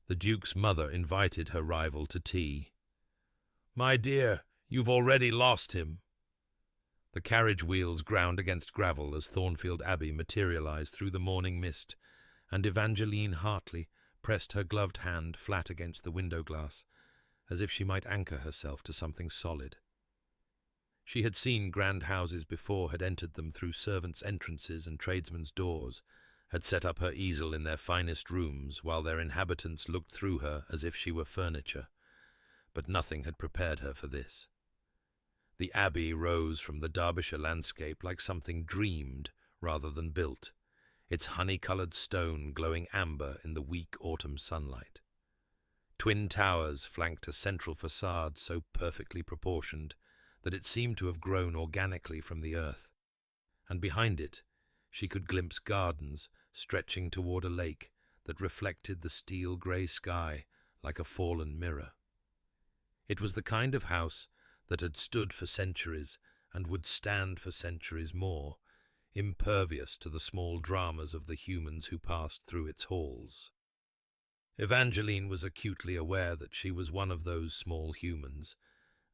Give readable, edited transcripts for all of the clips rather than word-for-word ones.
The Duke's mother invited her rival to tea. "My dear, you've already lost him." The carriage wheels ground against gravel as Thornfield Abbey materialized through the morning mist, and Evangeline Hartley pressed her gloved hand flat against the window glass, as if she might anchor herself to something solid. She had seen grand houses before, had entered them through servants' entrances and tradesmen's doors, had set up her easel in their finest rooms, while their inhabitants looked through her as if she were furniture, but nothing had prepared her for this. The Abbey rose from the Derbyshire landscape like something dreamed rather than built, its honey-coloured stone glowing amber in the weak autumn sunlight. Twin towers flanked a central facade so perfectly proportioned that it seemed to have grown organically from the earth, and behind it she could glimpse gardens stretching toward a lake that reflected the steel-grey sky like a fallen mirror. It was the kind of house that had stood for centuries and would stand for centuries more, impervious to the small dramas of the humans who passed through its halls. Evangeline was acutely aware that she was one of those small humans,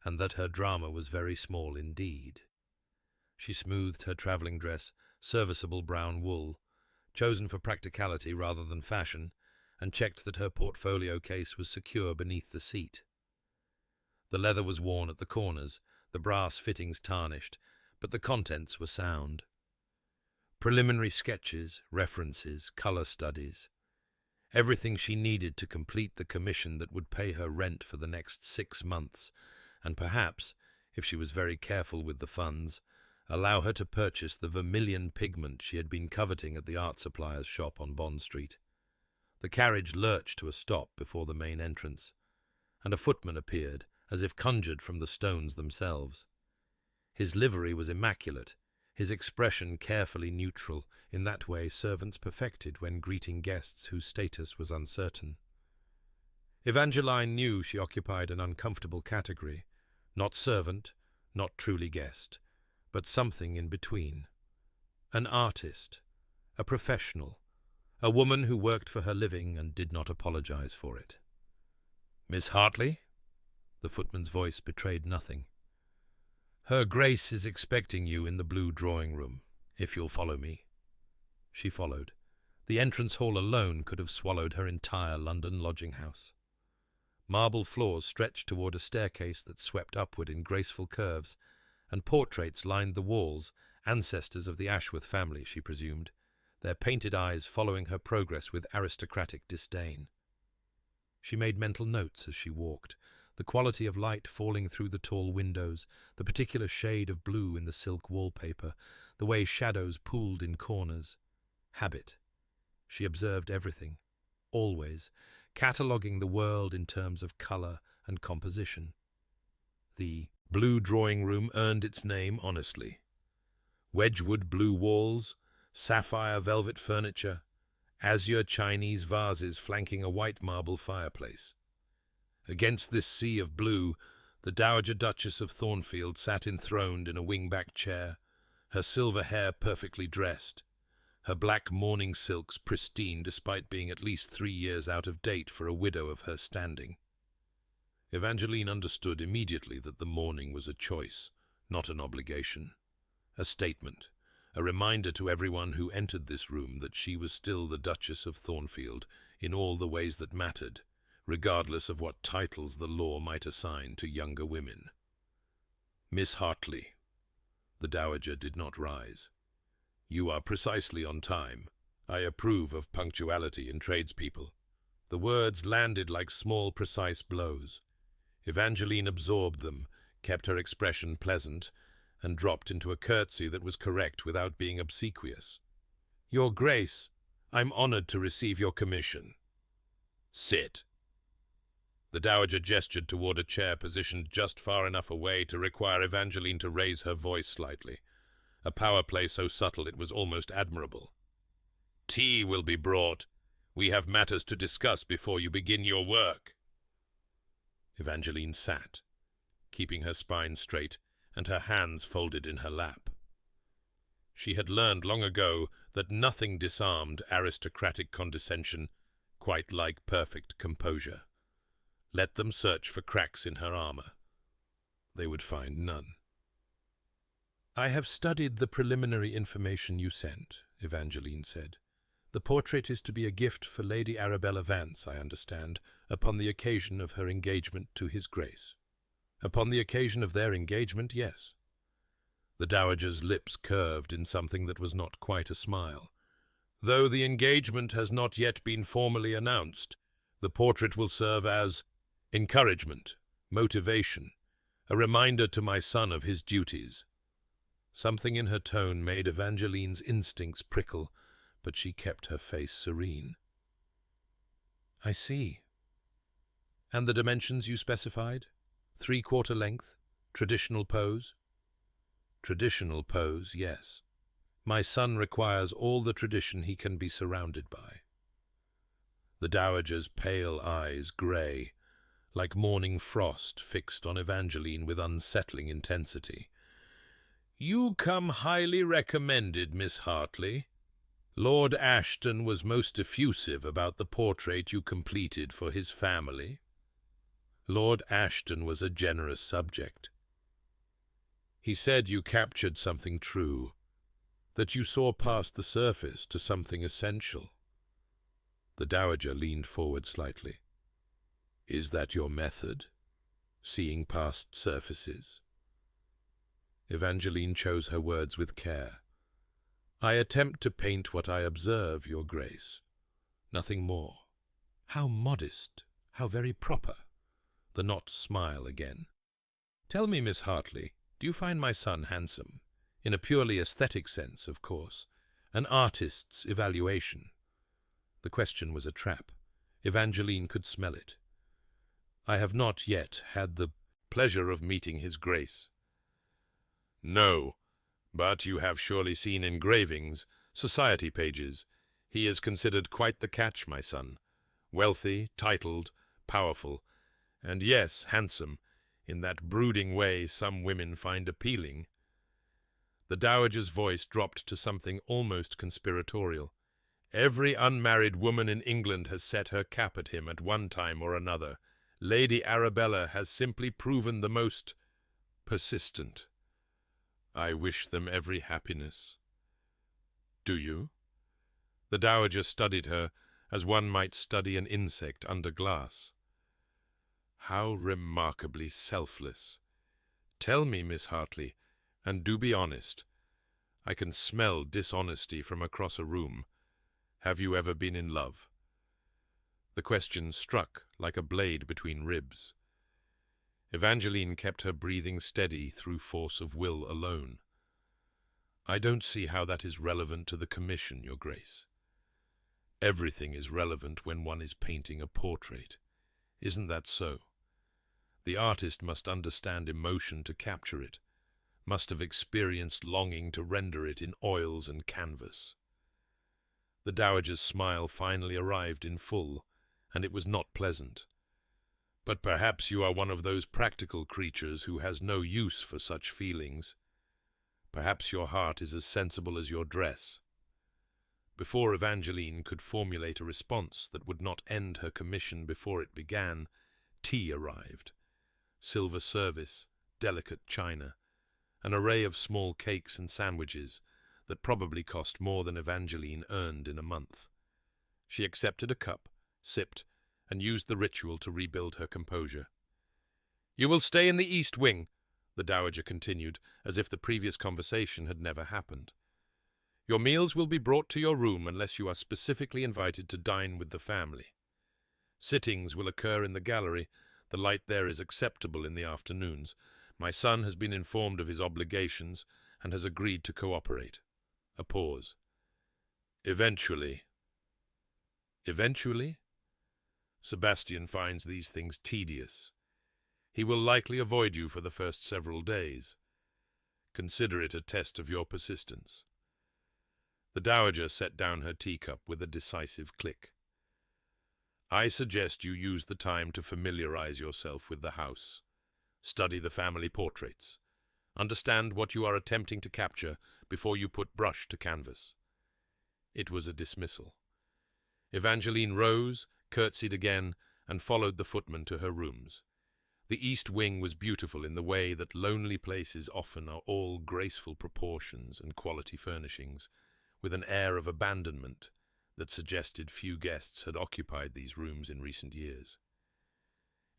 and that her drama was very small indeed. She smoothed her travelling dress, serviceable brown wool, chosen for practicality rather than fashion, and checked that her portfolio case was secure beneath the seat. The leather was worn at the corners, the brass fittings tarnished, but the contents were sound. Preliminary sketches, references, colour studies, everything she needed to complete the commission that would pay her rent for the next 6 months, and perhaps, if she was very careful with the funds, allow her to purchase the vermilion pigment she had been coveting at the art supplier's shop on Bond Street. The carriage lurched to a stop before the main entrance, and a footman appeared, as if conjured from the stones themselves. His livery was immaculate, his expression carefully neutral, in that way servants perfected when greeting guests whose status was uncertain. Evangeline knew she occupied an uncomfortable category, not servant, not truly guest, but something in between. An artist, a professional, a woman who worked for her living and did not apologize for it. "Miss Hartley?" The footman's voice betrayed nothing. "Her Grace is expecting you in the blue drawing-room, if you'll follow me." She followed. The entrance hall alone could have swallowed her entire London lodging-house. Marble floors stretched toward a staircase that swept upward in graceful curves, and portraits lined the walls, ancestors of the Ashworth family, she presumed, their painted eyes following her progress with aristocratic disdain. She made mental notes as she walked, the quality of light falling through the tall windows, the particular shade of blue in the silk wallpaper, the way shadows pooled in corners. Habit. She observed everything, always, cataloguing the world in terms of colour and composition. The blue drawing-room earned its name honestly. Wedgwood blue walls, sapphire velvet furniture, azure Chinese vases flanking a white marble fireplace. Against this sea of blue, the Dowager Duchess of Thornfield sat enthroned in a wing-back chair, her silver hair perfectly dressed, her black mourning silks pristine despite being at least 3 years out of date for a widow of her standing. Evangeline understood immediately that the mourning was a choice, not an obligation, a statement, a reminder to everyone who entered this room that she was still the Duchess of Thornfield in all the ways that mattered, regardless of what titles the law might assign to younger women. "Miss Hartley." The Dowager did not rise. "You are precisely on time. I approve of punctuality in tradespeople." The words landed like small, precise blows. Evangeline absorbed them, kept her expression pleasant, and dropped into a curtsy that was correct without being obsequious. "Your Grace, I'm honored to receive your commission." "Sit." The Dowager gestured toward a chair positioned just far enough away to require Evangeline to raise her voice slightly, a power play so subtle it was almost admirable. "Tea will be brought. We have matters to discuss before you begin your work." Evangeline sat, keeping her spine straight and her hands folded in her lap. She had learned long ago that nothing disarmed aristocratic condescension quite like perfect composure. Let them search for cracks in her armor. They would find none. "I have studied the preliminary information you sent," Evangeline said. "The portrait is to be a gift for Lady Arabella Vance, I understand, upon the occasion of her engagement to His Grace." "Upon the occasion of their engagement, yes." The dowager's lips curved in something that was not quite a smile. "Though the engagement has not yet been formally announced, the portrait will serve as encouragement, motivation, a reminder to my son of his duties." Something in her tone made Evangeline's instincts prickle, but she kept her face serene. "I see. And the dimensions you specified? 3/4 length, traditional pose?" "Traditional pose, yes. My son requires all the tradition he can be surrounded by." The dowager's pale eyes, grey, like morning frost, fixed on Evangeline with unsettling intensity. "You come highly recommended, Miss Hartley. Lord Ashton was most effusive about the portrait you completed for his family." "Lord Ashton was a generous subject. He said you captured something true, that you saw past the surface to something essential." The dowager leaned forward slightly. "Is that your method? Seeing past surfaces?" Evangeline chose her words with care. "I attempt to paint what I observe, Your Grace. Nothing more." "How modest, how very proper." The knot smile again. "Tell me, Miss Hartley, do you find my son handsome? In a purely aesthetic sense, of course. An artist's evaluation." The question was a trap. Evangeline could smell it. "I have not yet had the pleasure of meeting His Grace." "No, but you have surely seen engravings, society pages. He is considered quite the catch, my son. Wealthy, titled, powerful, and yes, handsome, in that brooding way some women find appealing." The dowager's voice dropped to something almost conspiratorial. "Every unmarried woman in England has set her cap at him at one time or another. Lady Arabella has simply proven the most persistent. I wish them every happiness." "Do you?" The dowager studied her as one might study an insect under glass. "How remarkably selfless. Tell me, Miss Hartley, and do be honest. I can smell dishonesty from across a room. Have you ever been in love?" The question struck like a blade between ribs. Evangeline kept her breathing steady through force of will alone. "I don't see how that is relevant to the commission, Your Grace." "Everything is relevant when one is painting a portrait. Isn't that so? The artist must understand emotion to capture it, must have experienced longing to render it in oils and canvas." The dowager's smile finally arrived in full, and it was not pleasant. "But perhaps you are one of those practical creatures who has no use for such feelings. Perhaps your heart is as sensible as your dress." Before Evangeline could formulate a response that would not end her commission before it began, tea arrived. Silver service, delicate china, an array of small cakes and sandwiches that probably cost more than Evangeline earned in a month. She accepted a cup, sipped, and used the ritual to rebuild her composure. "You will stay in the East Wing," the dowager continued, as if the previous conversation had never happened. "Your meals will be brought to your room unless you are specifically invited to dine with the family. Sittings will occur in the gallery. The light there is acceptable in the afternoons. My son has been informed of his obligations and has agreed to cooperate." A pause. "Eventually." "Eventually?" "Sebastian finds these things tedious. He will likely avoid you for the first several days. Consider it a test of your persistence." The dowager set down her teacup with a decisive click. "I suggest you use the time to familiarize yourself with the house. Study the family portraits. Understand what you are attempting to capture before you put brush to canvas." It was a dismissal. Evangeline rose, curtsied again, and followed the footman to her rooms. The east wing was beautiful in the way that lonely places often are, all graceful proportions and quality furnishings, with an air of abandonment that suggested few guests had occupied these rooms in recent years.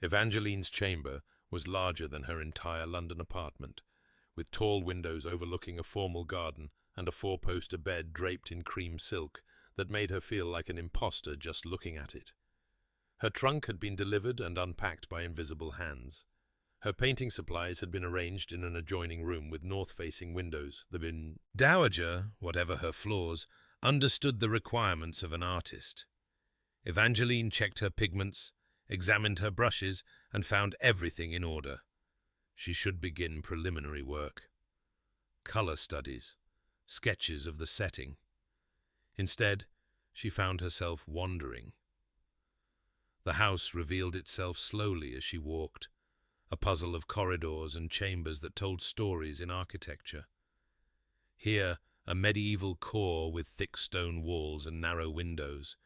Evangeline's chamber was larger than her entire London apartment, with tall windows overlooking a formal garden and a four-poster bed draped in cream silk that made her feel like an imposter just looking at it. Her trunk had been delivered and unpacked by invisible hands. Her painting supplies had been arranged in an adjoining room with north-facing windows. The dowager, whatever her flaws, understood the requirements of an artist. Evangeline checked her pigments, examined her brushes, and found everything in order. She should begin preliminary work. Color studies, sketches of the setting. Instead, she found herself wandering. The house revealed itself slowly as she walked, a puzzle of corridors and chambers that told stories in architecture. Here, a medieval core with thick stone walls and narrow windows.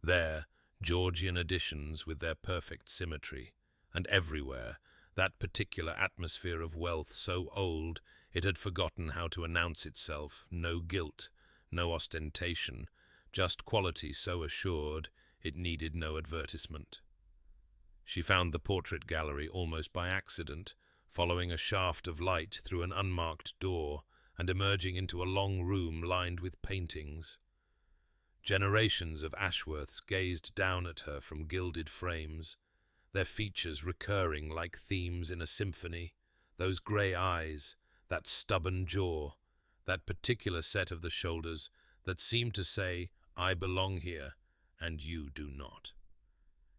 There, Georgian additions with their perfect symmetry. And everywhere, that particular atmosphere of wealth so old it had forgotten how to announce itself. No gilt, no ostentation, just quality so assured it needed no advertisement. She found the portrait gallery almost by accident, following a shaft of light through an unmarked door and emerging into a long room lined with paintings. Generations of Ashworths gazed down at her from gilded frames, their features recurring like themes in a symphony, those grey eyes, that stubborn jaw, that particular set of the shoulders that seemed to say, "I belong here, and you do not."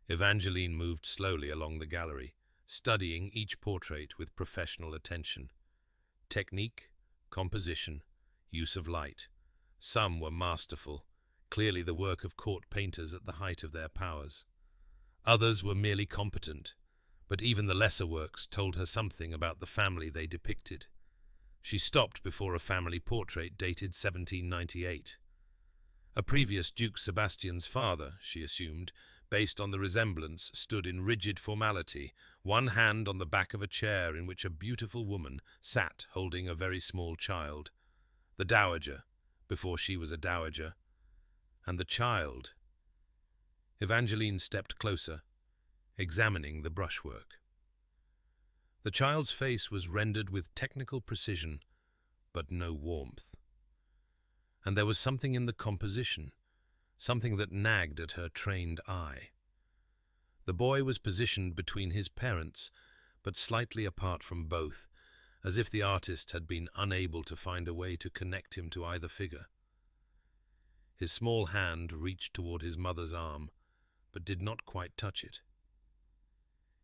Evangeline moved slowly along the gallery, studying each portrait with professional attention. Technique, composition, use of light. Some were masterful, clearly the work of court painters at the height of their powers. Others were merely competent, but even the lesser works told her something about the family they depicted. She stopped before a family portrait dated 1798. A previous Duke Sebastian's father, she assumed, based on the resemblance, stood in rigid formality, one hand on the back of a chair in which a beautiful woman sat holding a very small child. The dowager, before she was a dowager. And the child. Evangeline stepped closer, examining the brushwork. The child's face was rendered with technical precision, but no warmth. And there was something in the composition, something that nagged at her trained eye. The boy was positioned between his parents, but slightly apart from both, as if the artist had been unable to find a way to connect him to either figure. His small hand reached toward his mother's arm, but did not quite touch it.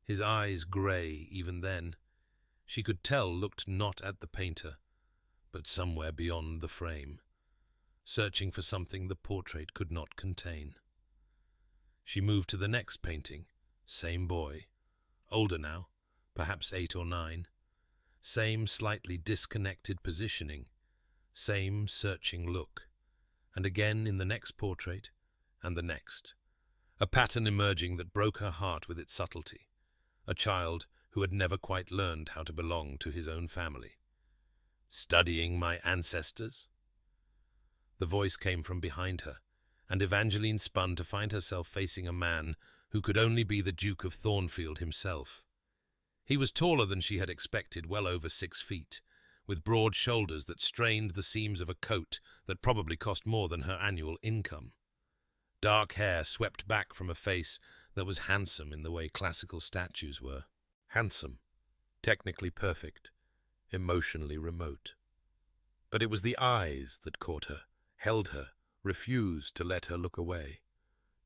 His eyes, grey even then, she could tell looked not at the painter, but somewhere beyond the frame, searching for something the portrait could not contain. She moved to the next painting. Same boy, older now, perhaps 8 or 9. Same slightly disconnected positioning, same searching look. And again in the next portrait, and the next. A pattern emerging that broke her heart with its subtlety. A child who had never quite learned how to belong to his own family. "Studying my ancestors?" The voice came from behind her, and Evangeline spun to find herself facing a man who could only be the Duke of Thornfield himself. He was taller than she had expected, well over 6 feet, with broad shoulders that strained the seams of a coat that probably cost more than her annual income. Dark hair swept back from a face that was handsome in the way classical statues were. Handsome, technically perfect, emotionally remote. But it was the eyes that caught her, held her, refused to let her look away.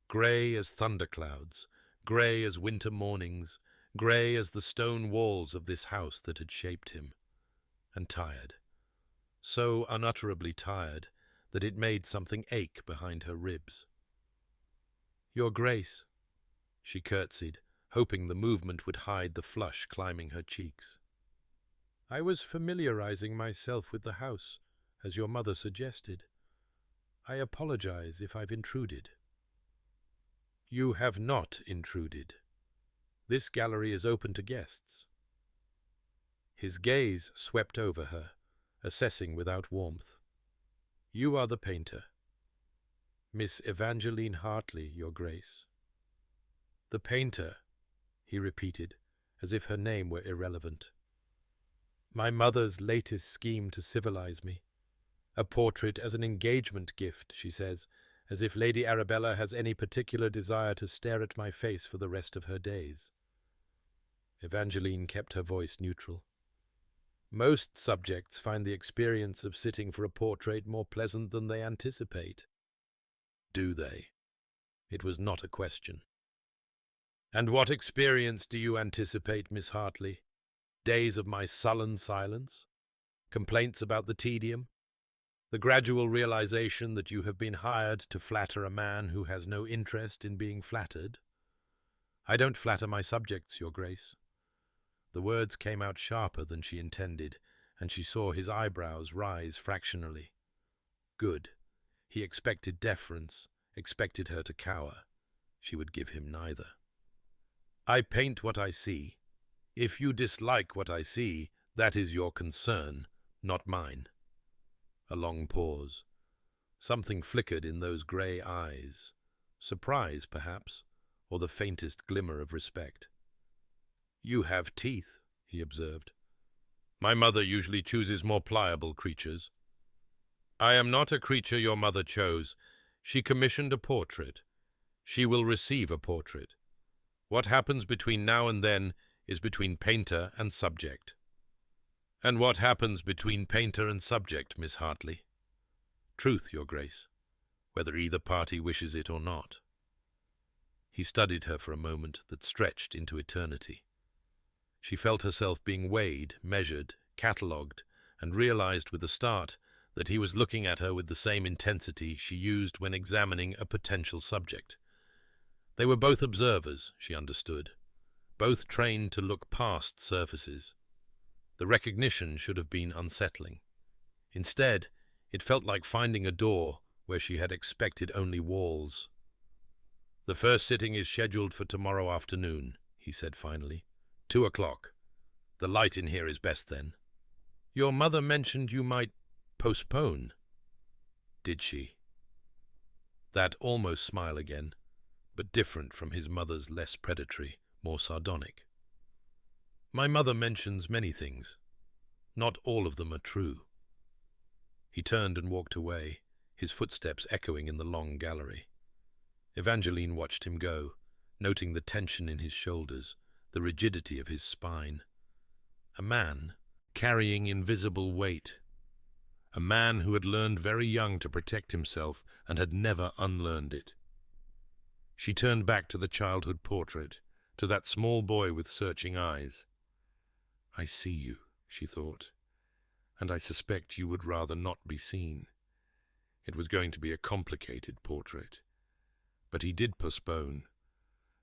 Grey as thunderclouds, grey as winter mornings, grey as the stone walls of this house that had shaped him. And tired. So unutterably tired that it made something ache behind her ribs. "Your Grace," she curtsied, hoping the movement would hide the flush climbing her cheeks. "I was familiarizing myself with the house, as your mother suggested. I apologize if I've intruded." You have not intruded. This gallery is open to guests. His gaze swept over her, assessing without warmth. You are the painter. Miss Evangeline Hartley, Your Grace. The painter, he repeated, as if her name were irrelevant. My mother's latest scheme to civilize me. A portrait as an engagement gift, she says, as if Lady Arabella has any particular desire to stare at my face for the rest of her days. Evangeline kept her voice neutral. Most subjects find the experience of sitting for a portrait more pleasant than they anticipate. Do they? It was not a question. And what experience do you anticipate, Miss Hartley? Days of my sullen silence? Complaints about the tedium? The gradual realization that you have been hired to flatter a man who has no interest in being flattered? I don't flatter my subjects, Your Grace. The words came out sharper than she intended, and she saw his eyebrows rise fractionally. Good. He expected deference, expected her to cower. She would give him neither. I paint what I see. If you dislike what I see, that is your concern, not mine. A long pause. Something flickered in those grey eyes. Surprise, perhaps, or the faintest glimmer of respect. You have teeth, he observed. My mother usually chooses more pliable creatures. I am not a creature your mother chose. She commissioned a portrait. She will receive a portrait. What happens between now and then is between painter and subject. And what happens between painter and subject, Miss Hartley? Truth, Your Grace, whether either party wishes it or not. He studied her for a moment that stretched into eternity. She felt herself being weighed, measured, catalogued, and realized with a start that he was looking at her with the same intensity she used when examining a potential subject. They were both observers, she understood, both trained to look past surfaces. The recognition should have been unsettling. Instead, it felt like finding a door where she had expected only walls. The first sitting is scheduled for tomorrow afternoon, he said finally. 2:00. The light in here is best then. Your mother mentioned you might postpone. Did she? That almost smile again, but different from his mother's less predatory, more sardonic. My mother mentions many things. Not all of them are true. He turned and walked away, his footsteps echoing in the long gallery. Evangeline watched him go, noting the tension in his shoulders, the rigidity of his spine. A man carrying invisible weight. A man who had learned very young to protect himself and had never unlearned it. She turned back to the childhood portrait, to that small boy with searching eyes. I see you, she thought, and I suspect you would rather not be seen. It was going to be a complicated portrait. But he did postpone.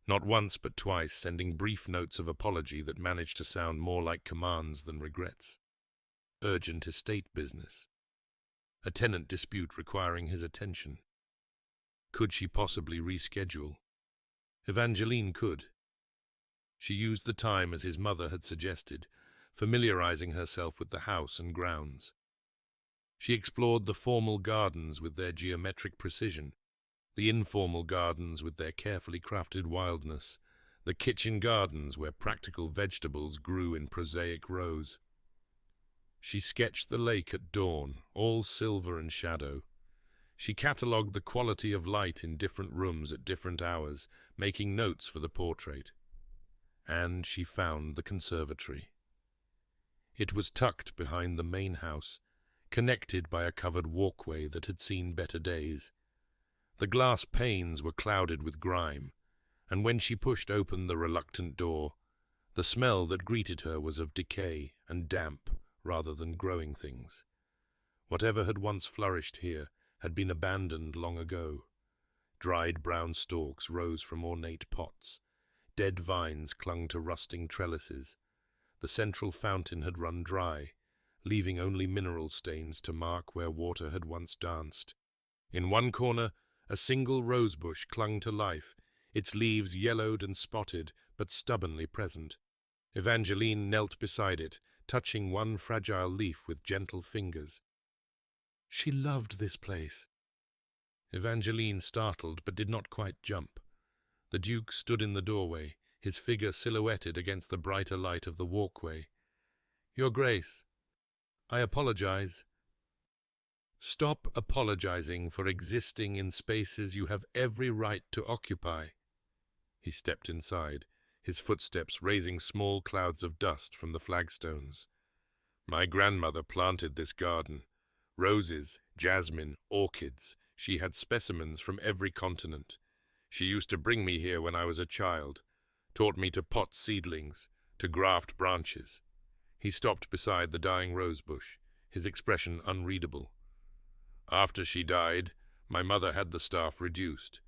Not once but twice, sending brief notes of apology that managed to sound more like commands than regrets. Urgent estate business. A tenant dispute requiring his attention. Could she possibly reschedule? Evangeline could. She used the time as his mother had suggested, familiarizing herself with the house and grounds. She explored the formal gardens with their geometric precision, the informal gardens with their carefully crafted wildness, the kitchen gardens where practical vegetables grew in prosaic rows. She sketched the lake at dawn, all silver and shadow. She catalogued the quality of light in different rooms at different hours, making notes for the portrait. And she found the conservatory. It was tucked behind the main house, connected by a covered walkway that had seen better days. The glass panes were clouded with grime, and when she pushed open the reluctant door, the smell that greeted her was of decay and damp rather than growing things. Whatever had once flourished here had been abandoned long ago. Dried brown stalks rose from ornate pots. Dead vines clung to rusting trellises. The central fountain had run dry, leaving only mineral stains to mark where water had once danced. In one corner, a single rosebush clung to life, its leaves yellowed and spotted, but stubbornly present. Evangeline knelt beside it, touching one fragile leaf with gentle fingers. She loved this place. Evangeline startled, but did not quite jump. The Duke stood in the doorway, his figure silhouetted against the brighter light of the walkway. "Your Grace, I apologize." "Stop apologizing for existing in spaces you have every right to occupy." He stepped inside, his footsteps raising small clouds of dust from the flagstones. "My grandmother planted this garden. Roses, jasmine, orchids. She had specimens from every continent. She used to bring me here when I was a child, taught me to pot seedlings, to graft branches." He stopped beside the dying rosebush, his expression unreadable. "After she died, my mother had the staff reduced.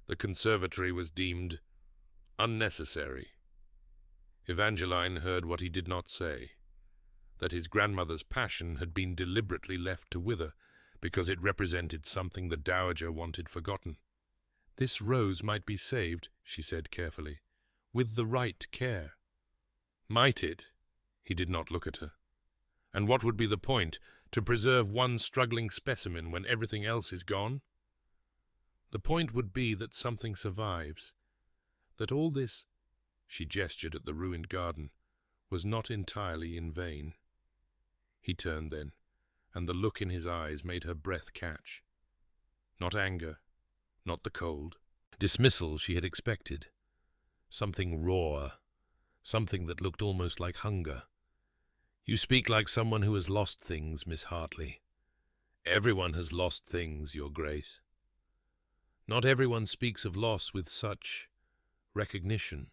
The conservatory was deemed unnecessary." Evangeline heard what he did not say, that his grandmother's passion had been deliberately left to wither because it represented something the dowager wanted forgotten. "This rose might be saved," she said carefully, "with the right care." "Might it?" He did not look at her. "And what would be the point, to preserve one struggling specimen when everything else is gone?" "The point would be that something survives, that all this," she gestured at the ruined garden, "was not entirely in vain." He turned then, and the look in his eyes made her breath catch. Not anger, not the cold. Dismissal she had expected. Something raw, something that looked almost like hunger. "You speak like someone who has lost things, Miss Hartley." "Everyone has lost things, Your Grace." "Not everyone speaks of loss with such recognition."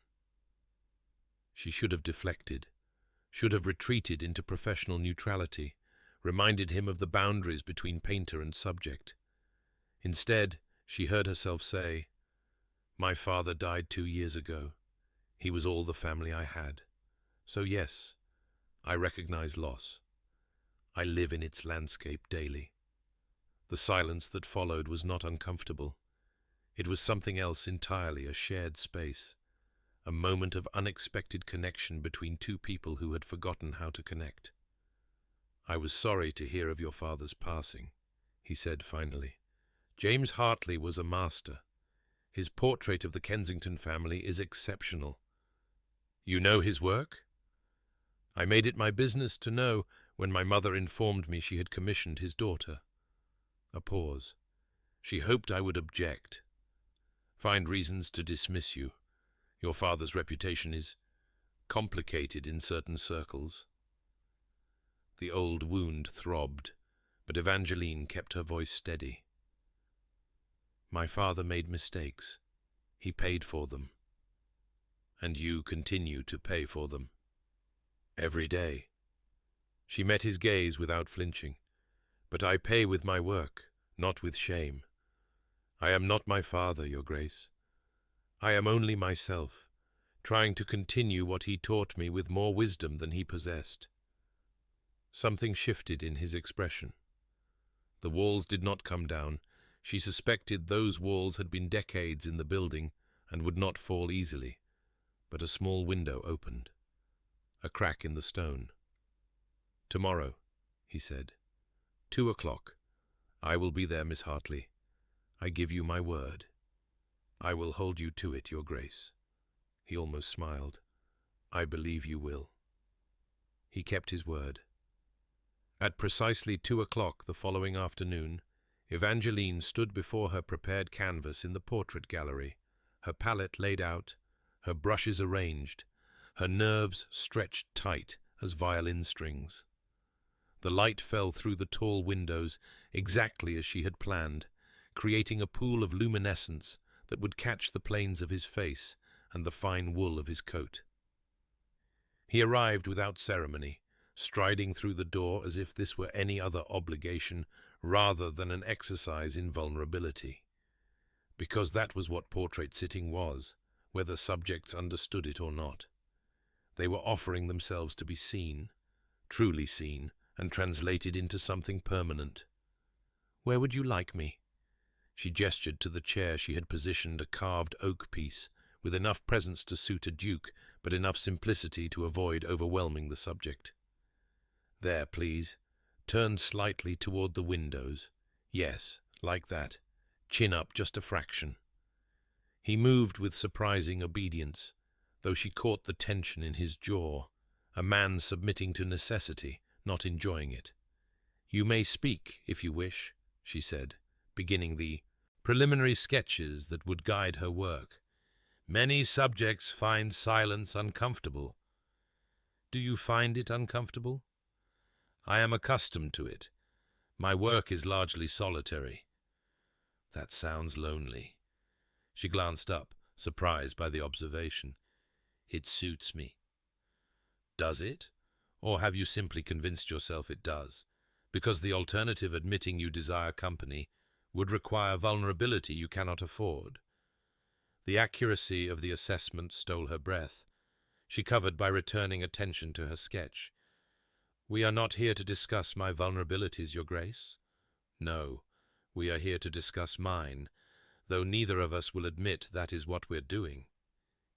She should have deflected, should have retreated into professional neutrality, reminded him of the boundaries between painter and subject. Instead, she heard herself say, "My father died 2 years ago. He was all the family I had. So yes, I recognize loss. I live in its landscape daily." The silence that followed was not uncomfortable. It was something else entirely, a shared space, a moment of unexpected connection between two people who had forgotten how to connect. "I was sorry to hear of your father's passing," he said finally. "James Hartley was a master. His portrait of the Kensington family is exceptional." "You know his work?" "I made it my business to know when my mother informed me she had commissioned his daughter." A pause. She hoped I would object. "Find reasons to dismiss you. Your father's reputation is complicated in certain circles." The old wound throbbed, but Evangeline kept her voice steady. "My father made mistakes. He paid for them. And you continue to pay for them. Every day." She met his gaze without flinching. "But I pay with my work, not with shame. I am not my father, Your Grace. I am only myself, trying to continue what he taught me with more wisdom than he possessed." Something shifted in his expression. The walls did not come down. She suspected those walls had been decades in the building and would not fall easily. But a small window opened. A crack in the stone. "Tomorrow," he said. 2 o'clock. I will be there, Miss Hartley. I give you my word. I will hold you to it, Your Grace." He almost smiled. "I believe you will." He kept his word. At precisely 2 o'clock the following afternoon, Evangeline stood before her prepared canvas in the portrait gallery, her palette laid out, her brushes arranged, her nerves stretched tight as violin strings. The light fell through the tall windows exactly as she had planned, creating a pool of luminescence that would catch the planes of his face and the fine wool of his coat. He arrived without ceremony, striding through the door as if this were any other obligation rather than an exercise in vulnerability. Because that was what portrait sitting was, whether subjects understood it or not. They were offering themselves to be seen, truly seen, and translated into something permanent. "Where would you like me?" She gestured to the chair she had positioned, a carved oak piece, with enough presence to suit a duke, but enough simplicity to avoid overwhelming the subject. "There, please. Turn slightly toward the windows. Yes, like that. Chin up just a fraction." He moved with surprising obedience, though she caught the tension in his jaw, a man submitting to necessity, not enjoying it. "You may speak, if you wish," she said, beginning the preliminary sketches that would guide her work. "Many subjects find silence uncomfortable." "Do you find it uncomfortable?" "I am accustomed to it. My work is largely solitary." "That sounds lonely." She glanced up, surprised by the observation. "It suits me." "Does it? Or have you simply convinced yourself it does? Because the alternative, admitting you desire company, would require vulnerability you cannot afford." The accuracy of the assessment stole her breath. She covered by returning attention to her sketch. "We are not here to discuss my vulnerabilities, Your Grace." "No, we are here to discuss mine, though neither of us will admit that is what we're doing."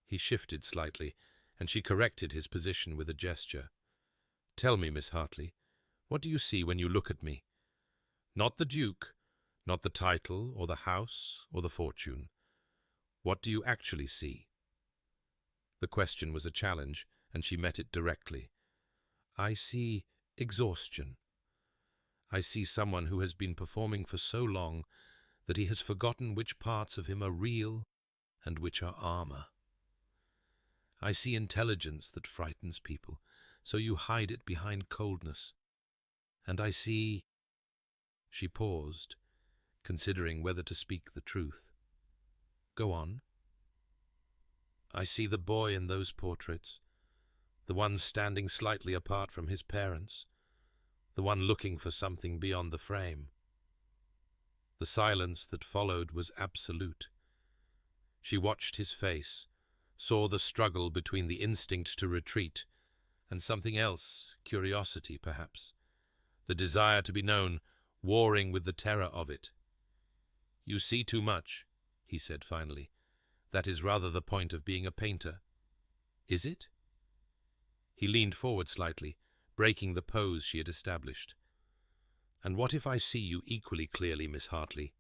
He shifted slightly, and she corrected his position with a gesture. "Tell me, Miss Hartley, what do you see when you look at me? Not the Duke, not the title, or the house, or the fortune. What do you actually see?" The question was a challenge, and she met it directly. "I see exhaustion. I see someone who has been performing for so long that he has forgotten which parts of him are real and which are armor. I see intelligence that frightens people, so you hide it behind coldness. And I see—" She paused, considering whether to speak the truth. "Go on." "I see the boy in those portraits, the one standing slightly apart from his parents, the one looking for something beyond the frame." The silence that followed was absolute. She watched his face, saw the struggle between the instinct to retreat and something else, curiosity perhaps, the desire to be known, warring with the terror of it. "You see too much," he said finally. "That is rather the point of being a painter." "Is it?" He leaned forward slightly, breaking the pose she had established. "And what if I see you equally clearly, Miss Hartley?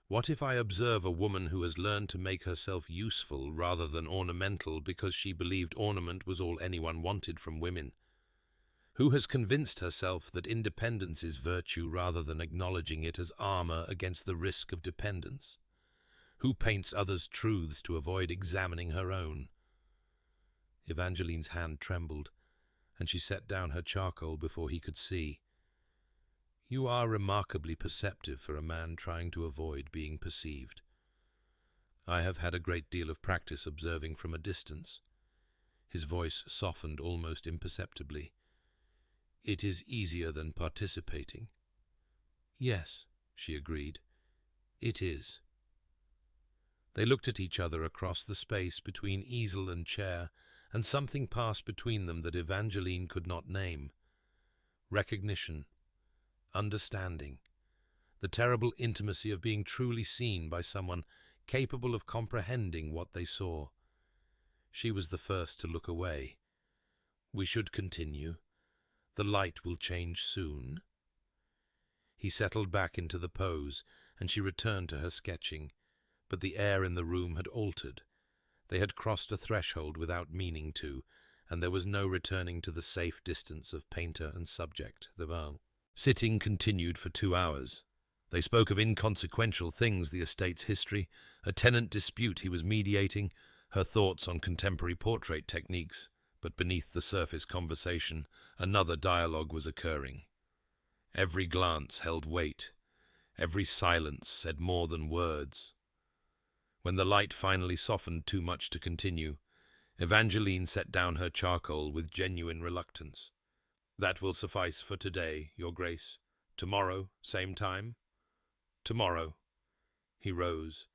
What if I observe a woman who has learned to make herself useful rather than ornamental because she believed ornament was all anyone wanted from women? Who has convinced herself that independence is virtue rather than acknowledging it as armor against the risk of dependence? Who paints others' truths to avoid examining her own?" Evangeline's hand trembled, and she set down her charcoal before he could see. "You are remarkably perceptive for a man trying to avoid being perceived. I have had a great deal of practice observing from a distance." His voice softened almost imperceptibly. "It is easier than participating." "Yes," she agreed. "It is." They looked at each other across the space between easel and chair, and something passed between them that Evangeline could not name. Recognition, understanding, the terrible intimacy of being truly seen by someone capable of comprehending what they saw. She was the first to look away. "We should continue. The light will change soon." He settled back into the pose, and she returned to her sketching, but the air in the room had altered. They had crossed a threshold without meaning to, and there was no returning to the safe distance of painter and subject. The sitting continued for 2 hours. They spoke of inconsequential things, the estate's history, a tenant dispute he was mediating, her thoughts on contemporary portrait techniques, but beneath the surface conversation, another dialogue was occurring. Every glance held weight. Every silence said more than words. When the light finally softened too much to continue, Evangeline set down her charcoal with genuine reluctance. "That will suffice for today, Your Grace. Tomorrow, same time?" "Tomorrow." He rose,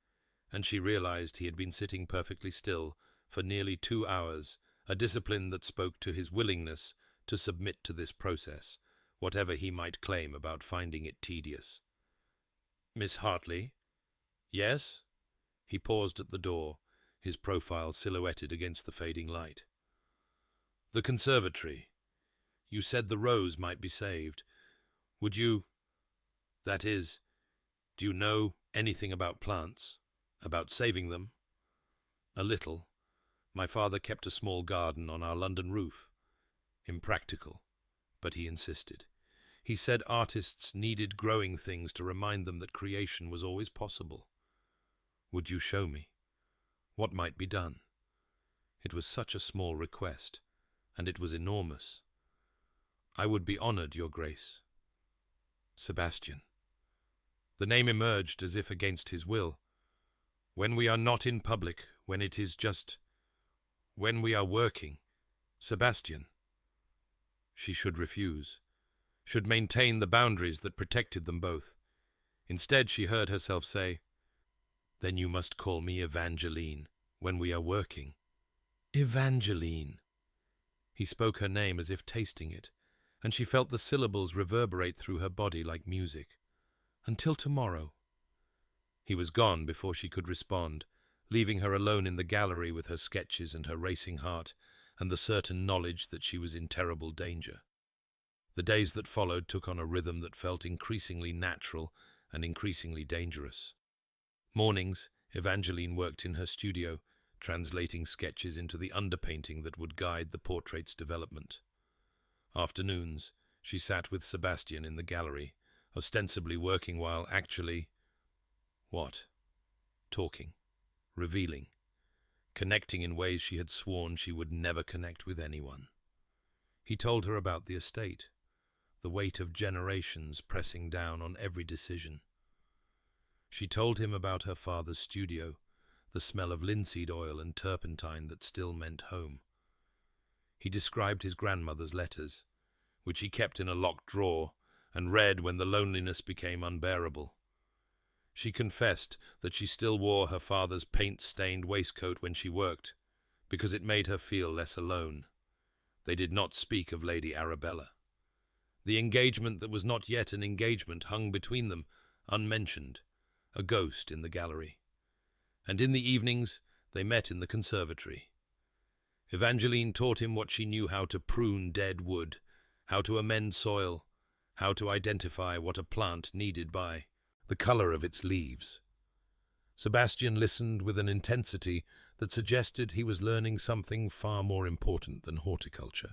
and she realized he had been sitting perfectly still for nearly 2 hours, a discipline that spoke to his willingness to submit to this process, whatever he might claim about finding it tedious. "Miss Hartley?" Yes? He paused at the door, his profile silhouetted against the fading light. The conservatory. You said the rose might be saved. Would you... That is, do you know anything about plants? About saving them? A little. My father kept a small garden on our London roof. Impractical, but he insisted. He said artists needed growing things to remind them that creation was always possible. Would you show me what might be done? It was such a small request, and it was enormous. I would be honored, Your Grace. Sebastian. The name emerged as if against his will. When we are not in public, when it is just... when we are working. Sebastian. She should refuse, should maintain the boundaries that protected them both. Instead, she heard herself say, Then you must call me Evangeline, when we are working. Evangeline. He spoke her name as if tasting it, and she felt the syllables reverberate through her body like music. Until tomorrow. He was gone before she could respond, leaving her alone in the gallery with her sketches and her racing heart, and the certain knowledge that she was in terrible danger. The days that followed took on a rhythm that felt increasingly natural and increasingly dangerous. Mornings, Evangeline worked in her studio, translating sketches into the underpainting that would guide the portrait's development. Afternoons, she sat with Sebastian in the gallery, ostensibly working while actually... what? Talking, revealing, connecting in ways she had sworn she would never connect with anyone. He told her about the estate, the weight of generations pressing down on every decision. She told him about her father's studio, the smell of linseed oil and turpentine that still meant home. He described his grandmother's letters, which he kept in a locked drawer and read when the loneliness became unbearable. She confessed that she still wore her father's paint-stained waistcoat when she worked, because it made her feel less alone. They did not speak of Lady Arabella. The engagement that was not yet an engagement hung between them, unmentioned, a ghost in the gallery. And in the evenings they met in the conservatory. Evangeline taught him what she knew: how to prune dead wood, how to amend soil, how to identify what a plant needed by the color of its leaves. Sebastian listened with an intensity that suggested he was learning something far more important than horticulture.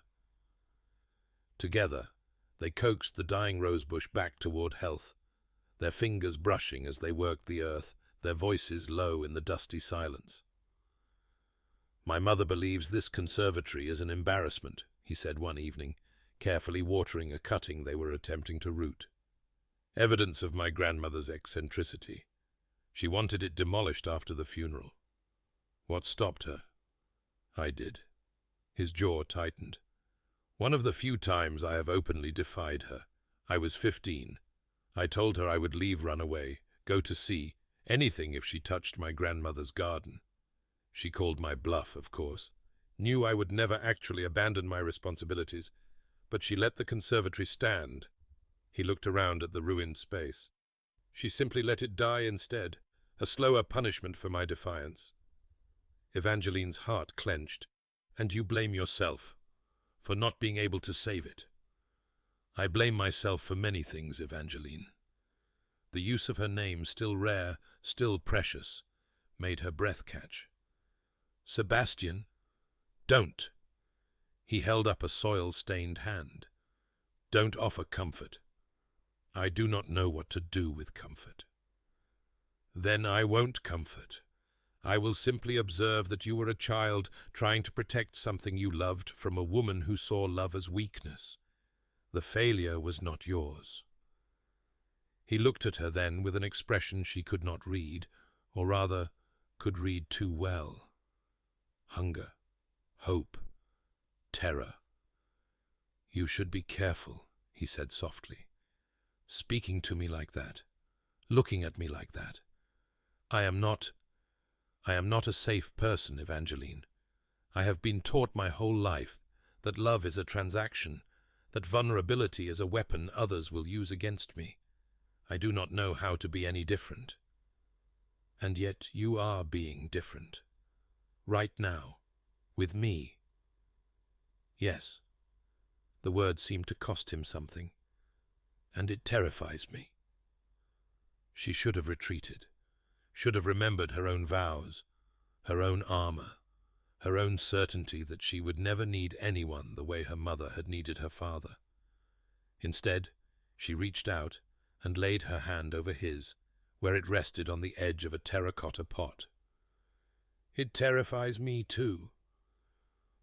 Together, they coaxed the dying rosebush back toward health, their fingers brushing as they worked the earth, their voices low in the dusty silence. "My mother believes this conservatory is an embarrassment," he said one evening, carefully watering a cutting they were attempting to root. "Evidence of my grandmother's eccentricity. She wanted it demolished after the funeral. What stopped her? I did." His jaw tightened. "One of the few times I have openly defied her. I was 15. I told her I would leave Runaway, go to sea, anything if she touched my grandmother's garden. She called my bluff, of course, knew I would never actually abandon my responsibilities, but she let the conservatory stand." He looked around at the ruined space. "She simply let it die instead, a slower punishment for my defiance." Evangeline's heart clenched. "And you blame yourself for not being able to save it?" "I blame myself for many things, Evangeline." The use of her name, still rare, still precious, made her breath catch. "Sebastian, don't!" He held up a soil-stained hand. "Don't offer comfort. I do not know what to do with comfort." "Then I won't comfort. I will simply observe that you were a child trying to protect something you loved from a woman who saw love as weakness. The failure was not yours." He looked at her then with an expression she could not read, or rather, could read too well. Hunger, hope, terror. "You should be careful," he said softly. "Speaking to me like that, looking at me like that. I am not a safe person, Evangeline. I have been taught my whole life that love is a transaction, that vulnerability is a weapon others will use against me. I do not know how to be any different." And yet you are being different. Right now. With me. Yes. The words seem to cost him something. And it terrifies me. She should have retreated. Should have remembered her own vows, her own armor, her own certainty that she would never need anyone the way her mother had needed her father. Instead, she reached out and laid her hand over his, where it rested on the edge of a terracotta pot. It terrifies me too.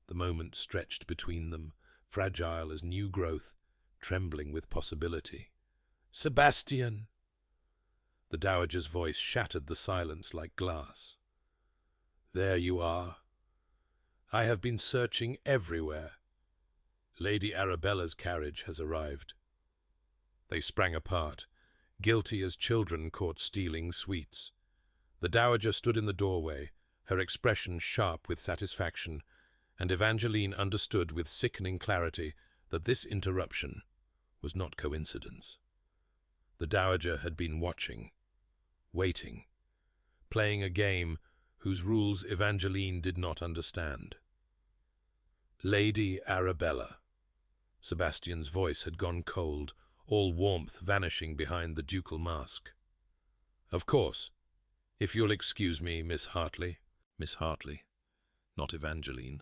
The moment stretched between them, fragile as new growth, trembling with possibility. Sebastian! The dowager's voice shattered the silence like glass. There you are. I have been searching everywhere. Lady Arabella's carriage has arrived. They sprang apart, guilty as children caught stealing sweets. The dowager stood in the doorway, her expression sharp with satisfaction, and Evangeline understood with sickening clarity that this interruption was not coincidence. The dowager had been watching, waiting, playing a game whose rules Evangeline did not understand. Lady Arabella. Sebastian's voice had gone cold, all warmth vanishing behind the ducal mask. Of course. If you'll excuse me, Miss Hartley. Miss Hartley, not Evangeline.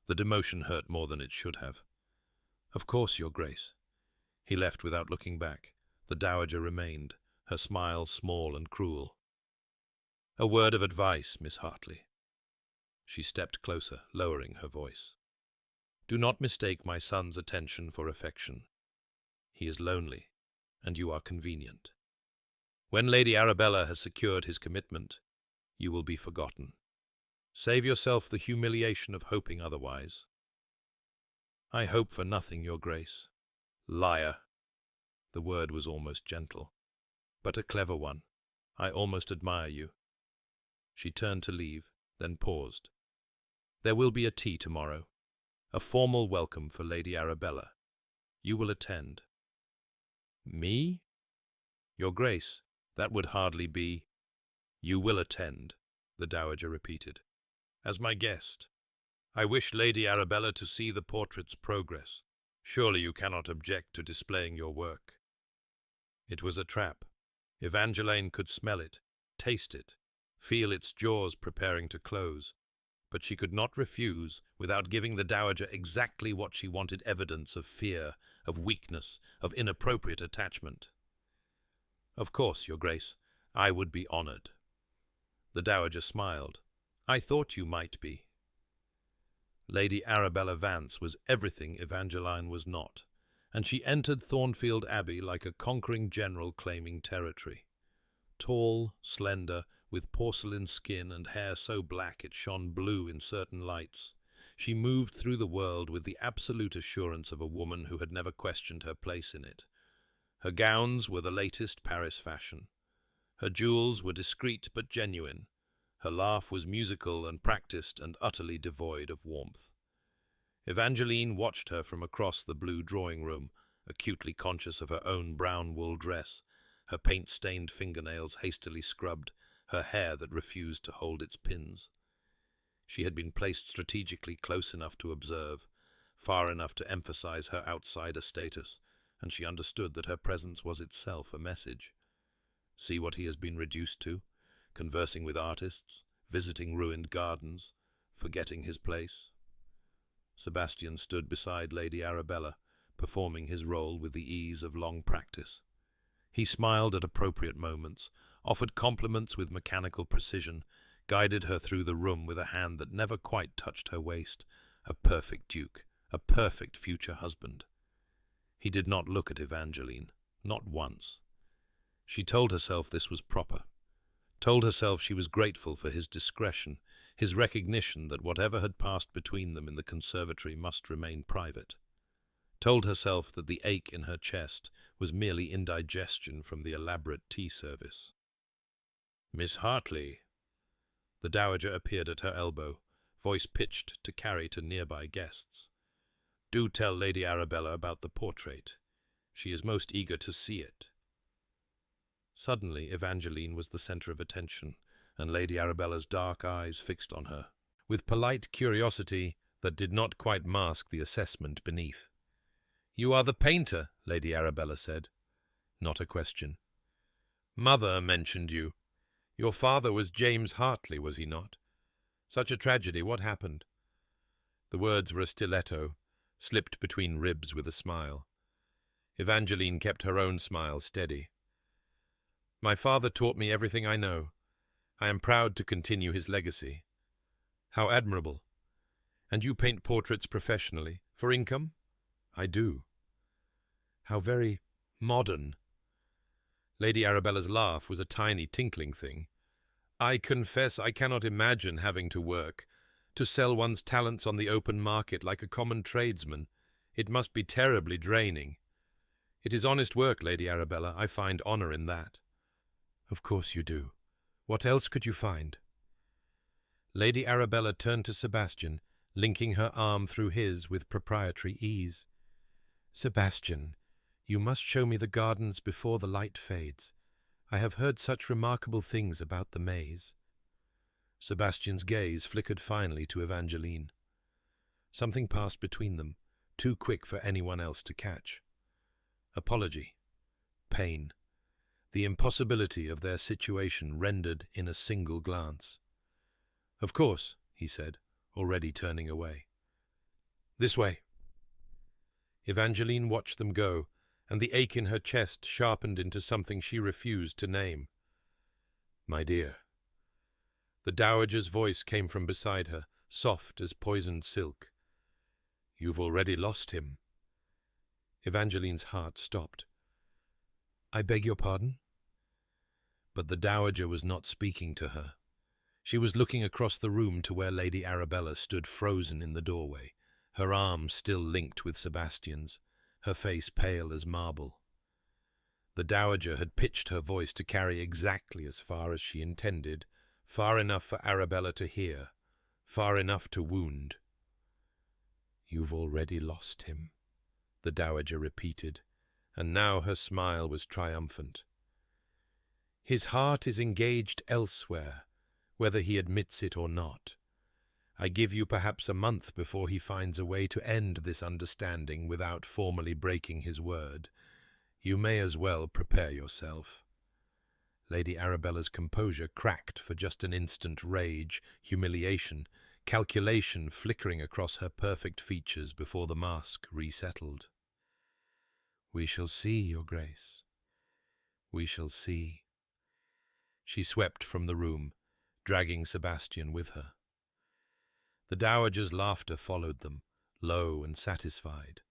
The demotion hurt more than it should have. Of course, Your Grace. He left without looking back. The dowager remained, her smile small and cruel. A word of advice, Miss Hartley. She stepped closer, lowering her voice. Do not mistake my son's attention for affection. He is lonely, and you are convenient. When Lady Arabella has secured his commitment, you will be forgotten. Save yourself the humiliation of hoping otherwise. I hope for nothing, Your Grace. Liar. The word was almost gentle, but a clever one. I almost admire you. She turned to leave, then paused. There will be a tea tomorrow, a formal welcome for Lady Arabella. You will attend. Me? Your Grace, that would hardly be. You will attend, the dowager repeated. As my guest. I wish Lady Arabella to see the portrait's progress. Surely you cannot object to displaying your work. It was a trap. Evangeline could smell it, taste it, feel its jaws preparing to close. But she could not refuse without giving the dowager exactly what she wanted: evidence of fear, of weakness, of inappropriate attachment. Of course, Your Grace, I would be honored. The dowager smiled. I thought you might be. Lady Arabella Vance was everything Evangeline was not, and she entered Thornfield Abbey like a conquering general claiming territory. Tall, slender, with porcelain skin and hair so black it shone blue in certain lights, she moved through the world with the absolute assurance of a woman who had never questioned her place in it. Her gowns were the latest Paris fashion. Her jewels were discreet but genuine. Her laugh was musical and practiced and utterly devoid of warmth. Evangeline watched her from across the blue drawing-room, acutely conscious of her own brown wool dress, her paint-stained fingernails hastily scrubbed, her hair that refused to hold its pins. She had been placed strategically close enough to observe, far enough to emphasize her outsider status, and she understood that her presence was itself a message. See what he has been reduced to, conversing with artists, visiting ruined gardens, forgetting his place. Sebastian stood beside Lady Arabella, performing his role with the ease of long practice. He smiled at appropriate moments, offered compliments with mechanical precision, guided her through the room with a hand that never quite touched her waist. A perfect duke, a perfect future husband. He did not look at Evangeline, not once. She told herself this was proper, told herself she was grateful for his discretion, his recognition that whatever had passed between them in the conservatory must remain private, told herself that the ache in her chest was merely indigestion from the elaborate tea service. Miss Hartley. The dowager appeared at her elbow, voice pitched to carry to nearby guests. Do tell Lady Arabella about the portrait. She is most eager to see it. Suddenly, Evangeline was the centre of attention, and Lady Arabella's dark eyes fixed on her, with polite curiosity that did not quite mask the assessment beneath. "You are the painter," Lady Arabella said. Not a question. "Mother mentioned you. Your father was James Hartley, was he not? Such a tragedy. What happened?" The words were a stiletto, slipped between ribs with a smile. Evangeline kept her own smile steady. "My father taught me everything I know. I am proud to continue his legacy." "How admirable. And you paint portraits professionally, for income?" "I do." "How very modern." Lady Arabella's laugh was a tiny tinkling thing. "I confess I cannot imagine having to work, to sell one's talents on the open market like a common tradesman. It must be terribly draining." "It is honest work, Lady Arabella. I find honour in that." "Of course you do. What else could you find?" Lady Arabella turned to Sebastian, linking her arm through his with proprietary ease. "Sebastian, you must show me the gardens before the light fades. I have heard such remarkable things about the maze." Sebastian's gaze flickered finally to Evangeline. Something passed between them, too quick for anyone else to catch. Apology. Pain. The impossibility of their situation rendered in a single glance. "Of course," he said, already turning away. "This way." Evangeline watched them go, and the ache in her chest sharpened into something she refused to name. "My dear." The dowager's voice came from beside her, soft as poisoned silk. "You've already lost him." Evangeline's heart stopped. "I beg your pardon?" But the dowager was not speaking to her. She was looking across the room to where Lady Arabella stood frozen in the doorway, her arm still linked with Sebastian's, her face pale as marble. The dowager had pitched her voice to carry exactly as far as she intended, far enough for Arabella to hear, far enough to wound. "You've already lost him," the dowager repeated, and now her smile was triumphant. "His heart is engaged elsewhere, whether he admits it or not. I give you perhaps a month before he finds a way to end this understanding without formally breaking his word. You may as well prepare yourself." Lady Arabella's composure cracked for just an instant, rage, humiliation, calculation flickering across her perfect features before the mask resettled. "We shall see, Your Grace. We shall see." She swept from the room, dragging Sebastian with her. The dowager's laughter followed them, low and satisfied.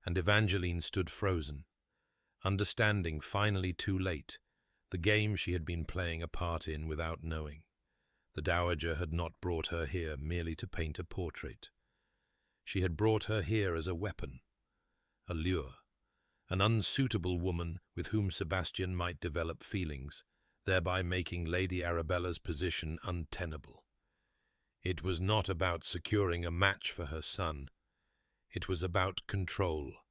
And Evangeline stood frozen, understanding finally too late the game she had been playing a part in without knowing. The dowager had not brought her here merely to paint a portrait. She had brought her here as a weapon, a lure, an unsuitable woman with whom Sebastian might develop feelings, thereby making Lady Arabella's position untenable. It was not about securing a match for her son. It was about control,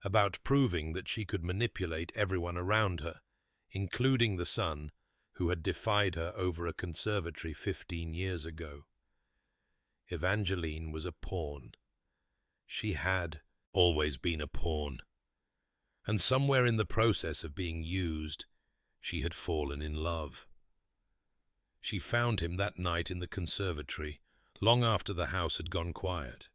about proving that she could manipulate everyone around her, including the son who had defied her over a conservatory 15 years ago. Evangeline was a pawn. She had always been a pawn. And somewhere in the process of being used, she had fallen in love. She found him that night in the conservatory, long after the house had gone quiet.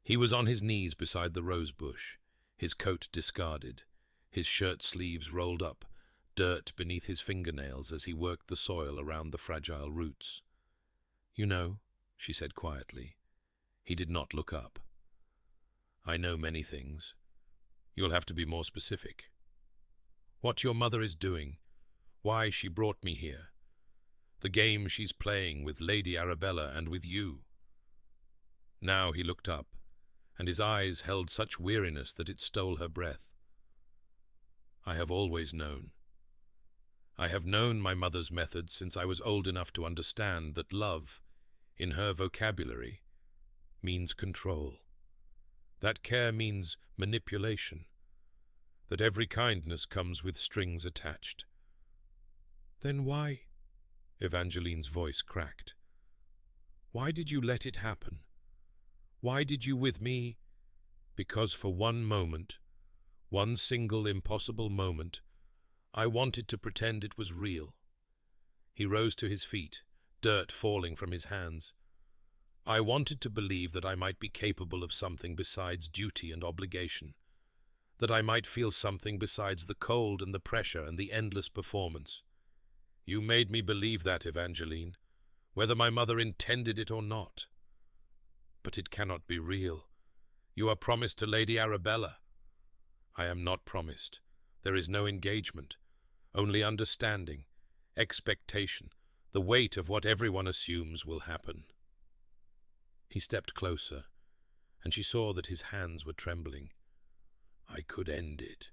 He was on his knees beside the rose bush, his coat discarded, his shirt sleeves rolled up, dirt beneath his fingernails as he worked the soil around the fragile roots. "You know," she said quietly. He did not look up. "I know many things. You'll have to be more specific. What your mother is doing, why she brought me here, the game she's playing with Lady Arabella and with you." Now he looked up, and his eyes held such weariness that it stole her breath. "I have always known. I have known my mother's methods since I was old enough to understand that love, in her vocabulary, means control. That care means manipulation. that every kindness comes with strings attached. Then why? Evangeline's voice cracked. Why did you let it happen? Why did you with me? Because for one moment, one single impossible moment, I wanted to pretend it was real. He rose to his feet, dirt falling from his hands. I wanted to believe that I might be capable of something besides duty and obligation, that I might feel something besides the cold and the pressure and the endless performance. You made me believe that, Evangeline, whether my mother intended it or not. But it cannot be real. You are promised to Lady Arabella. I am not promised. There is no engagement, only understanding, expectation, the weight of what everyone assumes will happen. He stepped closer, and she saw that his hands were trembling. I could end it.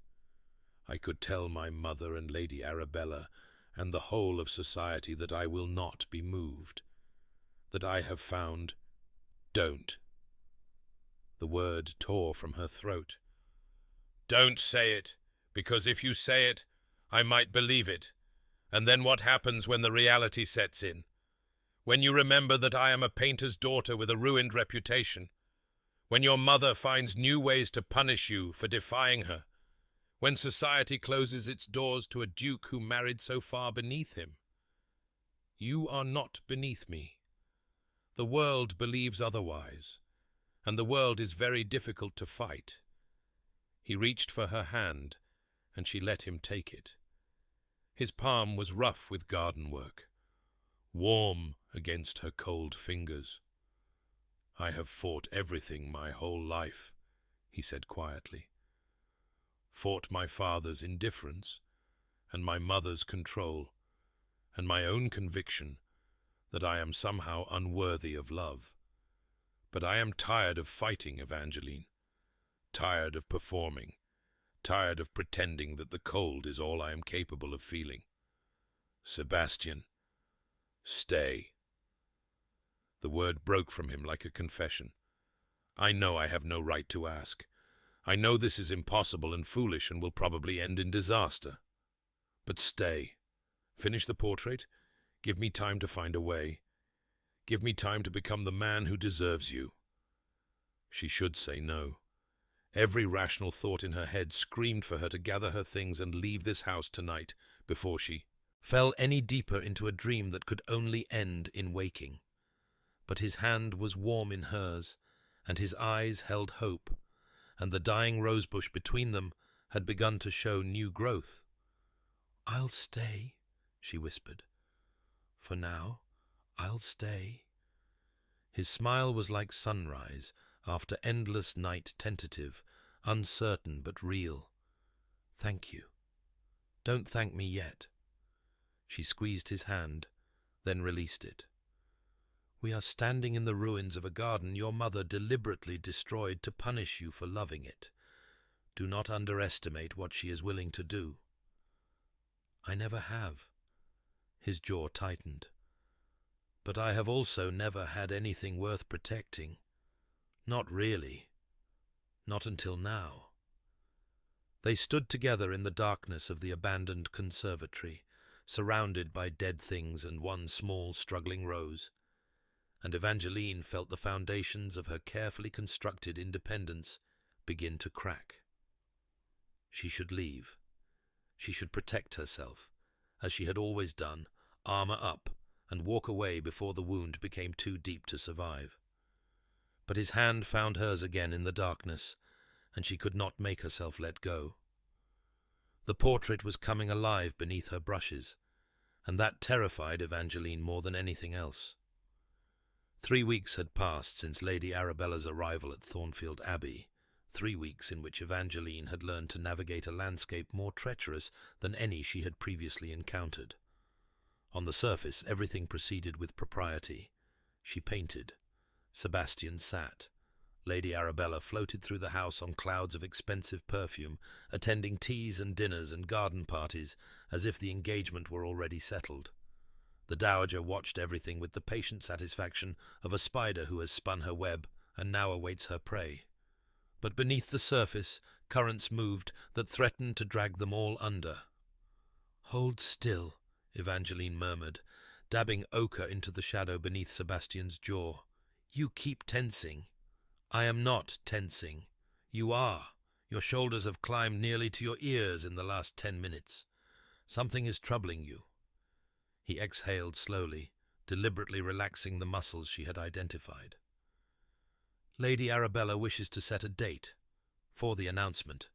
I could tell my mother and Lady Arabella and the whole of society that I will not be moved, that I have found— Don't. The word tore from her throat. Don't say it, because if you say it, I might believe it. And then what happens when the reality sets in? When you remember that I am a painter's daughter with a ruined reputation? When your mother finds new ways to punish you for defying her? When society closes its doors to a duke who married so far beneath him? You are not beneath me. The world believes otherwise, and the world is very difficult to fight. He reached for her hand, and she let him take it. His palm was rough with garden work, warm against her cold fingers. I have fought everything my whole life, he said quietly. Fought my father's indifference, and my mother's control, and my own conviction that I am somehow unworthy of love. But I am tired of fighting, Evangeline, tired of performing, tired of pretending that the cold is all I am capable of feeling. Sebastian, stay. The word broke from him like a confession. I know I have no right to ask. I know this is impossible and foolish and will probably end in disaster. But stay. Finish the portrait. Give me time to find a way. Give me time to become the man who deserves you. She should say no. Every rational thought in her head screamed for her to gather her things and leave this house tonight before she fell any deeper into a dream that could only end in waking. But his hand was warm in hers, and his eyes held hope, and the dying rosebush between them had begun to show new growth. "I'll stay," she whispered. "For now, I'll stay." His smile was like sunrise after endless night, tentative, uncertain but real. "Thank you. Don't thank me yet." She squeezed his hand, then released it. "We are standing in the ruins of a garden your mother deliberately destroyed to punish you for loving it. Do not underestimate what she is willing to do." "I never have." His jaw tightened. "But I have also never had anything worth protecting. Not really. Not until now." They stood together in the darkness of the abandoned conservatory, surrounded by dead things and one small struggling rose, and Evangeline felt the foundations of her carefully constructed independence begin to crack. She should leave. She should protect herself, as she had always done, armor up, and walk away before the wound became too deep to survive. But his hand found hers again in the darkness, and she could not make herself let go. The portrait was coming alive beneath her brushes, and that terrified Evangeline more than anything else. 3 weeks had passed since Lady Arabella's arrival at Thornfield Abbey, 3 weeks in which Evangeline had learned to navigate a landscape more treacherous than any she had previously encountered. On the surface, everything proceeded with propriety. She painted. Sebastian sat. Lady Arabella floated through the house on clouds of expensive perfume, attending teas and dinners and garden parties as if the engagement were already settled. The dowager watched everything with the patient satisfaction of a spider who has spun her web and now awaits her prey. but beneath the surface currents moved that threatened to drag them all under. "Hold still," Evangeline murmured, dabbing ochre into the shadow beneath Sebastian's jaw. "You keep tensing." "I am not tensing. You are. Your shoulders have climbed nearly to your ears in the last 10 minutes. Something is troubling you." He exhaled slowly, deliberately relaxing the muscles she had identified. "Lady Arabella wishes to set a date for the announcement.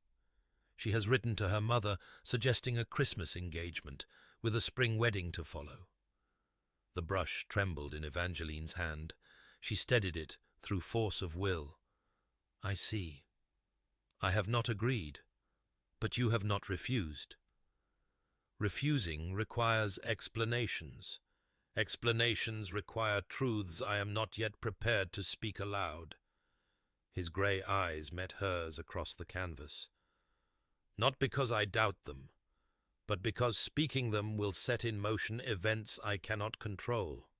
She has written to her mother suggesting a Christmas engagement with a spring wedding to follow." The brush trembled in Evangeline's hand. She steadied it through force of will. "I see. I have not agreed, but you have not refused. Refusing requires explanations. Explanations require truths I am not yet prepared to speak aloud." His grey eyes met hers across the canvas. "Not because I doubt them, but because speaking them will set in motion events I cannot control.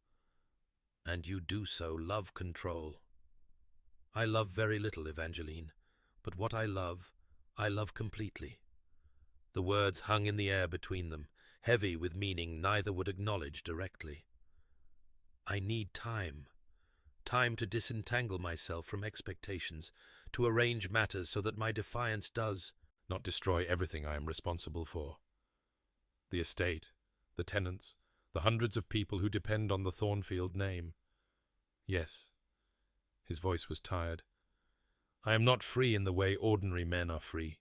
And you do so love control." "I love very little, Evangeline, but what I love completely." The words hung in the air between them, heavy with meaning neither would acknowledge directly. "I need time. Time to disentangle myself from expectations, to arrange matters so that my defiance does not destroy everything I am responsible for. The estate, the tenants, the hundreds of people who depend on the Thornfield name. Yes." His voice was tired. "I am not free in the way ordinary men are free.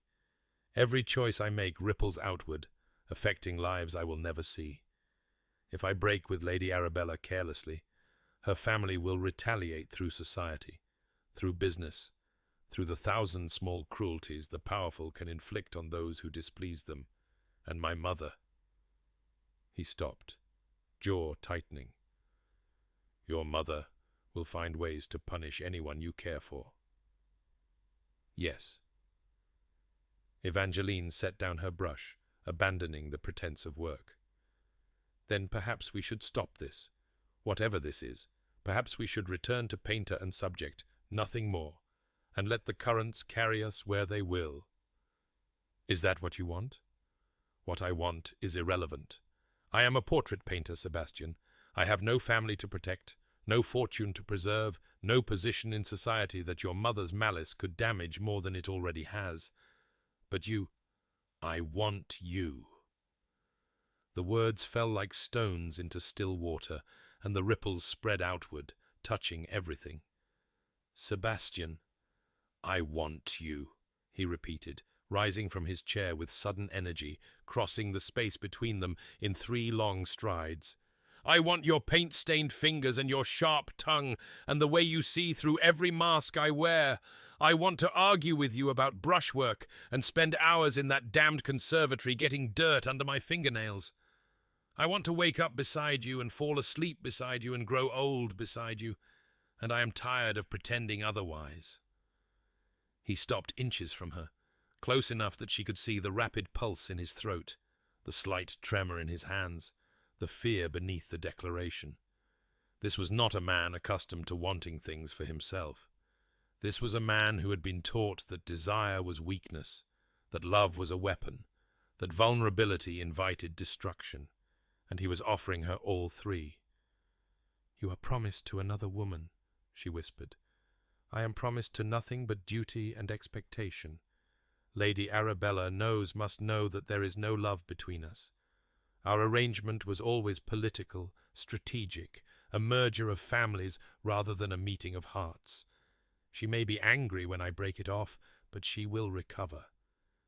Every choice I make ripples outward, affecting lives I will never see. If I break with Lady Arabella carelessly, her family will retaliate through society, through business, through the thousand small cruelties the powerful can inflict on those who displease them, and my mother." He stopped, jaw tightening. "Your mother will find ways to punish anyone you care for." "Yes." Evangeline set down her brush, abandoning the pretense of work. "Then perhaps we should stop this. Whatever this is, perhaps we should return to painter and subject, nothing more, and let the currents carry us where they will." "Is that what you want?" "What I want is irrelevant. I am a portrait painter, Sebastian. I have no family to protect, no fortune to preserve, no position in society that your mother's malice could damage more than it already has. But you, I want you." The words fell like stones into still water, and the ripples spread outward, touching everything. "Sebastian, I want you," he repeated, rising from his chair with sudden energy, crossing the space between them in 3 long strides. "I want your paint-stained fingers and your sharp tongue and the way you see through every mask I wear. I want to argue with you about brushwork and spend hours in that damned conservatory getting dirt under my fingernails. I want to wake up beside you and fall asleep beside you and grow old beside you, and I am tired of pretending otherwise." He stopped inches from her, close enough that she could see the rapid pulse in his throat, the slight tremor in his hands, the fear beneath the declaration. This was not a man accustomed to wanting things for himself. This was a man who had been taught that desire was weakness, that love was a weapon, that vulnerability invited destruction, and he was offering her all 3. "You are promised to another woman," she whispered. "I am promised to nothing but duty and expectation. Lady Arabella must know that there is no love between us. Our arrangement was always political, strategic, a merger of families rather than a meeting of hearts. She may be angry when I break it off, but she will recover.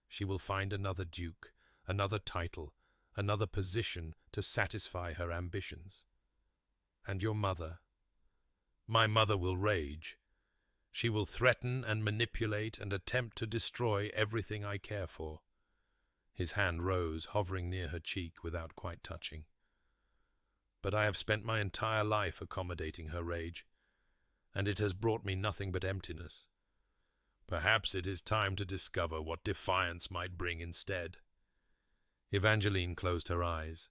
She will find another duke, another title, another position to satisfy her ambitions. And your mother? My mother will rage. She will threaten and manipulate and attempt to destroy everything I care for." His hand rose, hovering near her cheek without quite touching. "But I have spent my entire life accommodating her rage, and it has brought me nothing but emptiness. Perhaps it is time to discover what defiance might bring instead." Evangeline closed her eyes,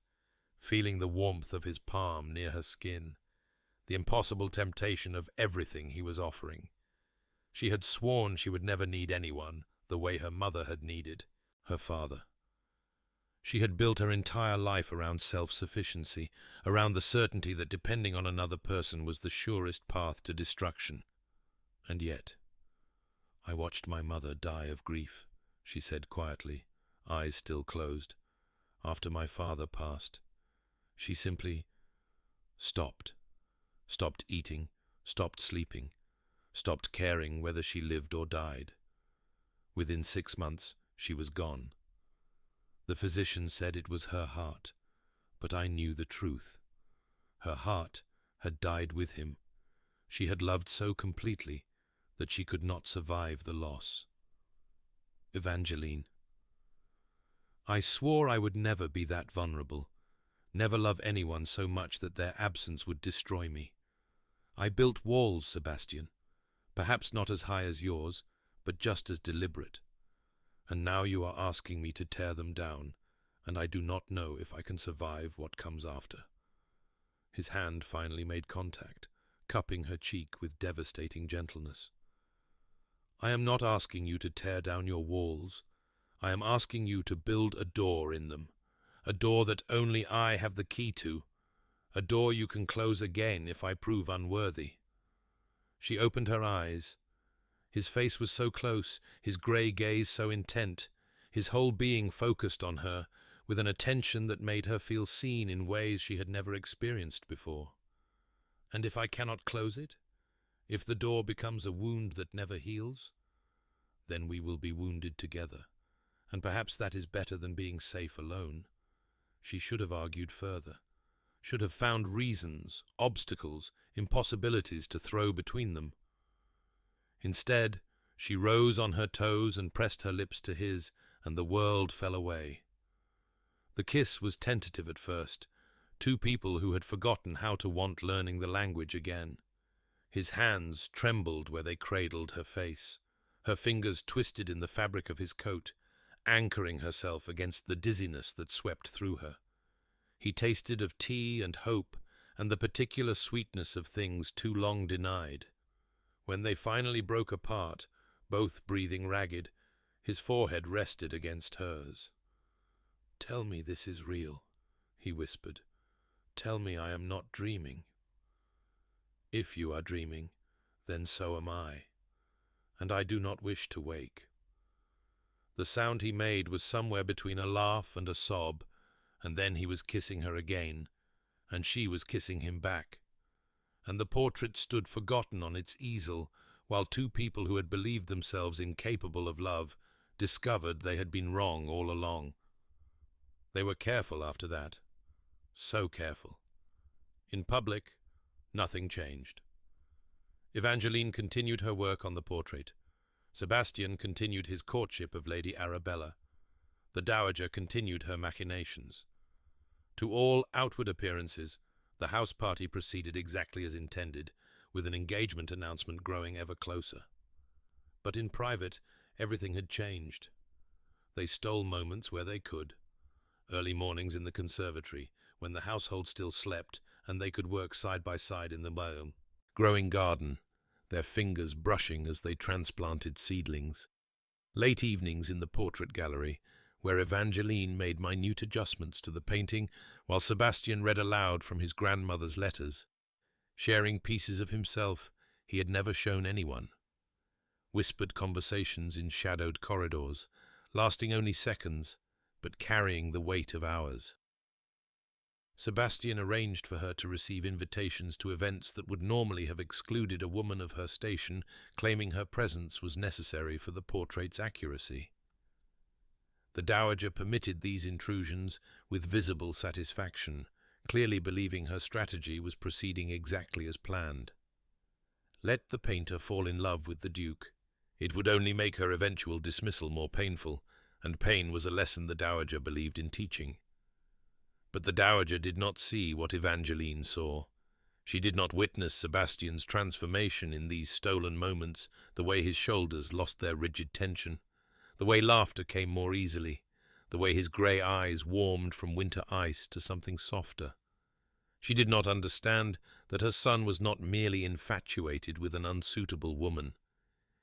feeling the warmth of his palm near her skin, the impossible temptation of everything he was offering. She had sworn she would never need anyone the way her mother had needed her father. She had built her entire life around self-sufficiency, around the certainty that depending on another person was the surest path to destruction. And yet, "I watched my mother die of grief," she said quietly, eyes still closed. "After my father passed, she simply stopped. Stopped eating, stopped sleeping, stopped caring whether she lived or died. Within 6 months, she was gone. The physician said it was her heart, but I knew the truth. Her heart had died with him. She had loved so completely that she could not survive the loss. Evangeline. I swore I would never be that vulnerable, never love anyone so much that their absence would destroy me. I built walls, Sebastian, perhaps not as high as yours, but just as deliberate. And now you are asking me to tear them down, and I do not know if I can survive what comes after." His hand finally made contact, cupping her cheek with devastating gentleness. "I am not asking you to tear down your walls. I am asking you to build a door in them, a door that only I have the key to, a door you can close again if I prove unworthy." She opened her eyes. His face was so close, his grey gaze so intent, his whole being focused on her, with an attention that made her feel seen in ways she had never experienced before. "And if I cannot close it? If the door becomes a wound that never heals? Then we will be wounded together, and perhaps that is better than being safe alone." She should have argued further, should have found reasons, obstacles, impossibilities to throw between them. Instead, she rose on her toes and pressed her lips to his, and the world fell away. The kiss was tentative at first, two people who had forgotten how to want learning the language again. His hands trembled where they cradled her face, her fingers twisted in the fabric of his coat, anchoring herself against the dizziness that swept through her. He tasted of tea and hope and the particular sweetness of things too long denied. When they finally broke apart, both breathing ragged, his forehead rested against hers. "Tell me this is real," he whispered. "Tell me I am not dreaming." "If you are dreaming, then so am I, and I do not wish to wake." The sound he made was somewhere between a laugh and a sob, and then he was kissing her again, and she was kissing him back. And the portrait stood forgotten on its easel, while two people who had believed themselves incapable of love discovered they had been wrong all along. They were careful after that, so careful. In public, nothing changed. Evangeline continued her work on the portrait. Sebastian continued his courtship of Lady Arabella. The dowager continued her machinations. To all outward appearances, the house party proceeded exactly as intended, with an engagement announcement growing ever closer. But in private, everything had changed. They stole moments where they could. Early mornings in the conservatory, when the household still slept, and they could work side by side in the growing garden, their fingers brushing as they transplanted seedlings. Late evenings in the portrait gallery, where Evangeline made minute adjustments to the painting while Sebastian read aloud from his grandmother's letters, sharing pieces of himself he had never shown anyone. Whispered conversations in shadowed corridors, lasting only seconds, but carrying the weight of hours. Sebastian arranged for her to receive invitations to events that would normally have excluded a woman of her station, claiming her presence was necessary for the portrait's accuracy. The dowager permitted these intrusions with visible satisfaction, clearly believing her strategy was proceeding exactly as planned. Let the painter fall in love with the Duke. It would only make her eventual dismissal more painful, and pain was a lesson the dowager believed in teaching. But the dowager did not see what Evangeline saw. She did not witness Sebastian's transformation in these stolen moments, the way his shoulders lost their rigid tension, the way laughter came more easily, the way his grey eyes warmed from winter ice to something softer. She did not understand that her son was not merely infatuated with an unsuitable woman.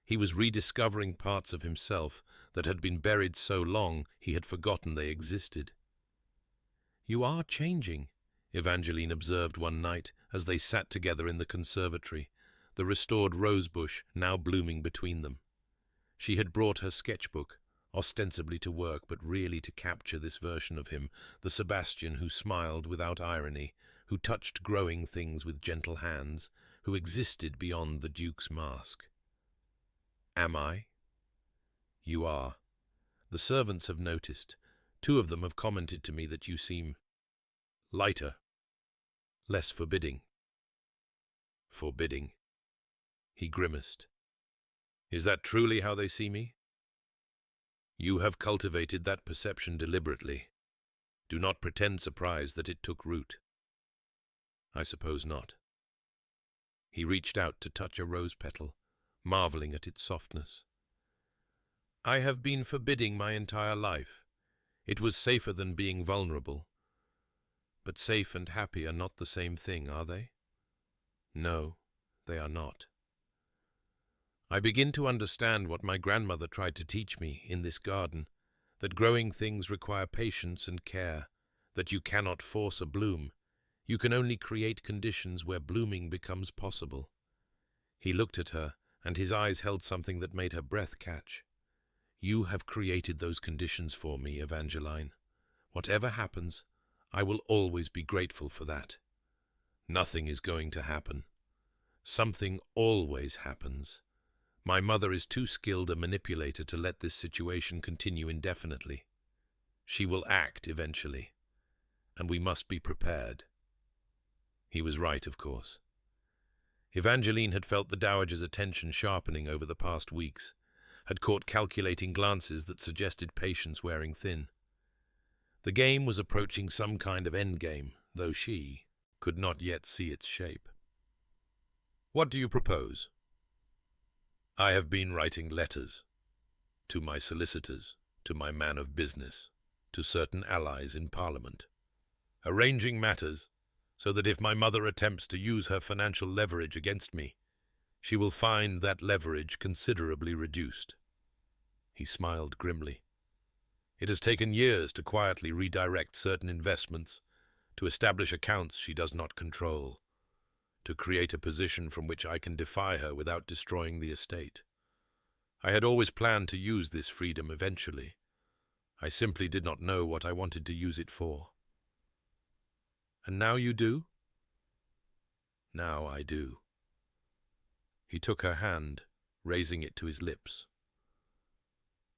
He was rediscovering parts of himself that had been buried so long he had forgotten they existed. "You are changing," Evangeline observed one night as they sat together in the conservatory, the restored rosebush now blooming between them. She had brought her sketchbook, ostensibly to work, but really to capture this version of him, the Sebastian who smiled without irony, who touched growing things with gentle hands, who existed beyond the Duke's mask. "Am I?" "You are. The servants have noticed. 2 of them have commented to me that you seem lighter, less forbidding." "Forbidding?" He grimaced. "Is that truly how they see me?" "You have cultivated that perception deliberately. Do not pretend surprise that it took root." "I suppose not." He reached out to touch a rose petal, marveling at its softness. "I have been forbidding my entire life. It was safer than being vulnerable. But safe and happy are not the same thing, are they?" "No, they are not." "I begin to understand what my grandmother tried to teach me in this garden, that growing things require patience and care, that you cannot force a bloom. You can only create conditions where blooming becomes possible." He looked at her, and his eyes held something that made her breath catch. "You have created those conditions for me, Evangeline. Whatever happens, I will always be grateful for that. Nothing is going to happen. Something always happens. My mother is too skilled a manipulator to let this situation continue indefinitely. She will act eventually, and we must be prepared." He was right, of course. Evangeline had felt the dowager's attention sharpening over the past weeks, had caught calculating glances that suggested patience wearing thin. The game was approaching some kind of endgame, though she could not yet see its shape. "What do you propose?" "I have been writing letters. To my solicitors, to my man of business, to certain allies in Parliament. Arranging matters so that if my mother attempts to use her financial leverage against me, she will find that leverage considerably reduced." He smiled grimly. "It has taken years to quietly redirect certain investments, to establish accounts she does not control, to create a position from which I can defy her without destroying the estate. I had always planned to use this freedom eventually. I simply did not know what I wanted to use it for." "And now you do?" "Now I do." He took her hand, raising it to his lips.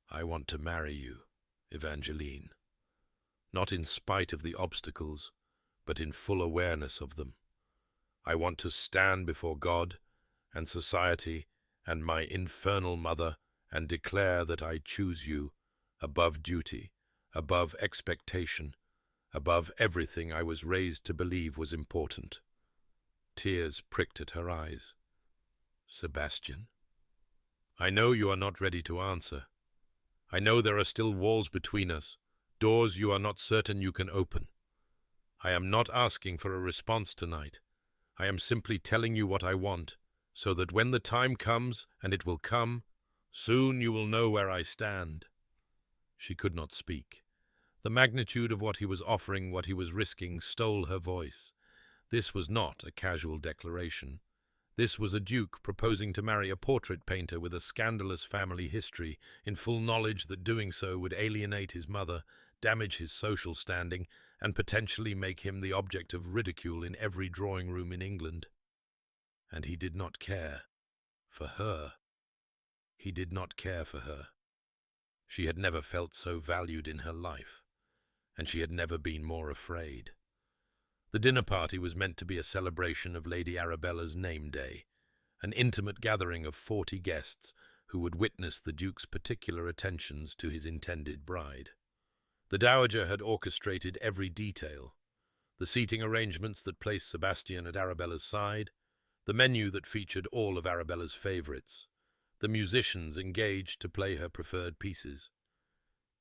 "I want to marry you, Evangeline. Not in spite of the obstacles, but in full awareness of them. I want to stand before God and society and my infernal mother and declare that I choose you above duty, above expectation, above everything I was raised to believe was important." Tears pricked at her eyes. "Sebastian, I know you are not ready to answer. I know there are still walls between us, doors you are not certain you can open. I am not asking for a response tonight. I am simply telling you what I want, so that when the time comes, and it will come, soon you will know where I stand." She could not speak. The magnitude of what he was offering, what he was risking, stole her voice. This was not a casual declaration. This was a duke proposing to marry a portrait painter with a scandalous family history, in full knowledge that doing so would alienate his mother, damage his social standing, and potentially make him the object of ridicule in every drawing room in England. And he did not care for her. He did not care for her. She had never felt so valued in her life, and she had never been more afraid. The dinner party was meant to be a celebration of Lady Arabella's name day, an intimate gathering of 40 guests who would witness the Duke's particular attentions to his intended bride. The Dowager had orchestrated every detail: the seating arrangements that placed Sebastian at Arabella's side, the menu that featured all of Arabella's favorites, the musicians engaged to play her preferred pieces.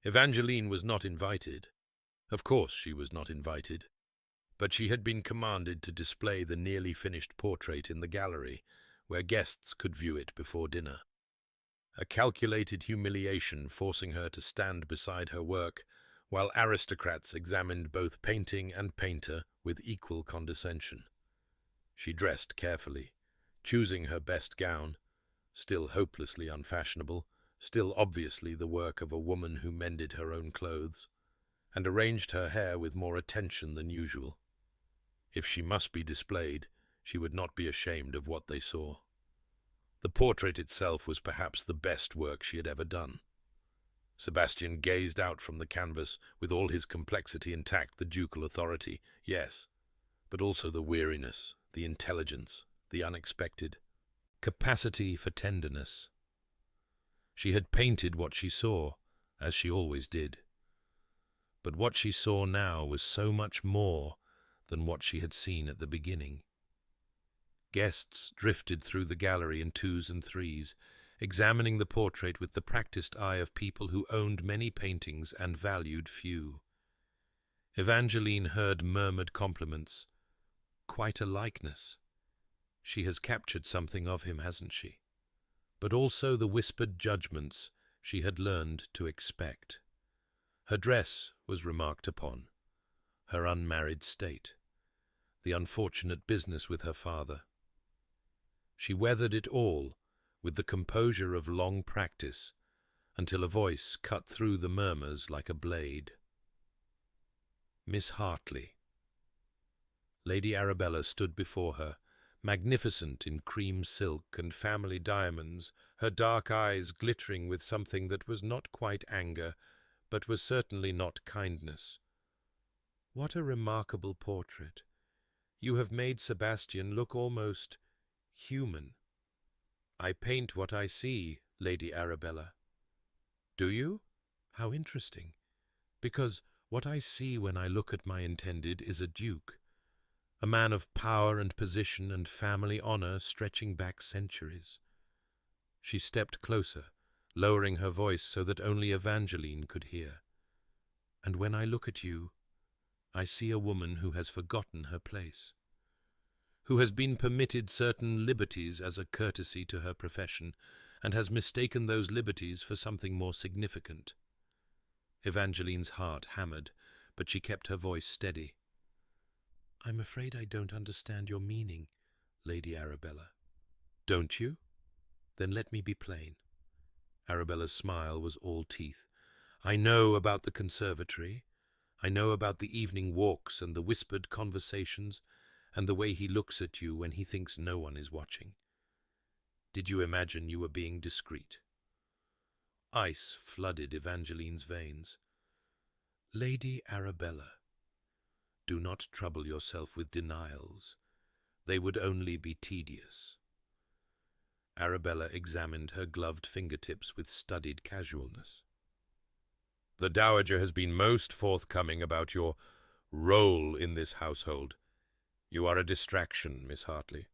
Evangeline was not invited. Of course she was not invited. But she had been commanded to display the nearly finished portrait in the gallery, where guests could view it before dinner. a calculated humiliation forcing her to stand beside her work, while aristocrats examined both painting and painter with equal condescension. She dressed carefully, choosing her best gown, still hopelessly unfashionable, still obviously the work of a woman who mended her own clothes, and arranged her hair with more attention than usual. If she must be displayed, she would not be ashamed of what they saw. The portrait itself was perhaps the best work she had ever done. Sebastian gazed out from the canvas with all his complexity intact, the ducal authority, yes, but also the weariness, the intelligence, the unexpected capacity for tenderness. She had painted what she saw, as she always did. But what she saw now was so much more than what she had seen at the beginning. Guests drifted through the gallery in twos and threes, examining the portrait with the practiced eye of people who owned many paintings and valued few. Evangeline heard murmured compliments. Quite a likeness. She has captured something of him, hasn't she? But also the whispered judgments she had learned to expect. Her dress was remarked upon, her unmarried state, the unfortunate business with her father. She weathered it all with the composure of long practice, until a voice cut through the murmurs like a blade. Miss Hartley. Lady Arabella stood before her, magnificent in cream silk and family diamonds, her dark eyes glittering with something that was not quite anger, but was certainly not kindness. What a remarkable portrait! You have made Sebastian look almost human. I paint what I see, Lady Arabella. Do you? How interesting. Because what I see when I look at my intended is a duke, a man of power and position and family honor stretching back centuries. She stepped closer, lowering her voice so that only Evangeline could hear. And when I look at you, I see a woman who has forgotten her place, who has been permitted certain liberties as a courtesy to her profession, and has mistaken those liberties for something more significant. Evangeline's heart hammered, but she kept her voice steady. I'm afraid I don't understand your meaning, Lady Arabella. Don't you? Then let me be plain. Arabella's smile was all teeth. I know about the conservatory. I know about the evening walks and the whispered conversations, and the way he looks at you when he thinks no one is watching. Did you imagine you were being discreet? Ice flooded Evangeline's veins. Lady Arabella, do not trouble yourself with denials. They would only be tedious. Arabella examined her gloved fingertips with studied casualness. The Dowager has been most forthcoming about your role in this household. You are a distraction, Miss Hartley.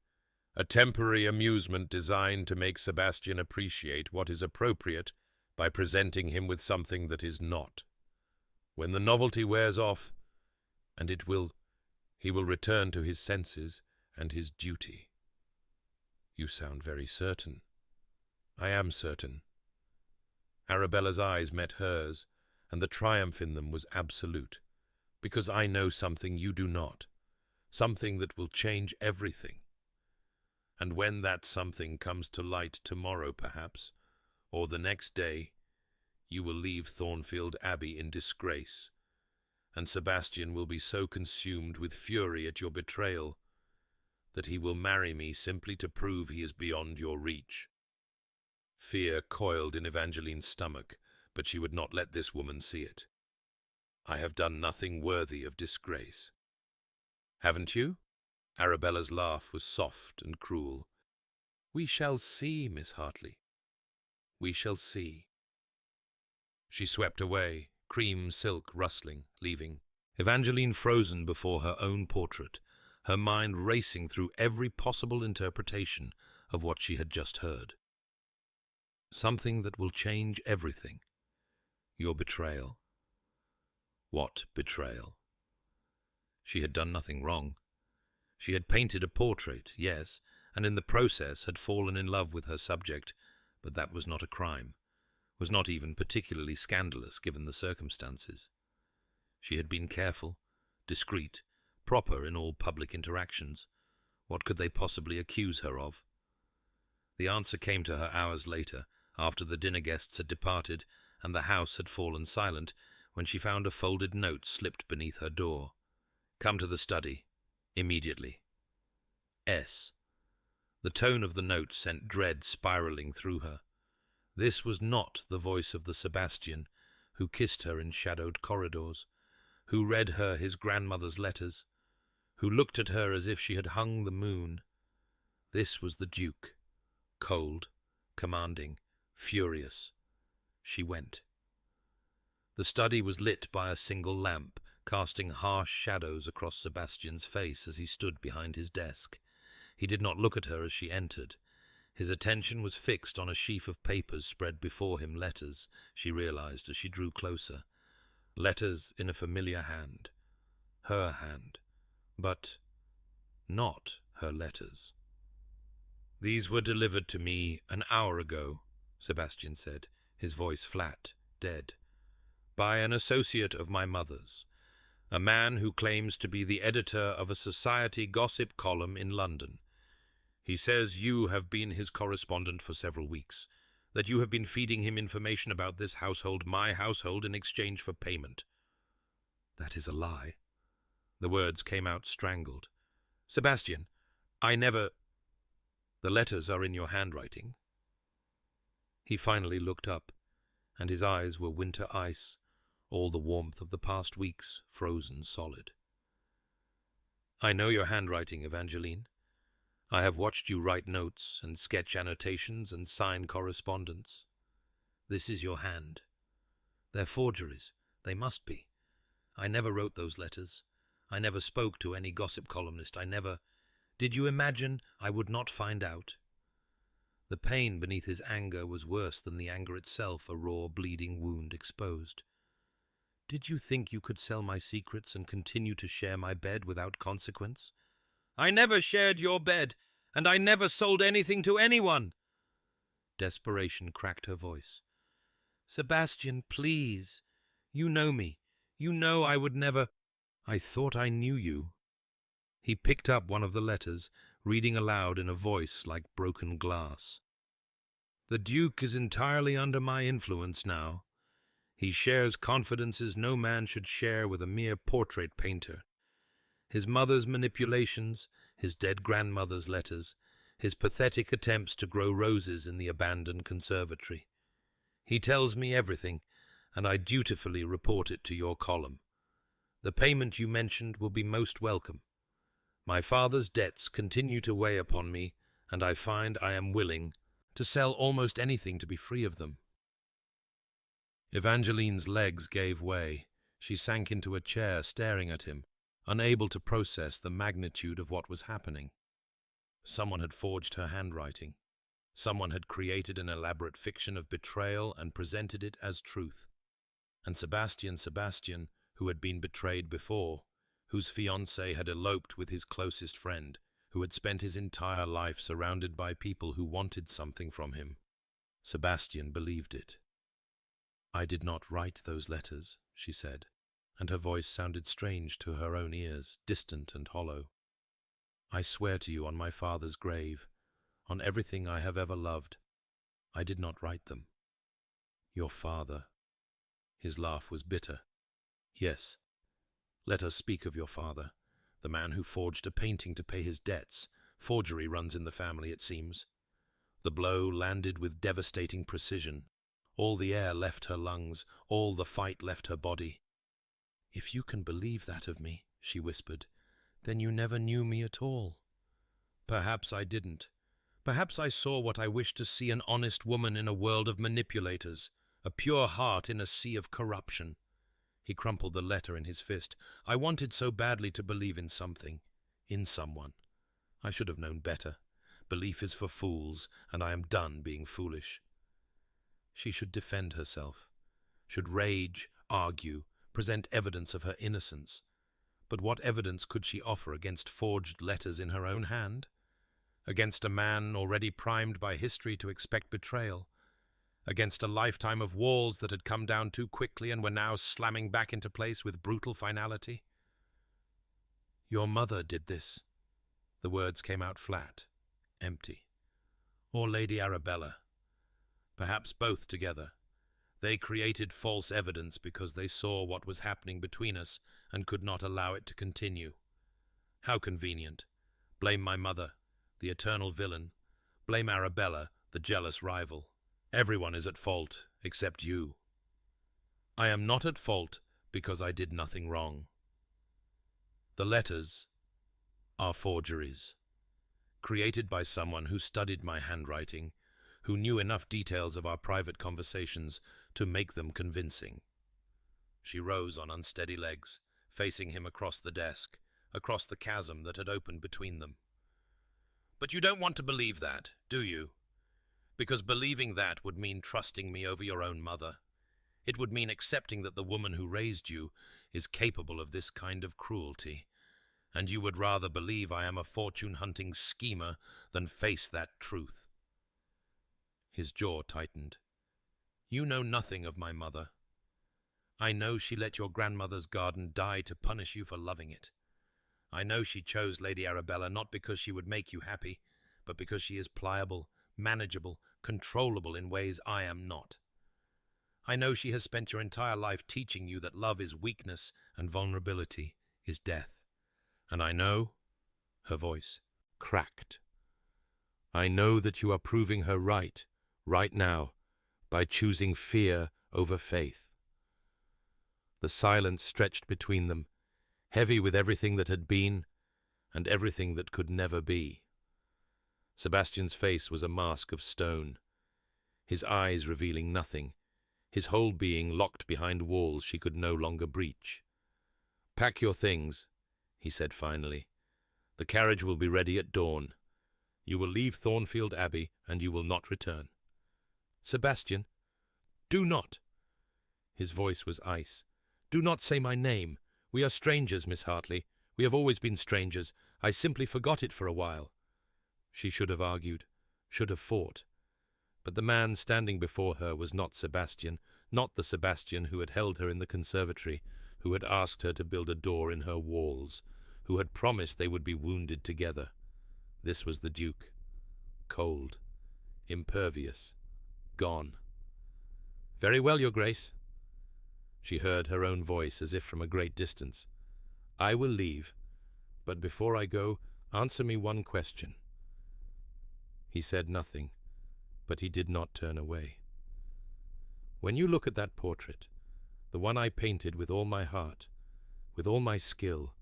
A temporary amusement designed to make Sebastian appreciate what is appropriate by presenting him with something that is not. When the novelty wears off, and he will return to his senses and his duty. You sound very certain. I am certain. Arabella's eyes met hers, and the triumph in them was absolute, because I know something you do not, something that will change everything. And when that something comes to light tomorrow, perhaps, or the next day, you will leave Thornfield Abbey in disgrace, and Sebastian will be so consumed with fury at your betrayal that he will marry me simply to prove he is beyond your reach. Fear coiled in Evangeline's stomach, but she would not let this woman see it. I have done nothing worthy of disgrace. Haven't you? Arabella's laugh was soft and cruel. We shall see, Miss Hartley. We shall see. She swept away, cream silk rustling, leaving Evangeline frozen before her own portrait, her mind racing through every possible interpretation of what she had just heard. Something that will change everything. Your betrayal. What betrayal? She had done nothing wrong. She had painted a portrait, yes, and in the process had fallen in love with her subject, But that was not a crime, was not even particularly scandalous given the circumstances. She had been careful, discreet, proper in all public interactions. What could they possibly accuse her of? The answer came to her hours later, after the dinner guests had departed and the house had fallen silent, when she found a folded note slipped beneath her door. "Come to the study. Immediately. S." The tone of the note sent dread spiraling through her. This was not the voice of the Sebastian who kissed her in shadowed corridors, who read her his grandmother's letters, who looked at her as if she had hung the moon. This was the Duke, cold, commanding, furious. She went. The study was lit by a single lamp, casting harsh shadows across Sebastian's face as he stood behind his desk. He did not look at her as she entered. His attention was fixed on a sheaf of papers spread before him, letters, she realized as she drew closer. Letters in a familiar hand. Her hand. But not her letters. "These were delivered to me an hour ago," Sebastian said, his voice flat, dead, "by an associate of my mother's, a man who claims to be the editor of a society gossip column in London. He says you have been his correspondent for several weeks, that you have been feeding him information about this household, my household, in exchange for payment." "That is a lie." The words came out strangled. "Sebastian, I never—" "The letters are in your handwriting." He finally looked up, and his eyes were winter ice, all the warmth of the past weeks frozen solid. "I know your handwriting, Evangeline. I have watched you write notes and sketch annotations and sign correspondence. This is your hand. They're forgeries. They must be. I never wrote those letters. I never spoke to any gossip columnist. I never— Did you imagine I would not find out?" The pain beneath his anger was worse than the anger itself, a raw, bleeding wound exposed. "Did you think you could sell my secrets and continue to share my bed without consequence?" "I never shared your bed, and I never sold anything to anyone." Desperation cracked her voice. "Sebastian, please. You know me. You know I would never—" "I thought I knew you." He picked up one of the letters, reading aloud in a voice like broken glass. "The Duke is entirely under my influence now. He shares confidences no man should share with a mere portrait painter. His mother's manipulations, his dead grandmother's letters, his pathetic attempts to grow roses in the abandoned conservatory. He tells me everything, and I dutifully report it to your column. The payment you mentioned will be most welcome. My father's debts continue to weigh upon me, and I find I am willing to sell almost anything to be free of them." Evangeline's legs gave way. She sank into a chair, staring at him, unable to process the magnitude of what was happening. Someone had forged her handwriting. Someone had created an elaborate fiction of betrayal and presented it as truth. And Sebastian, who had been betrayed before, whose fiancée had eloped with his closest friend, who had spent his entire life surrounded by people who wanted something from him. Sebastian believed it. "I did not write those letters," she said, and her voice sounded strange to her own ears, distant and hollow. "I swear to you on my father's grave, on everything I have ever loved, I did not write them. Your father—" His laugh was bitter. "Yes, let us speak of your father, the man who forged a painting to pay his debts. Forgery runs in the family, it seems." The blow landed with devastating precision. All the air left her lungs, all the fight left her body. "If you can believe that of me," she whispered, "then you never knew me at all." "Perhaps I didn't. Perhaps I saw what I wished to see, an honest woman in a world of manipulators, a pure heart in a sea of corruption." He crumpled the letter in his fist. "I wanted so badly to believe in something, in someone. I should have known better. Belief is for fools, and I am done being foolish." She should defend herself, should rage, argue, present evidence of her innocence. But what evidence could she offer against forged letters in her own hand? against a man already primed by history to expect betrayal, against a lifetime of walls that had come down too quickly and were now slamming back into place with brutal finality. "Your mother did this." The words came out flat, empty. "Or Lady Arabella. Perhaps both together. They created false evidence because they saw what was happening between us and could not allow it to continue. How convenient. Blame my mother, the eternal villain. Blame Arabella, the jealous rival. Everyone is at fault, except you. I am not at fault because I did nothing wrong. The letters are forgeries, created by someone who studied my handwriting, who knew enough details of our private conversations to make them convincing." She rose on unsteady legs, facing him across the desk, across the chasm that had opened between them. "But you don't want to believe that, do you? Because believing that would mean trusting me over your own mother. It would mean accepting that the woman who raised you is capable of this kind of cruelty, and you would rather believe I am a fortune-hunting schemer than face that truth." His jaw tightened. "You know nothing of my mother. I know she let your grandmother's garden die to punish you for loving it. I know she chose Lady Arabella not because she would make you happy, but because she is pliable, manageable, controllable in ways I am not. I know she has spent your entire life teaching you that love is weakness and vulnerability is death. And I know," her voice cracked, "I know that you are proving her right now, by choosing fear over faith." The silence stretched between them, heavy with everything that had been and everything that could never be. Sebastian's face was a mask of stone, his eyes revealing nothing, his whole being locked behind walls she could no longer breach. "Pack your things," he said finally. "The carriage will be ready at dawn. You will leave Thornfield Abbey, and you will not return." "Sebastian, do not!" His voice was ice. "Do not say my name. We are strangers, Miss Hartley. We have always been strangers. I simply forgot it for a while." She should have argued, should have fought. But the man standing before her was not Sebastian, not the Sebastian who had held her in the conservatory, who had asked her to build a door in her walls, who had promised they would be wounded together. This was the Duke. Cold, impervious, gone. "Very well, Your Grace." She heard her own voice as if from a great distance. "I will leave, but before I go, answer me one question." He said nothing, but he did not turn away. "When you look at that portrait, the one I painted with all my heart, with all my skill,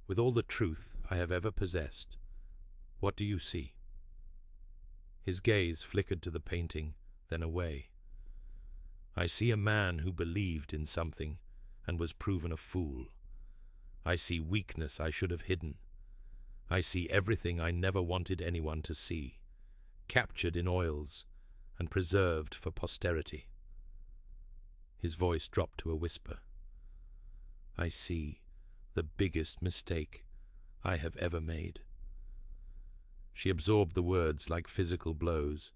with all the truth I have ever possessed, what do you see?" His gaze flickered to the painting, then away. "I see a man who believed in something and was proven a fool. I see weakness I should have hidden. I see everything I never wanted anyone to see, captured in oils and preserved for posterity." His voice dropped to a whisper. "I see the biggest mistake I have ever made." She absorbed the words like physical blows.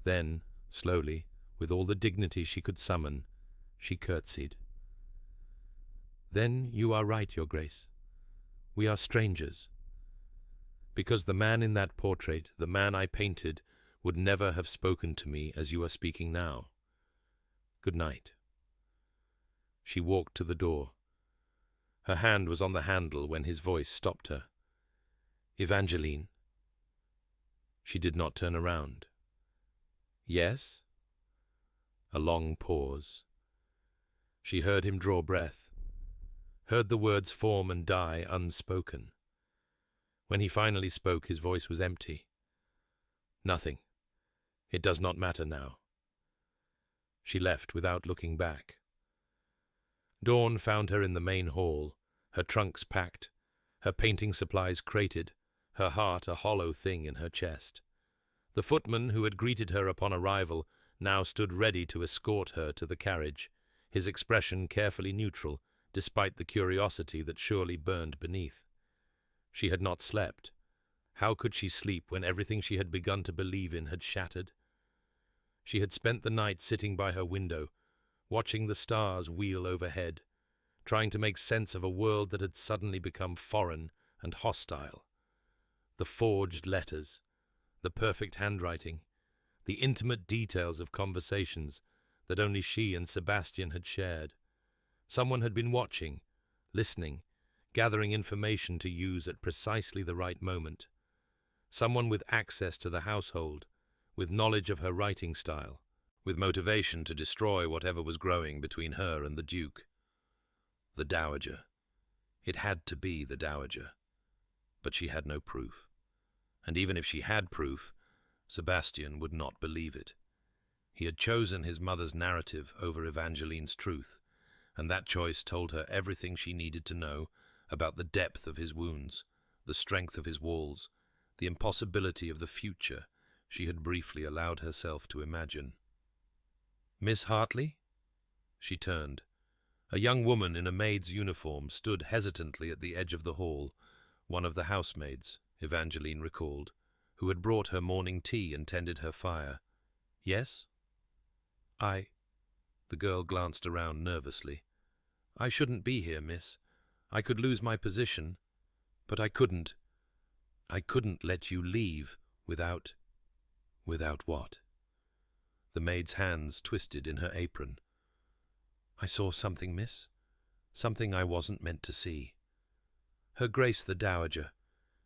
Then, slowly, with all the dignity she could summon, she curtsied. "Then you are right, Your Grace. We are strangers. Because the man in that portrait, the man I painted, would never have spoken to me as you are speaking now. Good night." She walked to the door. Her hand was on the handle when his voice stopped her. "Evangeline?" She did not turn around. "Yes?" A long pause. She heard him draw breath, heard the words form and die unspoken. When he finally spoke, his voice was empty. "Nothing. It does not matter now." She left without looking back. Dawn found her in the main hall, her trunks packed, her painting supplies crated, her heart a hollow thing in her chest. The footman who had greeted her upon arrival now stood ready to escort her to the carriage, his expression carefully neutral, despite the curiosity that surely burned beneath. She had not slept, How could she sleep when everything she had begun to believe in had shattered? She had spent the night sitting by her window, watching the stars wheel overhead, trying to make sense of a world that had suddenly become foreign and hostile. The forged letters, the perfect handwriting, the intimate details of conversations that only she and Sebastian had shared. Someone had been watching, listening, gathering information to use at precisely the right moment. Someone with access to the household, with knowledge of her writing style, with motivation to destroy whatever was growing between her and the Duke. The Dowager. It had to be the Dowager. But she had no proof. And even if she had proof, Sebastian would not believe it. He had chosen his mother's narrative over Evangeline's truth, and that choice told her everything she needed to know about the depth of his wounds, the strength of his walls, the impossibility of the future she had briefly allowed herself to imagine. "Miss Hartley?" She turned. A young woman in a maid's uniform stood hesitantly at the edge of the hall, one of the housemaids, Evangeline recalled, who had brought her morning tea and tended her fire. "Yes?" The girl glanced around nervously. "I shouldn't be here, miss. I could lose my position, but I couldn't let you leave without—" "Without what?" The maid's hands twisted in her apron. "I saw something, miss. Something I wasn't meant to see. Her Grace the Dowager.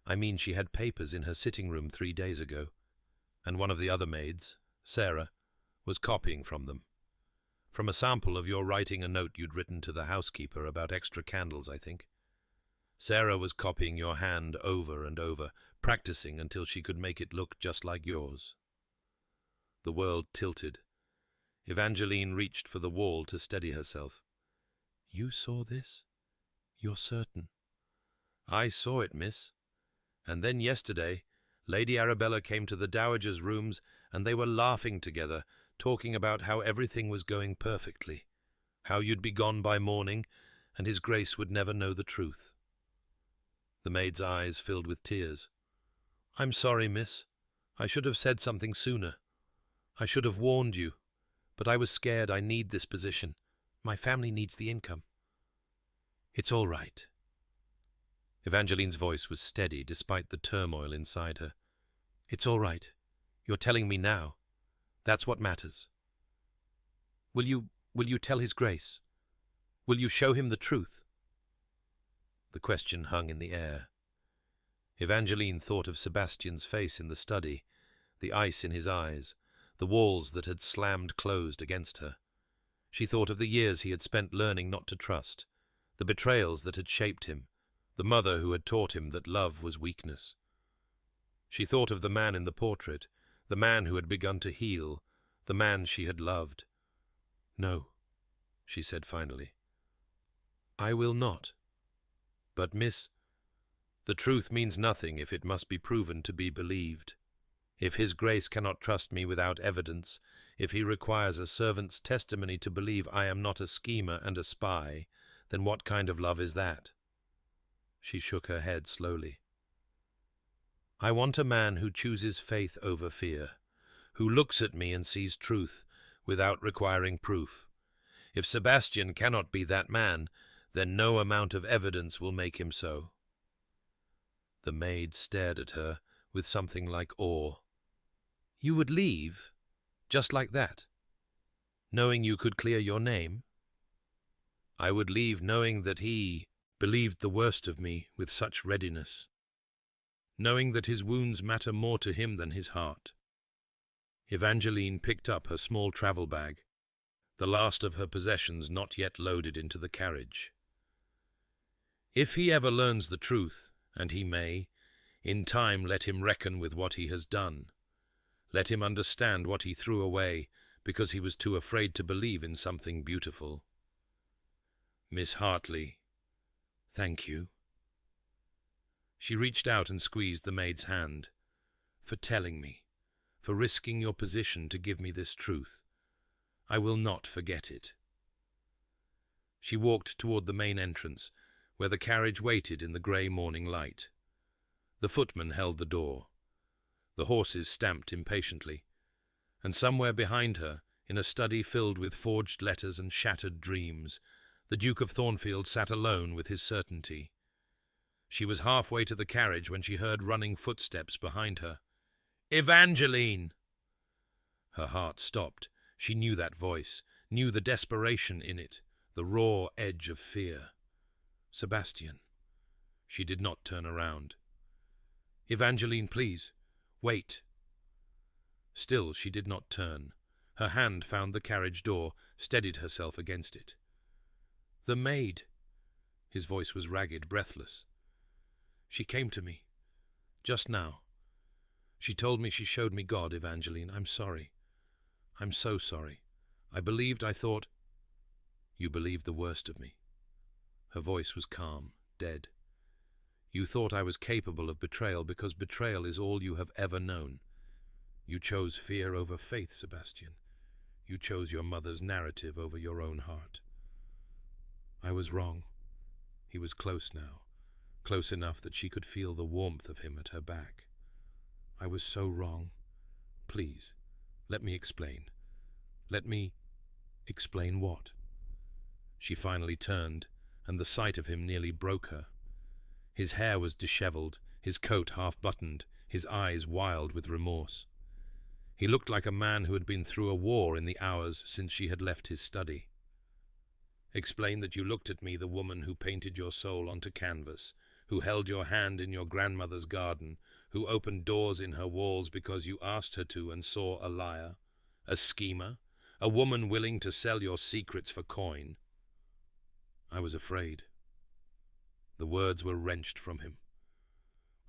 I mean, she had papers in her sitting room 3 days ago, and one of the other maids, Sarah, was copying from them. From a sample of your writing a note you'd written to the housekeeper about extra candles, I think. Sarah was copying your hand over and over, practicing until she could make it look just like yours." The world tilted. Evangeline reached for the wall to steady herself. "You saw this? You're certain?" "I saw it, miss. And then yesterday, Lady Arabella came to the Dowager's rooms, and they were laughing together, talking about how everything was going perfectly, how you'd be gone by morning, and His Grace would never know the truth." The maid's eyes filled with tears. "I'm sorry, miss. I should have said something sooner. I should have warned you, but I was scared. I need this position. My family needs the income." "It's all right." Evangeline's voice was steady despite the turmoil inside her. "It's all right. You're telling me now. That's what matters. Will you tell His Grace? Will you show him the truth?" The question hung in the air. Evangeline thought of Sebastian's face in the study, the ice in his eyes, the walls that had slammed closed against her. She thought of the years he had spent learning not to trust, the betrayals that had shaped him, the mother who had taught him that love was weakness. She thought of the man in the portrait, the man who had begun to heal, the man she had loved. "No," she said finally. "I will not. But, miss, the truth means nothing if it must be proven to be believed. If His Grace cannot trust me without evidence, if he requires a servant's testimony to believe I am not a schemer and a spy, then what kind of love is that?" She shook her head slowly. "I want a man who chooses faith over fear, who looks at me and sees truth without requiring proof. If Sebastian cannot be that man, then no amount of evidence will make him so." The maid stared at her with something like awe. "You would leave, just like that, knowing you could clear your name?" "I would leave knowing that he believed the worst of me with such readiness, knowing that his wounds matter more to him than his heart." Evangeline picked up her small travel bag, the last of her possessions not yet loaded into the carriage. "If he ever learns the truth, and he may, in time let him reckon with what he has done. Let him understand what he threw away because he was too afraid to believe in something beautiful. Miss Hartley, thank you." She reached out and squeezed the maid's hand. "For telling me, for risking your position to give me this truth. I will not forget it." She walked toward the main entrance, where the carriage waited in the grey morning light. The footman held the door. The horses stamped impatiently, and somewhere behind her, in a study filled with forged letters and shattered dreams, the Duke of Thornfield sat alone with his certainty. She was halfway to the carriage when she heard running footsteps behind her. "Evangeline!" Her heart stopped. She knew that voice, knew the desperation in it, the raw edge of fear. Sebastian. She did not turn around. "Evangeline, please, wait." Still she did not turn. Her hand found the carriage door, steadied herself against it. "The maid." His voice was ragged, breathless. "She came to me. Just now. She told me she showed me God, Evangeline. I'm sorry. I'm so sorry. I thought—" "You believed the worst of me." Her voice was calm, dead. "You thought I was capable of betrayal because betrayal is all you have ever known. You chose fear over faith, Sebastian. You chose your mother's narrative over your own heart. I was wrong." He was close now, close enough that she could feel the warmth of him at her back. "I was so wrong. Please, let me explain. Let me—" "Explain what?" She finally turned, and the sight of him nearly broke her. His hair was disheveled, his coat half-buttoned, his eyes wild with remorse. He looked like a man who had been through a war in the hours since she had left his study. "Explain that you looked at me, the woman who painted your soul onto canvas, who held your hand in your grandmother's garden, who opened doors in her walls because you asked her to and saw a liar, a schemer, a woman willing to sell your secrets for coin." I was afraid. The words were wrenched from him.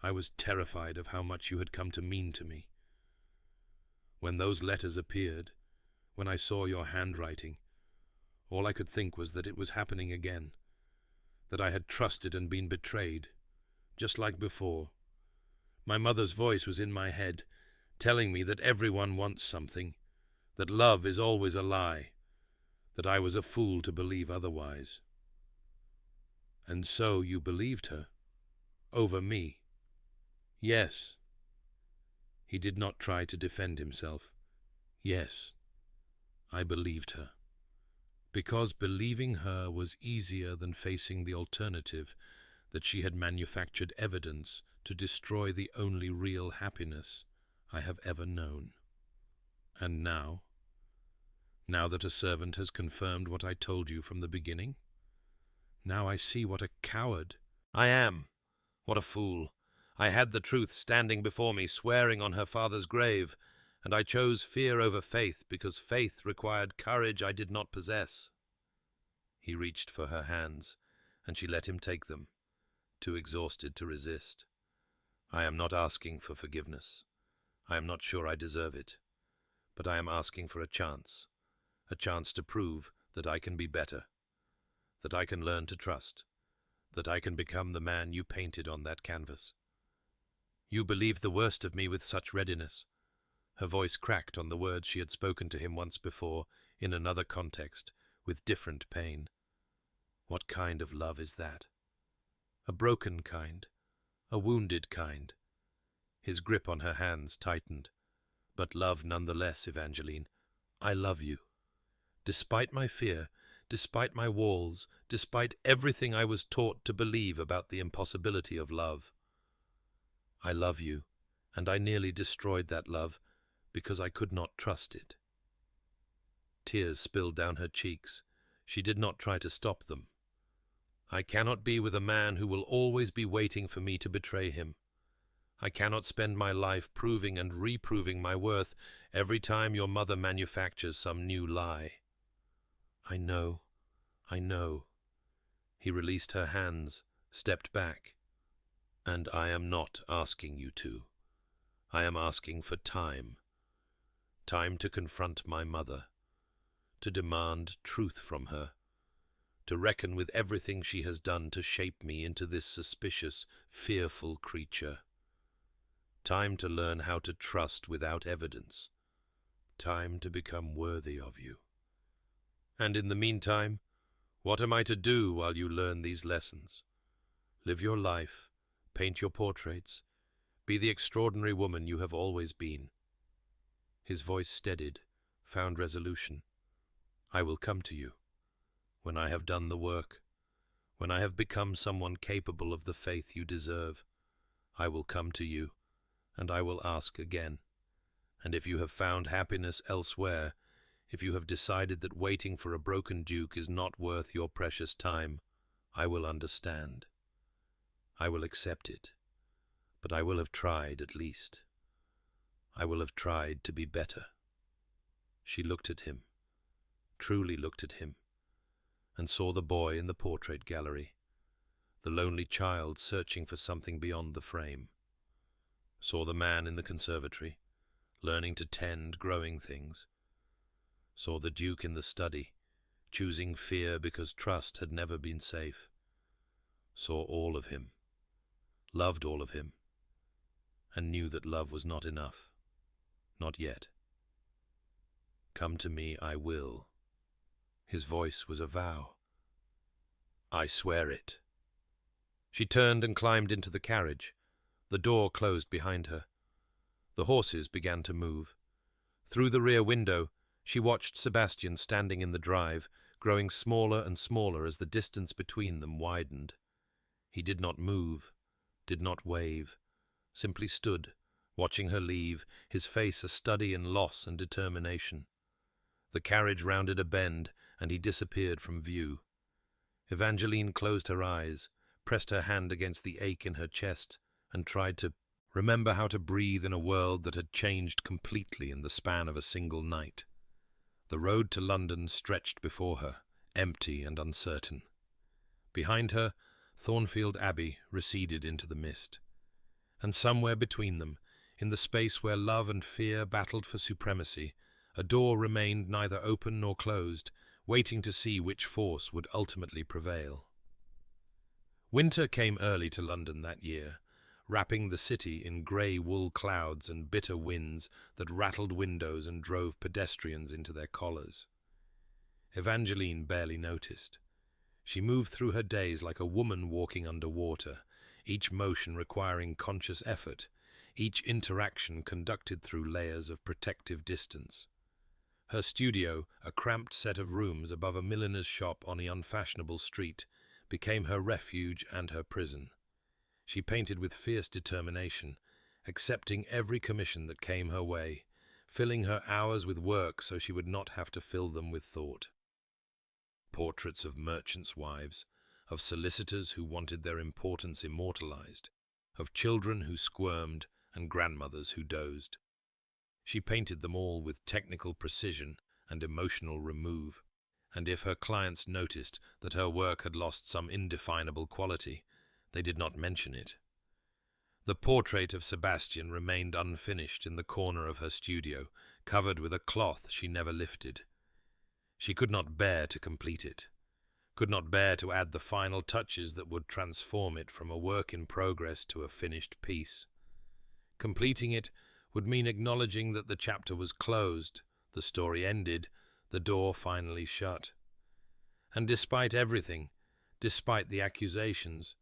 "I was terrified of how much you had come to mean to me. When those letters appeared, when I saw your handwriting, all I could think was that it was happening again, that I had trusted and been betrayed, just like before. My mother's voice was in my head, telling me that everyone wants something, that love is always a lie, that I was a fool to believe otherwise." "And so you believed her? Over me?" "Yes." He did not try to defend himself. "Yes, I believed her. Because believing her was easier than facing the alternative, that she had manufactured evidence to destroy the only real happiness I have ever known. And now? Now that a servant has confirmed what I told you from the beginning? Now I see what a coward I am. What a fool. I had the truth standing before me, swearing on her father's grave, and I chose fear over faith because faith required courage I did not possess." He reached for her hands, and she let him take them, too exhausted to resist. "I am not asking for forgiveness. I am not sure I deserve it. But I am asking for a chance to prove that I can be better, that I can learn to trust, that I can become the man you painted on that canvas." "You believe the worst of me with such readiness." Her voice cracked on the words she had spoken to him once before, in another context, with different pain. "What kind of love is that?" "A broken kind, a wounded kind." His grip on her hands tightened. "But love nonetheless, Evangeline. I love you. Despite my fear, despite my walls, despite everything I was taught to believe about the impossibility of love. I love you, and I nearly destroyed that love because I could not trust it." Tears spilled down her cheeks. She did not try to stop them. "I cannot be with a man who will always be waiting for me to betray him. I cannot spend my life proving and reproving my worth every time your mother manufactures some new lie." I know. He released her hands, stepped back. "And I am not asking you to. I am asking for time. Time to confront my mother, to demand truth from her, to reckon with everything she has done to shape me into this suspicious, fearful creature. Time to learn how to trust without evidence. Time to become worthy of you. And in the meantime, what am I to do while you learn these lessons? Live your life, paint your portraits, Be the extraordinary woman you have always been." His voice steadied, found resolution. "I will come to you. When I have done the work, when I have become someone capable of the faith you deserve, I will come to you, and I will ask again. And if you have found happiness elsewhere, if you have decided that waiting for a broken duke is not worth your precious time, I will understand. I will accept it. But I will have tried, at least. I will have tried to be better." She looked at him, truly looked at him, and saw the boy in the portrait gallery, the lonely child searching for something beyond the frame. Saw the man in the conservatory, learning to tend growing things. Saw the duke in the study, choosing fear because trust had never been safe. Saw all of him, loved all of him, and knew that love was not enough. Not yet. "Come to me, I will." His voice was a vow. "I swear it." She turned and climbed into the carriage. The door closed behind her. The horses began to move. Through the rear window, she watched Sebastian standing in the drive, growing smaller and smaller as the distance between them widened. He did not move, did not wave, simply stood, watching her leave, his face a study in loss and determination. The carriage rounded a bend, and he disappeared from view. Evangeline closed her eyes, pressed her hand against the ache in her chest, and tried to remember how to breathe in a world that had changed completely in the span of a single night. The road to London stretched before her, empty and uncertain. Behind her, Thornfield Abbey receded into the mist. And somewhere between them, in the space where love and fear battled for supremacy, a door remained neither open nor closed, waiting to see which force would ultimately prevail. Winter came early to London that year, wrapping the city in grey wool clouds and bitter winds that rattled windows and drove pedestrians into their collars. Evangeline barely noticed. She moved through her days like a woman walking under water, each motion requiring conscious effort, each interaction conducted through layers of protective distance. Her studio, a cramped set of rooms above a milliner's shop on the unfashionable street, became her refuge and her prison. She painted with fierce determination, accepting every commission that came her way, filling her hours with work so she would not have to fill them with thought. Portraits of merchants' wives, of solicitors who wanted their importance immortalized, of children who squirmed and grandmothers who dozed. She painted them all with technical precision and emotional remove, and if her clients noticed that her work had lost some indefinable quality, they did not mention it. The portrait of Sebastian remained unfinished in the corner of her studio, covered with a cloth she never lifted. She could not bear to complete it, could not bear to add the final touches that would transform it from a work in progress to a finished piece. Completing it would mean acknowledging that the chapter was closed, the story ended, the door finally shut. And despite everything, despite the accusations,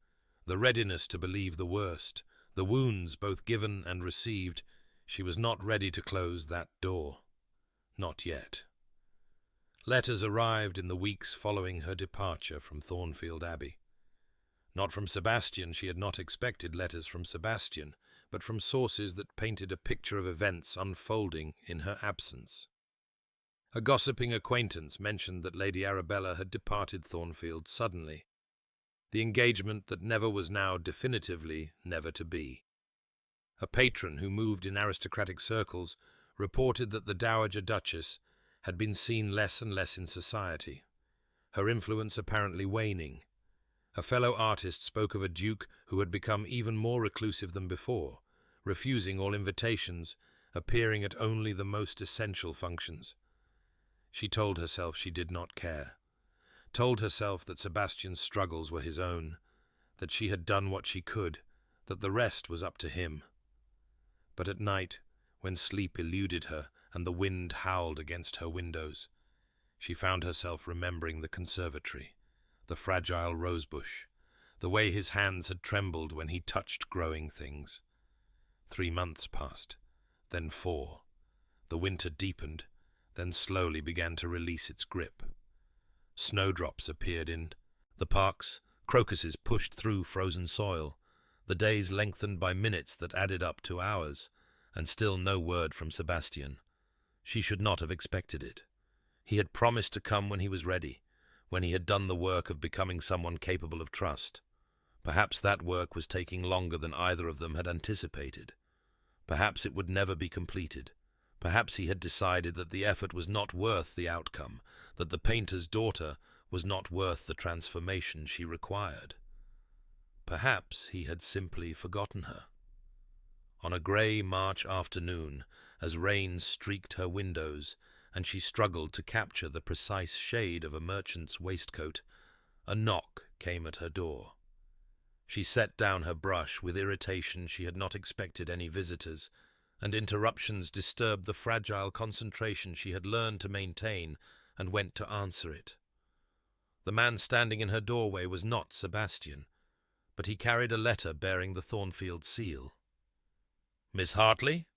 the readiness to believe the worst, the wounds both given and received, she was not ready to close that door. Not yet. Letters arrived in the weeks following her departure from Thornfield Abbey. Not from Sebastian, she had not expected letters from Sebastian, but from sources that painted a picture of events unfolding in her absence. A gossiping acquaintance mentioned that Lady Arabella had departed Thornfield suddenly, the engagement that never was now definitively never to be. A patron who moved in aristocratic circles reported that the Dowager Duchess had been seen less and less in society, her influence apparently waning. A fellow artist spoke of a duke who had become even more reclusive than before, refusing all invitations, appearing at only the most essential functions. She told herself she did not care, told herself that Sebastian's struggles were his own, that she had done what she could, that the rest was up to him. But at night, when sleep eluded her and the wind howled against her windows, she found herself remembering the conservatory, the fragile rosebush, the way his hands had trembled when he touched growing things. 3 months passed, then 4. The winter deepened, then slowly began to release its grip. Snowdrops appeared in the parks, crocuses pushed through frozen soil. The days lengthened by minutes that added up to hours, and still no word from Sebastian. She should not have expected it. He had promised to come when he was ready, when he had done the work of becoming someone capable of trust. Perhaps that work was taking longer than either of them had anticipated. Perhaps it would never be completed. Perhaps he had decided that the effort was not worth the outcome, that the painter's daughter was not worth the transformation she required. Perhaps he had simply forgotten her. On a grey March afternoon, as rain streaked her windows, and she struggled to capture the precise shade of a merchant's waistcoat, a knock came at her door. She set down her brush with irritation. She had not expected any visitors, and interruptions disturbed the fragile concentration she had learned to maintain, and went to answer it. The man standing in her doorway was not Sebastian, but he carried a letter bearing the Thornfield seal. "Miss Hartley?"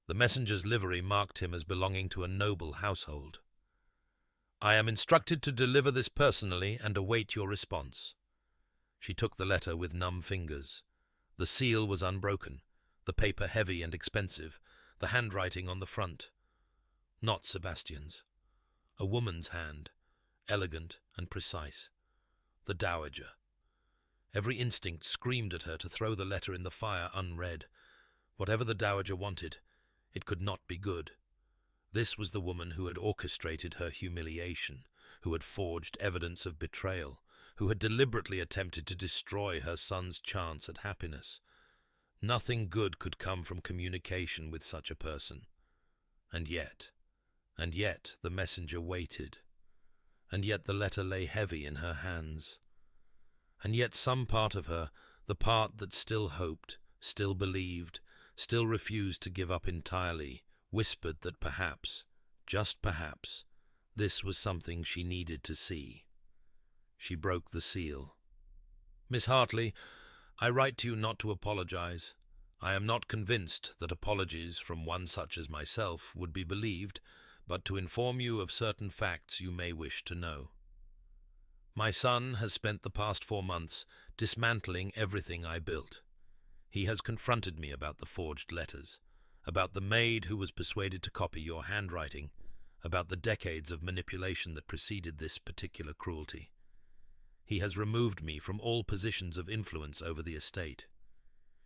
The messenger's livery marked him as belonging to a noble household. "I am instructed to deliver this personally and await your response." She took the letter with numb fingers. The seal was unbroken, the paper heavy and expensive, the handwriting on the front. Not Sebastian's. A woman's hand, elegant and precise. The dowager. Every instinct screamed at her to throw the letter in the fire unread. Whatever the dowager wanted, it could not be good. This was the woman who had orchestrated her humiliation, who had forged evidence of betrayal, who had deliberately attempted to destroy her son's chance at happiness. Nothing good could come from communication with such a person. And yet the messenger waited. And yet the letter lay heavy in her hands. And yet some part of her, the part that still hoped, still believed, still refused to give up entirely, whispered that perhaps, just perhaps, this was something she needed to see. She broke the seal. "Miss Hartley, I write to you not to apologize. I am not convinced that apologies from one such as myself would be believed, but to inform you of certain facts you may wish to know. My son has spent the past 4 months dismantling everything I built. He has confronted me about the forged letters, about the maid who was persuaded to copy your handwriting, about the decades of manipulation that preceded this particular cruelty. He has removed me from all positions of influence over the estate.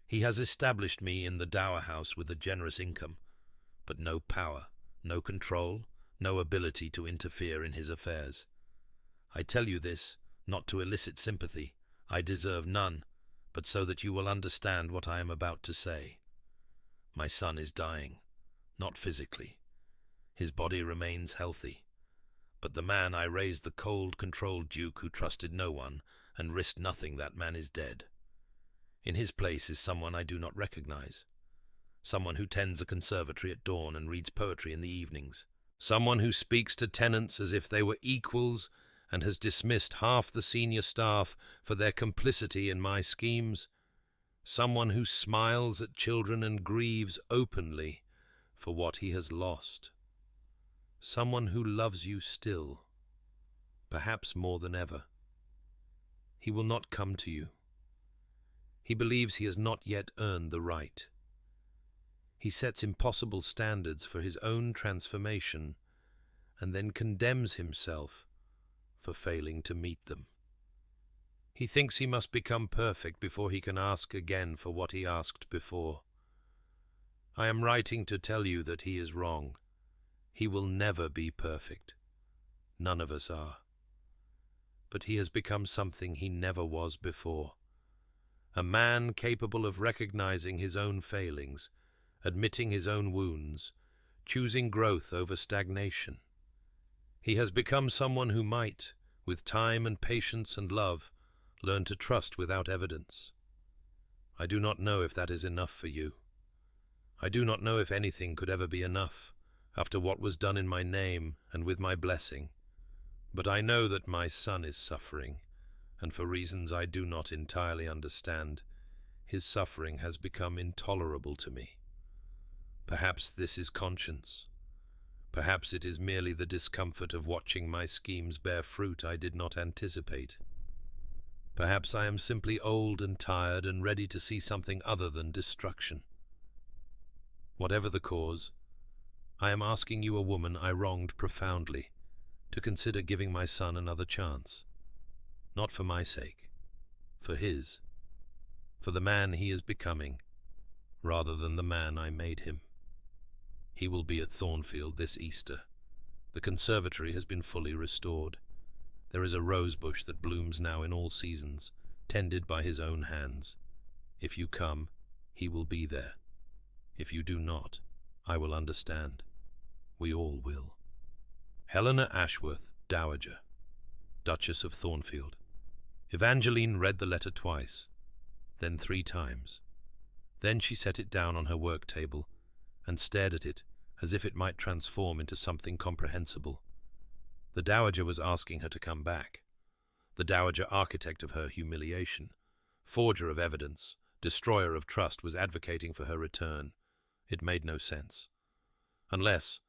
He has established me in the dower house with a generous income, but no power, no control, no ability to interfere in his affairs. I tell you this, not to elicit sympathy. I deserve none, but so that you will understand what I am about to say. My son is dying, not physically. His body remains healthy. But the man I raised, the cold, controlled duke who trusted no one and risked nothing, that man is dead. In his place is someone I do not recognize. Someone who tends a conservatory at dawn and reads poetry in the evenings. Someone who speaks to tenants as if they were equals and has dismissed half the senior staff for their complicity in my schemes. Someone who smiles at children and grieves openly for what he has lost. Someone who loves you still, perhaps more than ever. He will not come to you. He believes he has not yet earned the right. He sets impossible standards for his own transformation and then condemns himself for failing to meet them. He thinks he must become perfect before he can ask again for what he asked before. I am writing to tell you that he is wrong. He will never be perfect. None of us are. But he has become something he never was before. A man capable of recognizing his own failings, admitting his own wounds, choosing growth over stagnation. He has become someone who might, with time and patience and love, learn to trust without evidence. I do not know if that is enough for you. I do not know if anything could ever be enough, after what was done in my name and with my blessing. But I know that my son is suffering, and for reasons I do not entirely understand. His suffering has become intolerable to me. Perhaps this is conscience. Perhaps it is merely the discomfort of watching my schemes bear fruit I did not anticipate. Perhaps I am simply old and tired and ready to see something other than destruction. Whatever the cause, I am asking you, a woman I wronged profoundly, to consider giving my son another chance. Not for my sake, for his, for the man he is becoming, rather than the man I made him. He will be at Thornfield this Easter. The conservatory has been fully restored. There is a rose bush that blooms now in all seasons, tended by his own hands. If you come, he will be there. If you do not, I will understand. We all will. Helena Ashworth, Dowager, Duchess of Thornfield. Evangeline read the letter twice, then 3 times. Then she set it down on her work table and stared at it as if it might transform into something comprehensible. The Dowager was asking her to come back. The Dowager architect of her humiliation, forger of evidence, destroyer of trust, was advocating for her return. It made no sense. Unless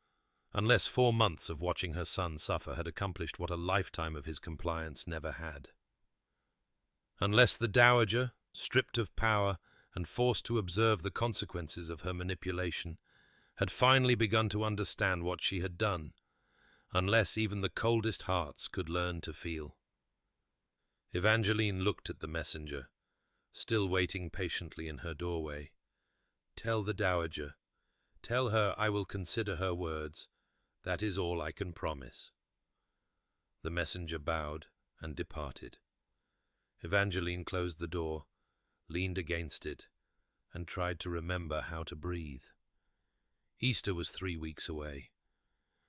4 months of watching her son suffer had accomplished what a lifetime of his compliance never had. Unless the Dowager, stripped of power and forced to observe the consequences of her manipulation, had finally begun to understand what she had done, unless even the coldest hearts could learn to feel. Evangeline looked at the messenger, still waiting patiently in her doorway. Tell the Dowager. Tell her I will consider her words. That is all I can promise. The messenger bowed and departed. Evangeline closed the door, leaned against it, and tried to remember how to breathe. Easter was 3 weeks away.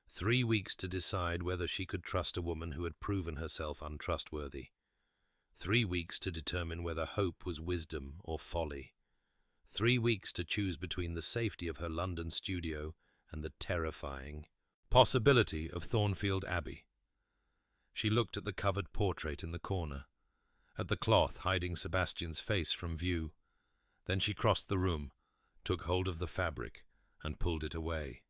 3 weeks to decide whether she could trust a woman who had proven herself untrustworthy. 3 weeks to determine whether hope was wisdom or folly. 3 weeks to choose between the safety of her London studio and the terrifying possibility of Thornfield Abbey. She looked at the covered portrait in the corner, at the cloth hiding Sebastian's face from view. Then she crossed the room, took hold of the fabric, and pulled it away.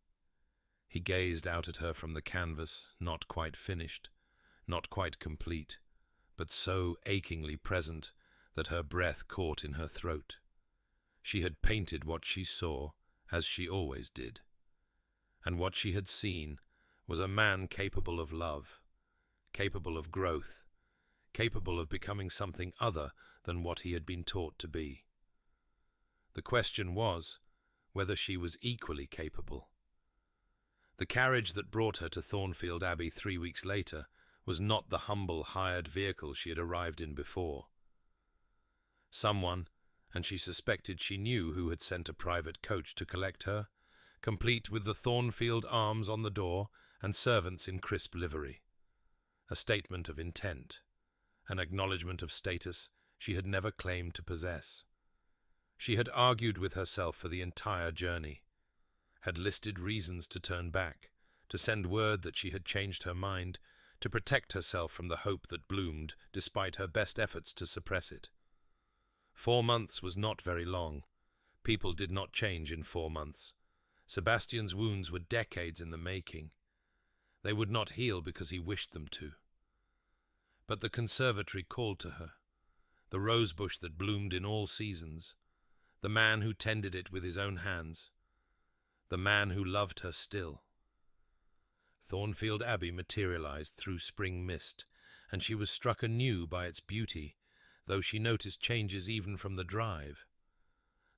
He gazed out at her from the canvas, not quite finished, not quite complete, but so achingly present that her breath caught in her throat. She had painted what she saw, as she always did. And what she had seen was a man capable of love, capable of growth, capable of becoming something other than what he had been taught to be. The question was whether she was equally capable. The carriage that brought her to Thornfield Abbey 3 weeks later was not the humble hired vehicle she had arrived in before. Someone, and she suspected she knew who, had sent a private coach to collect her, complete with the Thornfield arms on the door and servants in crisp livery. A statement of intent, an acknowledgement of status she had never claimed to possess. She had argued with herself for the entire journey, had listed reasons to turn back, to send word that she had changed her mind, to protect herself from the hope that bloomed despite her best efforts to suppress it. 4 months was not very long. People did not change in 4 months. Sebastian's wounds were decades in the making. They would not heal because he wished them to. But the conservatory called to her, the rosebush that bloomed in all seasons, the man who tended it with his own hands, the man who loved her still. Thornfield Abbey materialized through spring mist, and she was struck anew by its beauty, though she noticed changes even from the drive.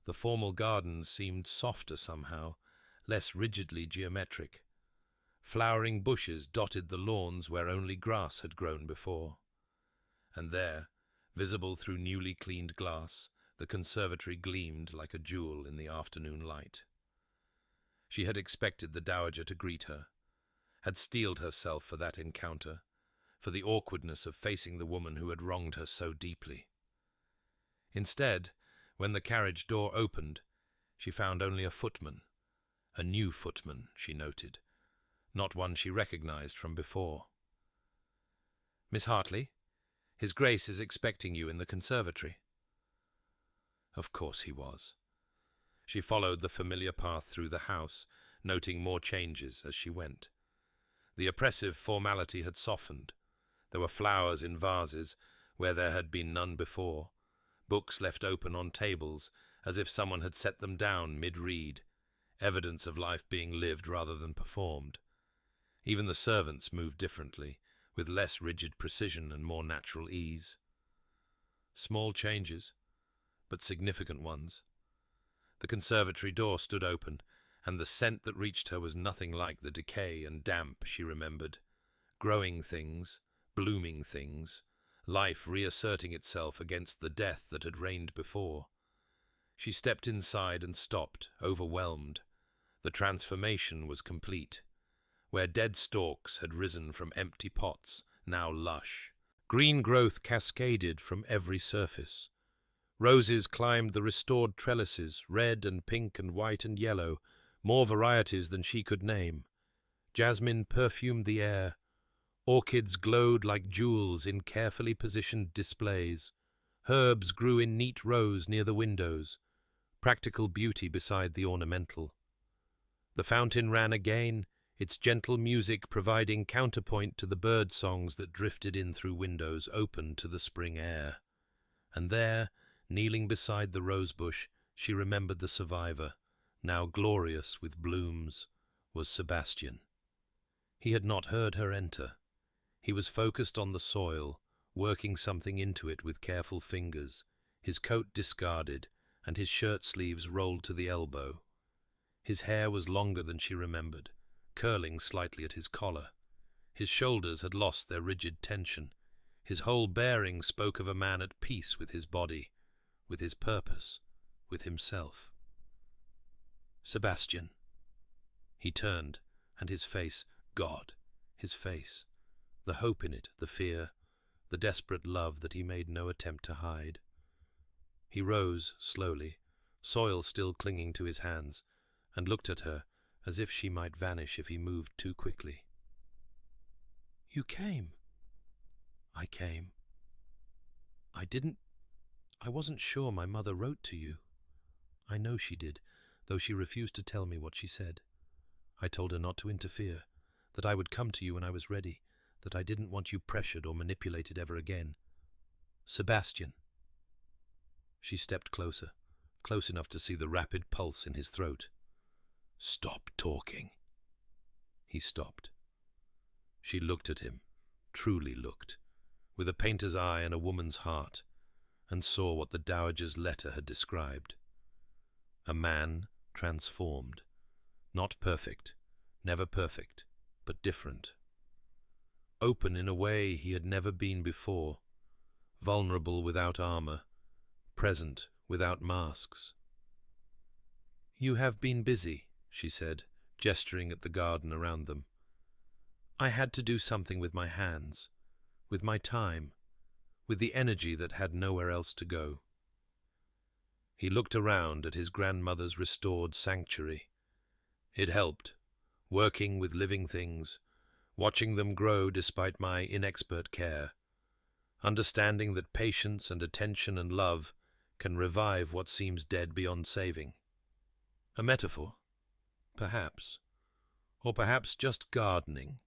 The formal gardens seemed softer somehow, less rigidly geometric. Flowering bushes dotted the lawns where only grass had grown before. And there, visible through newly cleaned glass, the conservatory gleamed like a jewel in the afternoon light. She had expected the Dowager to greet her, had steeled herself for that encounter, for the awkwardness of facing the woman who had wronged her so deeply. Instead, when the carriage door opened, she found only a footman. A new footman, she noted, not one she recognized from before. "Miss Hartley, His Grace is expecting you in the conservatory." Of course he was. She followed the familiar path through the house, noting more changes as she went. The oppressive formality had softened. There were flowers in vases where there had been none before, books left open on tables as if someone had set them down mid-read, evidence of life being lived rather than performed. Even the servants moved differently, with less rigid precision and more natural ease. Small changes, but significant ones. The conservatory door stood open, and the scent that reached her was nothing like the decay and damp she remembered. Growing things, blooming things, life reasserting itself against the death that had reigned before. She stepped inside and stopped, overwhelmed. The transformation was complete. Where dead stalks had risen from empty pots, now lush. Green growth cascaded from every surface. Roses climbed the restored trellises, red and pink and white and yellow, more varieties than she could name. Jasmine perfumed the air. Orchids glowed like jewels in carefully positioned displays. Herbs grew in neat rows near the windows, practical beauty beside the ornamental. The fountain ran again, its gentle music providing counterpoint to the bird songs that drifted in through windows open to the spring air. And there, kneeling beside the rosebush, she remembered the survivor, now glorious with blooms, was Sebastian. He had not heard her enter. He was focused on the soil, working something into it with careful fingers, his coat discarded, and his shirt sleeves rolled to the elbow. His hair was longer than she remembered, curling slightly at his collar. His shoulders had lost their rigid tension. His whole bearing spoke of a man at peace with his body, with his purpose, with himself. Sebastian. He turned, and his face, God, his face, the hope in it, the fear, the desperate love that he made no attempt to hide. He rose slowly, soil still clinging to his hands, and looked at her as if she might vanish if he moved too quickly. "You came." "I came. I wasn't sure my mother wrote to you. I know she did, though she refused to tell me what she said. I told her not to interfere, that I would come to you when I was ready, that I didn't want you pressured or manipulated ever again. Sebastian." She stepped closer, close enough to see the rapid pulse in his throat. "Stop talking." He stopped. She looked at him, truly looked, with a painter's eye and a woman's heart, and saw what the dowager's letter had described. A man transformed, not perfect, never perfect, but different. Open in a way he had never been before, vulnerable without armor, present without masks. "You have been busy," she said, gesturing at the garden around them. "I had to do something with my hands, with my time, with the energy that had nowhere else to go." He looked around at his grandmother's restored sanctuary. It helped, working with living things, watching them grow despite my inexpert care, understanding that patience and attention and love can revive what seems dead beyond saving. A metaphor? Perhaps. Or perhaps just gardening.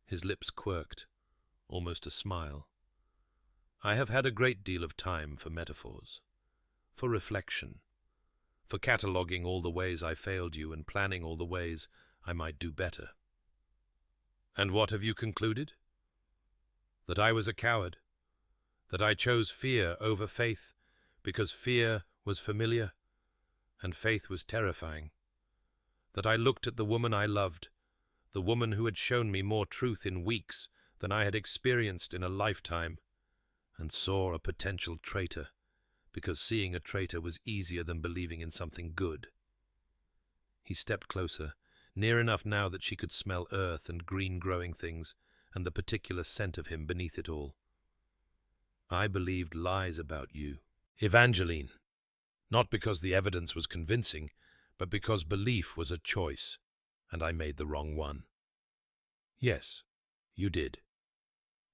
His lips quirked, almost a smile. I have had a great deal of time for metaphors, for reflection, for cataloguing all the ways I failed you and planning all the ways I might do better. And what have you concluded? That I was a coward, that I chose fear over faith because fear was familiar and faith was terrifying, that I looked at the woman I loved, the woman who had shown me more truth in weeks than I had experienced in a lifetime, and saw a potential traitor, because seeing a traitor was easier than believing in something good. He stepped closer, near enough now that she could smell earth and green growing things, and the particular scent of him beneath it all. I believed lies about you, Evangeline, not because the evidence was convincing, but because belief was a choice, and I made the wrong one. Yes, you did.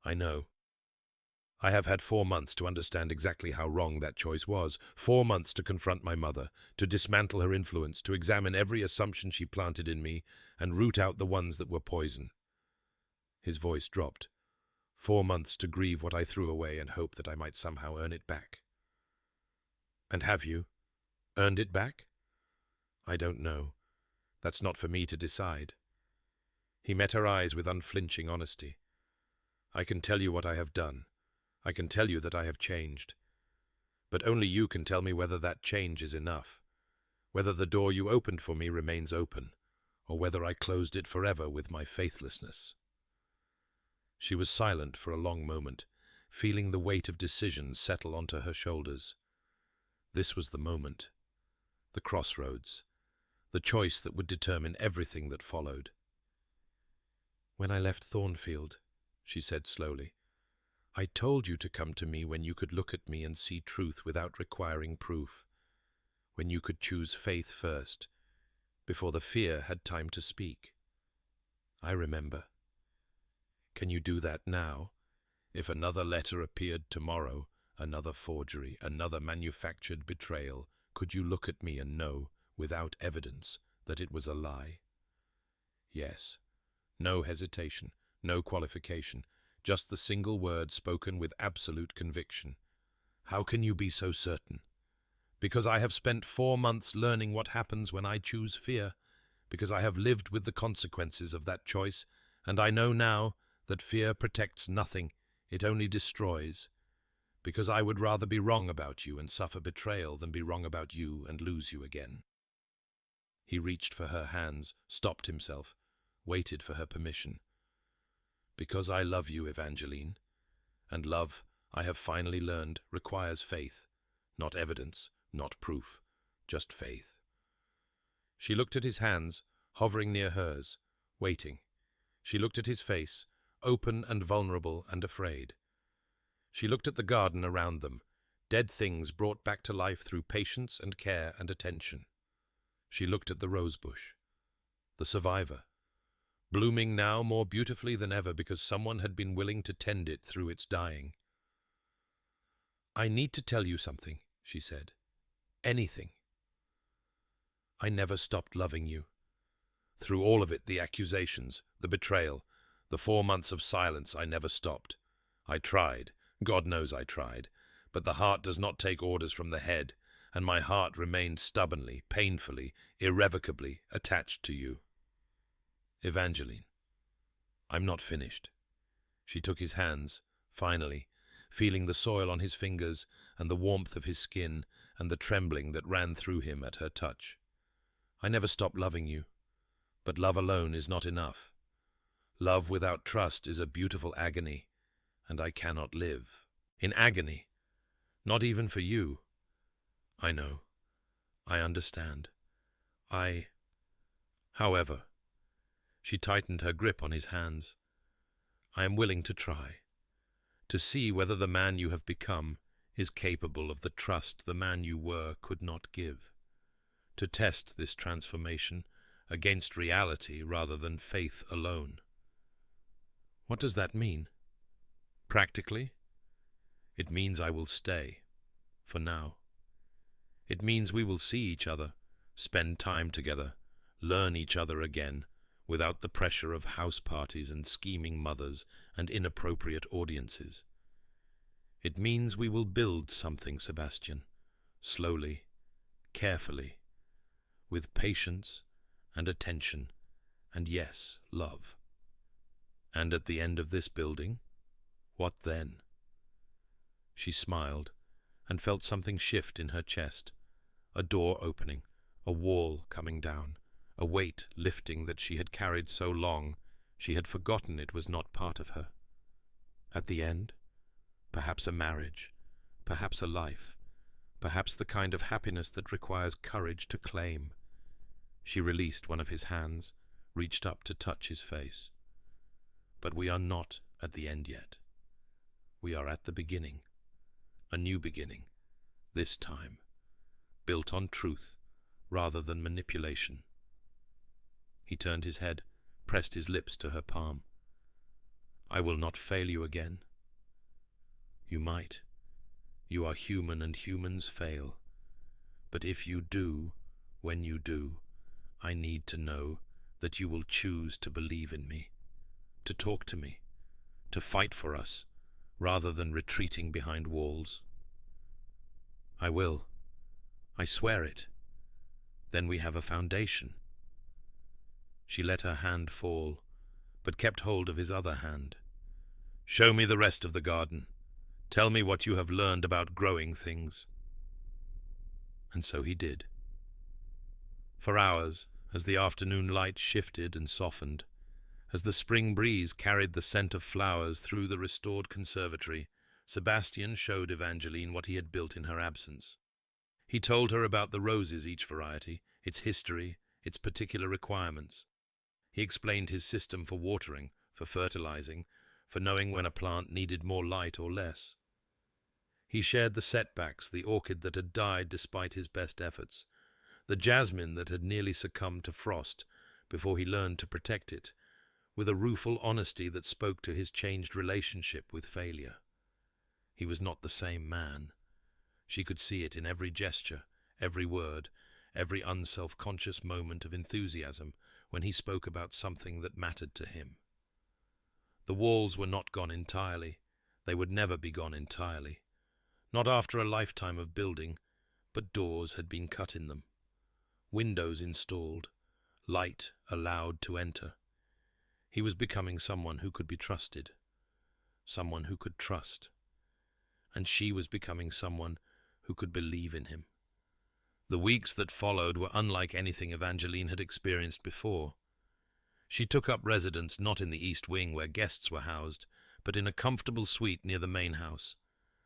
I know. I have had 4 months to understand exactly how wrong that choice was, 4 months to confront my mother, to dismantle her influence, to examine every assumption she planted in me, and root out the ones that were poison. His voice dropped. 4 months to grieve what I threw away and hope that I might somehow earn it back. And have you earned it back? I don't know. That's not for me to decide. He met her eyes with unflinching honesty. I can tell you what I have done. I can tell you that I have changed. But only you can tell me whether that change is enough, whether the door you opened for me remains open, or whether I closed it forever with my faithlessness. She was silent for a long moment, feeling the weight of decision settle onto her shoulders. This was the moment, the crossroads, the choice that would determine everything that followed. "When I left Thornfield," she said slowly, "I told you to come to me when you could look at me and see truth without requiring proof, when you could choose faith first, before the fear had time to speak. I remember. Can you do that now? If another letter appeared tomorrow, another forgery, another manufactured betrayal, could you look at me and know, without evidence, that it was a lie?" Yes. No hesitation, no qualification, just the single word spoken with absolute conviction. "How can you be so certain?" "Because I have spent 4 months learning what happens when I choose fear, because I have lived with the consequences of that choice, and I know now that fear protects nothing, it only destroys. Because I would rather be wrong about you and suffer betrayal than be wrong about you and lose you again." He reached for her hands, stopped himself, waited for her permission. "Because I love you, Evangeline, and love, I have finally learned, requires faith, not evidence, not proof, just faith." She looked at his hands, hovering near hers, waiting. She looked at his face, open and vulnerable and afraid. She looked at the garden around them, dead things brought back to life through patience and care and attention. She looked at the rosebush, the survivor, blooming now more beautifully than ever because someone had been willing to tend it through its dying. "I need to tell you something," she said. "Anything. I never stopped loving you. Through all of it, the accusations, the betrayal, the 4 months of silence, I never stopped. I tried, God knows I tried, but the heart does not take orders from the head, and my heart remained stubbornly, painfully, irrevocably attached to you. Evangeline, I'm not finished." She took his hands, finally, feeling the soil on his fingers and the warmth of his skin and the trembling that ran through him at her touch. "I never stopped loving you, but love alone is not enough. Love without trust is a beautiful agony, and I cannot live in agony, not even for you. I know. I understand. However," she tightened her grip on his hands, "I am willing to try, to see whether the man you have become is capable of the trust the man you were could not give, to test this transformation against reality rather than faith alone." "What does that mean?" "Practically, it means I will stay, for now. It means we will see each other, spend time together, learn each other again, without the pressure of house parties and scheming mothers and inappropriate audiences. It means we will build something, Sebastian, slowly, carefully, with patience and attention, and yes, love. And at the end of this building, what then?" She smiled and felt something shift in her chest, a door opening, a wall coming down, a weight lifting that she had carried so long she had forgotten it was not part of her. At the end, perhaps a marriage, perhaps a life, perhaps the kind of happiness that requires courage to claim. She released one of his hands, reached up to touch his face. "But we are not at the end yet. We are at the beginning, a new beginning, this time, built on truth rather than manipulation." He turned his head, pressed his lips to her palm. "I will not fail you again." You might. You are human and humans fail. But if you do, when you do, I need to know that you will choose to believe in me, to talk to me, to fight for us, rather than retreating behind walls. I will. I swear it. Then we have a foundation. She let her hand fall, but kept hold of his other hand. Show me the rest of the garden. Tell me what you have learned about growing things. And so he did. For hours, as the afternoon light shifted and softened, as the spring breeze carried the scent of flowers through the restored conservatory, Sebastian showed Evangeline what he had built in her absence. He told her about the roses, each variety, its history, its particular requirements. He explained his system for watering, for fertilizing, for knowing when a plant needed more light or less. He shared the setbacks, the orchid that had died despite his best efforts, the jasmine that had nearly succumbed to frost before he learned to protect it, with a rueful honesty that spoke to his changed relationship with failure. He was not the same man. She could see it in every gesture, every word, every unself-conscious moment of enthusiasm when he spoke about something that mattered to him. The walls were not gone entirely. They would never be gone entirely. Not after a lifetime of building, but doors had been cut in them, windows installed, light allowed to enter. He was becoming someone who could be trusted, someone who could trust. And she was becoming someone who could believe in him. The weeks that followed were unlike anything Evangeline had experienced before. She took up residence not in the East Wing where guests were housed, but in a comfortable suite near the main house,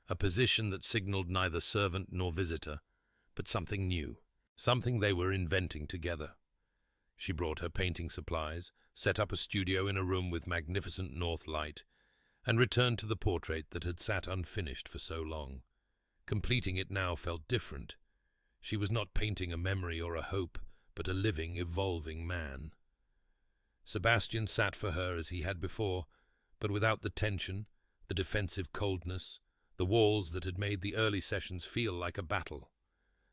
a position that signaled neither servant nor visitor, but something new, something they were inventing together. She brought her painting supplies, set up a studio in a room with magnificent north light, and returned to the portrait that had sat unfinished for so long. Completing it now felt different. She was not painting a memory or a hope, but a living, evolving man. Sebastian sat for her as he had before, but without the tension, the defensive coldness, the walls that had made the early sessions feel like a battle.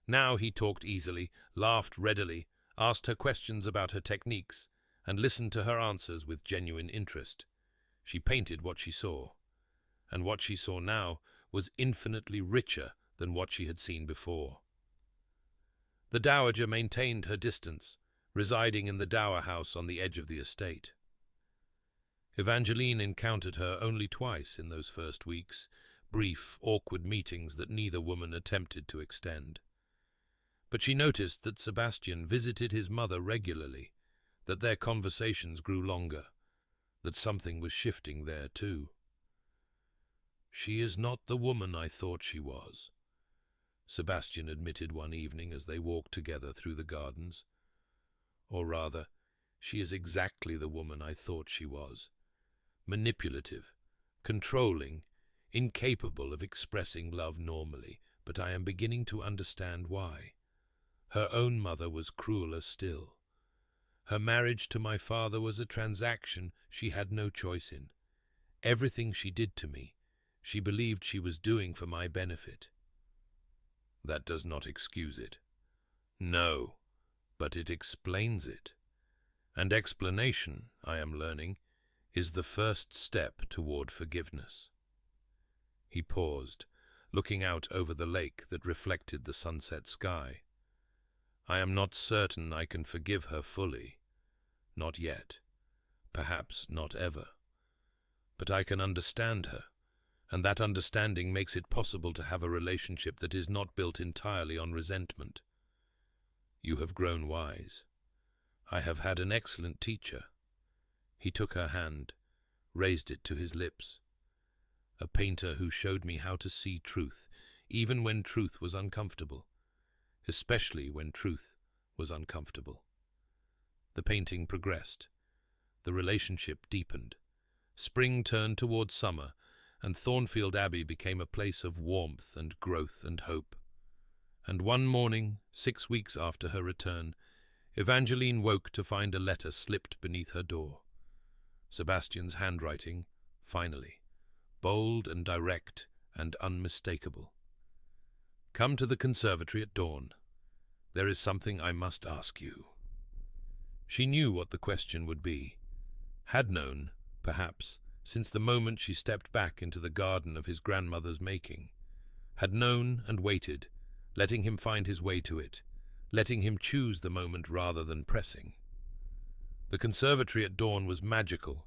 Now he talked easily, laughed readily, asked her questions about her techniques, and listened to her answers with genuine interest. She painted what she saw, and what she saw now was infinitely richer than what she had seen before. The dowager maintained her distance, residing in the dower house on the edge of the estate. Evangeline encountered her only twice in those first weeks, brief, awkward meetings that neither woman attempted to extend. But she noticed that Sebastian visited his mother regularly, that their conversations grew longer, that something was shifting there too. "She is not the woman I thought she was," Sebastian admitted one evening as they walked together through the gardens. "Or rather, she is exactly the woman I thought she was. Manipulative, controlling, incapable of expressing love normally, but I am beginning to understand why. Her own mother was crueler still. Her marriage to my father was a transaction she had no choice in. Everything she did to me, she believed she was doing for my benefit." "That does not excuse it." "No, but it explains it. And explanation, I am learning, is the first step toward forgiveness." He paused, looking out over the lake that reflected the sunset sky. "I am not certain I can forgive her fully. Not yet. Perhaps not ever. But I can understand her, and that understanding makes it possible to have a relationship that is not built entirely on resentment. You have grown wise. I have had an excellent teacher." He took her hand, raised it to his lips. "A painter who showed me how to see truth, even when truth was uncomfortable, especially when truth was uncomfortable." The painting progressed. The relationship deepened. Spring turned toward summer, and Thornfield Abbey became a place of warmth and growth and hope. And one morning, 6 weeks after her return, Evangeline woke to find a letter slipped beneath her door. Sebastian's handwriting, finally, bold and direct and unmistakable. "Come to the conservatory at dawn. There is something I must ask you." She knew what the question would be, had known, perhaps, since the moment she stepped back into the garden of his grandmother's making, had known and waited, letting him find his way to it, letting him choose the moment rather than pressing. The conservatory at dawn was magical.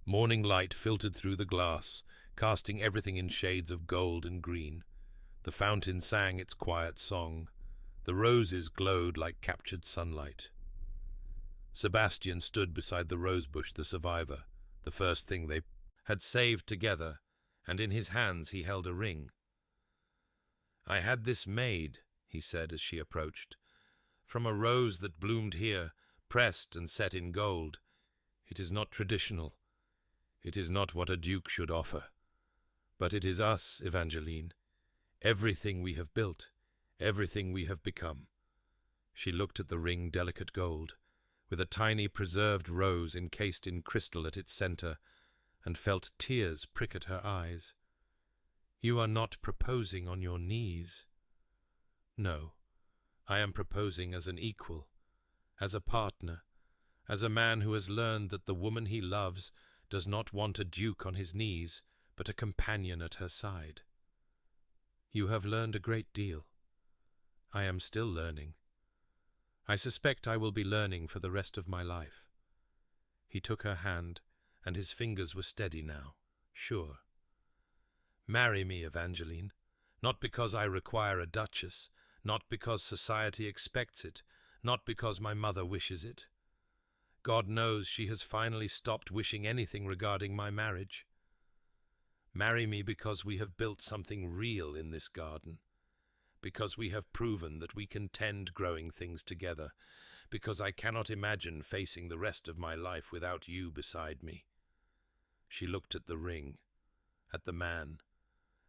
Morning light filtered through the glass, casting everything in shades of gold and green. The fountain sang its quiet song. The roses glowed like captured sunlight. Sebastian stood beside the rosebush, the survivor, the first thing they had saved together, and in his hands he held a ring. "I had this made," he said as she approached, "from a rose that bloomed here, pressed and set in gold. It is not traditional. It is not what a duke should offer. But it is us, Evangeline. Everything we have built, everything we have become." She looked at the ring, delicate gold, with a tiny preserved rose encased in crystal at its center, and felt tears prick at her eyes. "You are not proposing on your knees." "No, I am proposing as an equal, as a partner, as a man who has learned that the woman he loves does not want a duke on his knees, but a companion at her side." "You have learned a great deal. I am still learning. I suspect I will be learning for the rest of my life." He took her hand, and his fingers were steady now, sure. "Marry me, Evangeline, not because I require a duchess, not because society expects it, not because my mother wishes it. God knows she has finally stopped wishing anything regarding my marriage. Marry me because we have built something real in this garden, because we have proven that we can tend growing things together, because I cannot imagine facing the rest of my life without you beside me." She looked at the ring, at the man,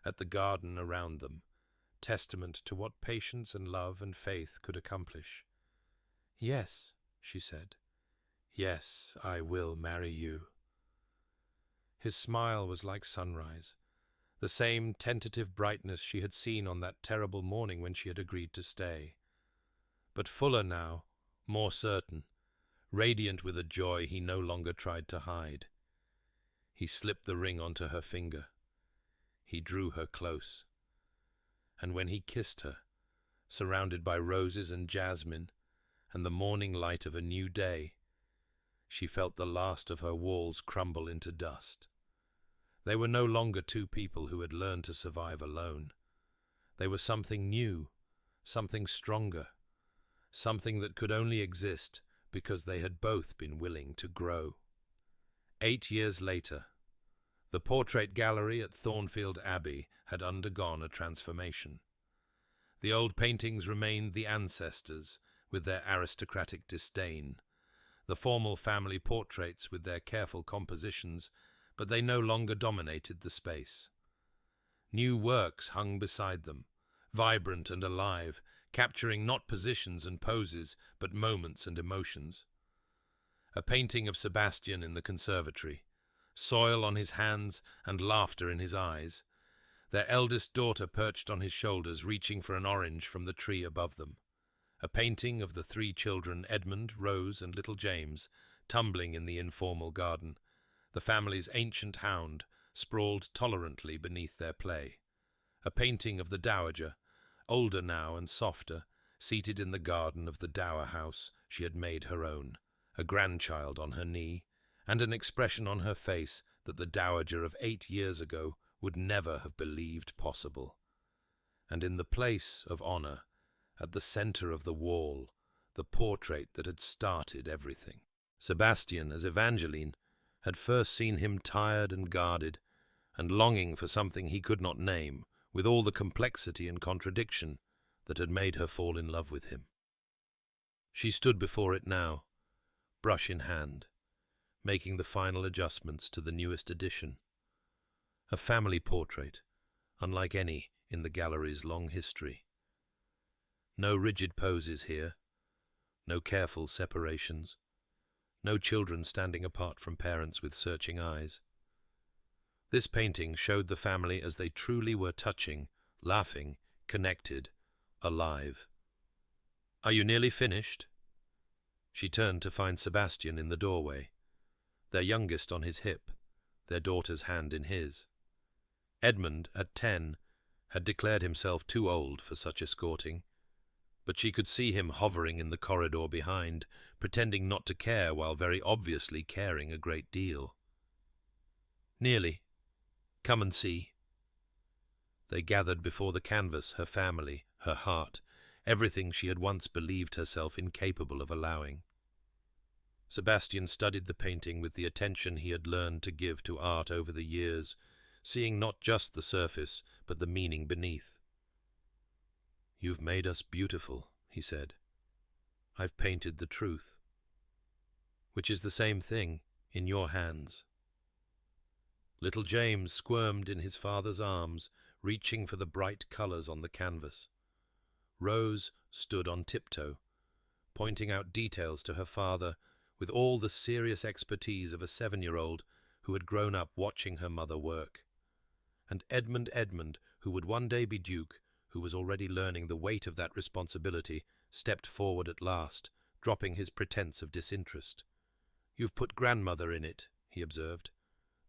at the garden around them, testament to what patience and love and faith could accomplish. "Yes," she said. "Yes, I will marry you." His smile was like sunrise, the same tentative brightness she had seen on that terrible morning when she had agreed to stay. But fuller now, more certain, radiant with a joy he no longer tried to hide. He slipped the ring onto her finger. He drew her close. And when he kissed her, surrounded by roses and jasmine and the morning light of a new day, she felt the last of her walls crumble into dust. They were no longer two people who had learned to survive alone. They were something new, something stronger, something that could only exist because they had both been willing to grow. 8 years later, the portrait gallery at Thornfield Abbey had undergone a transformation. The old paintings remained the ancestors, with their aristocratic disdain, the formal family portraits with their careful compositions, but they no longer dominated the space. New works hung beside them, vibrant and alive, capturing not positions and poses, but moments and emotions. A painting of Sebastian in the conservatory, soil on his hands and laughter in his eyes, their eldest daughter perched on his shoulders, reaching for an orange from the tree above them. A painting of the 3 children, Edmund, Rose, and little James, tumbling in the informal garden, the family's ancient hound sprawled tolerantly beneath their play. A painting of the dowager, older now and softer, seated in the garden of the dower house she had made her own, a grandchild on her knee, and an expression on her face that the dowager of 8 years ago would never have believed possible. And in the place of honor, at the center of the wall, the portrait that had started everything. Sebastian, as Evangeline, had first seen him tired and guarded, and longing for something he could not name, with all the complexity and contradiction that had made her fall in love with him. She stood before it now, brush in hand, making the final adjustments to the newest edition. A family portrait, unlike any in the gallery's long history. No rigid poses here, no careful separations, no children standing apart from parents with searching eyes. This painting showed the family as they truly were, touching, laughing, connected, alive. "Are you nearly finished?" She turned to find Sebastian in the doorway, their youngest on his hip, their daughter's hand in his. Edmund, at 10, had declared himself too old for such escorting, but she could see him hovering in the corridor behind, pretending not to care while very obviously caring a great deal. "Nearly. Come and see." They gathered before the canvas, her family, her heart, everything she had once believed herself incapable of allowing. Sebastian studied the painting with the attention he had learned to give to art over the years, seeing not just the surface, but the meaning beneath. "You've made us beautiful," he said. "I've painted the truth, which is the same thing, in your hands." Little James squirmed in his father's arms, reaching for the bright colours on the canvas. Rose stood on tiptoe, pointing out details to her father with all the serious expertise of a 7-year-old who had grown up watching her mother work. And Edmund, who would one day be Duke, who was already learning the weight of that responsibility, stepped forward at last, dropping his pretense of disinterest. "You've put grandmother in it," he observed.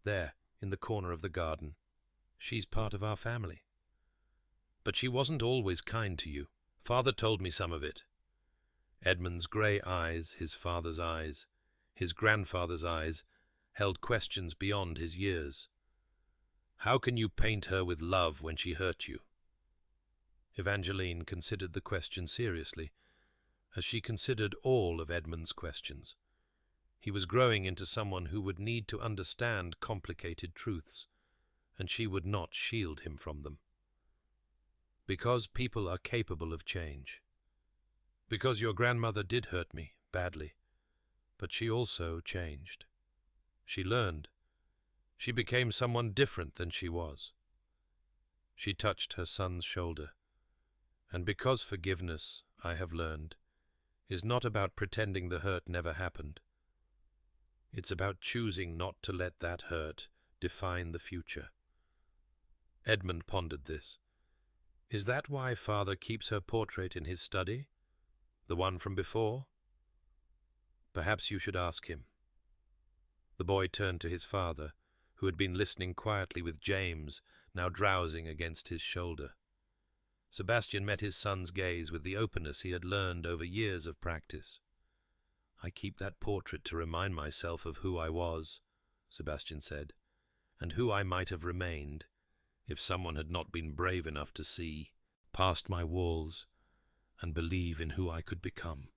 "There, in the corner of the garden. She's part of our family. But she wasn't always kind to you. Father told me some of it." Edmund's grey eyes, his father's eyes, his grandfather's eyes, held questions beyond his years. "How can you paint her with love when she hurt you?" Evangeline considered the question seriously, as she considered all of Edmund's questions. He was growing into someone who would need to understand complicated truths, and she would not shield him from them. "Because people are capable of change. Because your grandmother did hurt me, badly, but she also changed. She learned. She became someone different than she was." She touched her son's shoulder. "And because forgiveness, I have learned, is not about pretending the hurt never happened. It's about choosing not to let that hurt define the future." Edmund pondered this. "Is that why Father keeps her portrait in his study? The one from before? Perhaps you should ask him." The boy turned to his father, who had been listening quietly with James, now drowsing against his shoulder. Sebastian met his son's gaze with the openness he had learned over years of practice. "I keep that portrait to remind myself of who I was," Sebastian said, "and who I might have remained, if someone had not been brave enough to see past my walls and believe in who I could become."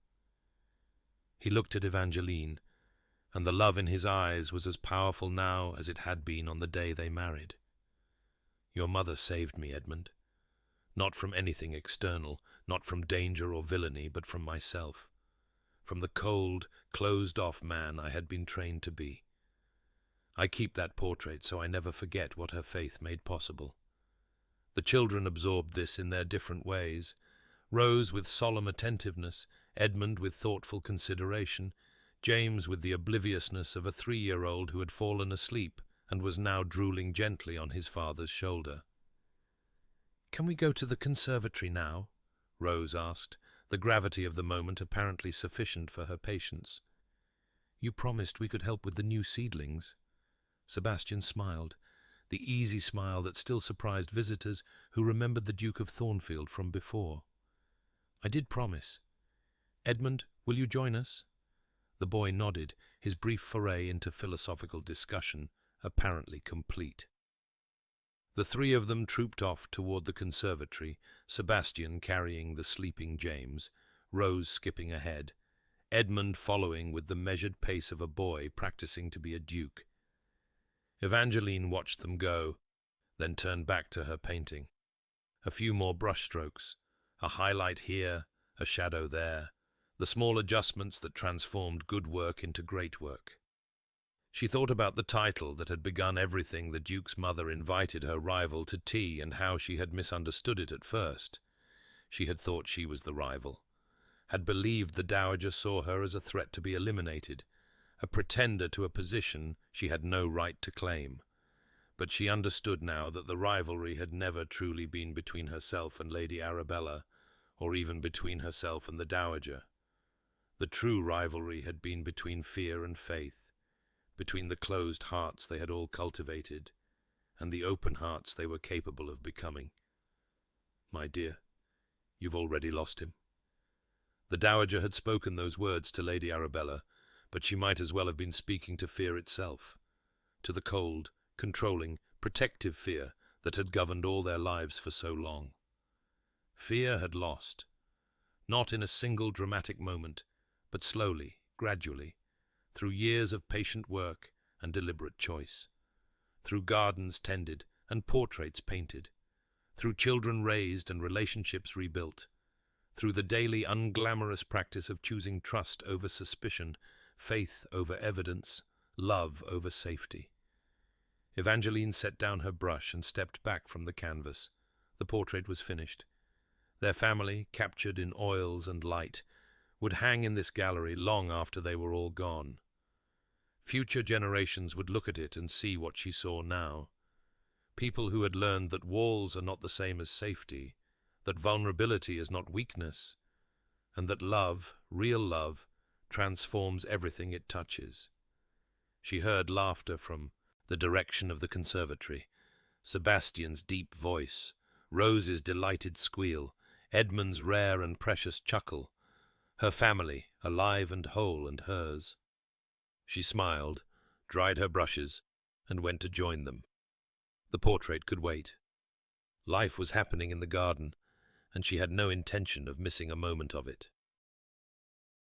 He looked at Evangeline, and the love in his eyes was as powerful now as it had been on the day they married. "Your mother saved me, Edmund. Not from anything external, not from danger or villainy, but from myself. From the cold, closed-off man I had been trained to be. I keep that portrait so I never forget what her faith made possible." The children absorbed this in their different ways. Rose with solemn attentiveness, Edmund with thoughtful consideration, James with the obliviousness of a 3-year-old who had fallen asleep and was now drooling gently on his father's shoulder. "Can we go to the conservatory now?" Rose asked, the gravity of the moment apparently sufficient for her patience. "You promised we could help with the new seedlings." Sebastian smiled, the easy smile that still surprised visitors who remembered the Duke of Thornfield from before. "I did promise. Edmund, will you join us?" The boy nodded, his brief foray into philosophical discussion apparently complete. The 3 of them trooped off toward the conservatory, Sebastian carrying the sleeping James, Rose skipping ahead, Edmund following with the measured pace of a boy practicing to be a duke. Evangeline watched them go, then turned back to her painting. A few more brushstrokes, a highlight here, a shadow there, the small adjustments that transformed good work into great work. She thought about the title that had begun everything. The Duke's mother invited her rival to tea, and how she had misunderstood it at first. She had thought she was the rival, had believed the Dowager saw her as a threat to be eliminated, a pretender to a position she had no right to claim. But she understood now that the rivalry had never truly been between herself and Lady Arabella, or even between herself and the Dowager. The true rivalry had been between fear and faith, between the closed hearts they had all cultivated, and the open hearts they were capable of becoming. "My dear, you've already lost him." The Dowager had spoken those words to Lady Arabella, but she might as well have been speaking to fear itself, to the cold, controlling, protective fear that had governed all their lives for so long. Fear had lost, not in a single dramatic moment, but slowly, gradually, through years of patient work and deliberate choice, through gardens tended and portraits painted, through children raised and relationships rebuilt, through the daily unglamorous practice of choosing trust over suspicion, faith over evidence, love over safety. Evangeline set down her brush and stepped back from the canvas. The portrait was finished. Their family, captured in oils and light, would hang in this gallery long after they were all gone. Future generations would look at it and see what she saw now. People who had learned that walls are not the same as safety, that vulnerability is not weakness, and that love, real love, transforms everything it touches. She heard laughter from the direction of the conservatory, Sebastian's deep voice, Rose's delighted squeal, Edmund's rare and precious chuckle, her family, alive and whole, and hers. She smiled, dried her brushes, and went to join them. The portrait could wait. Life was happening in the garden, and she had no intention of missing a moment of it.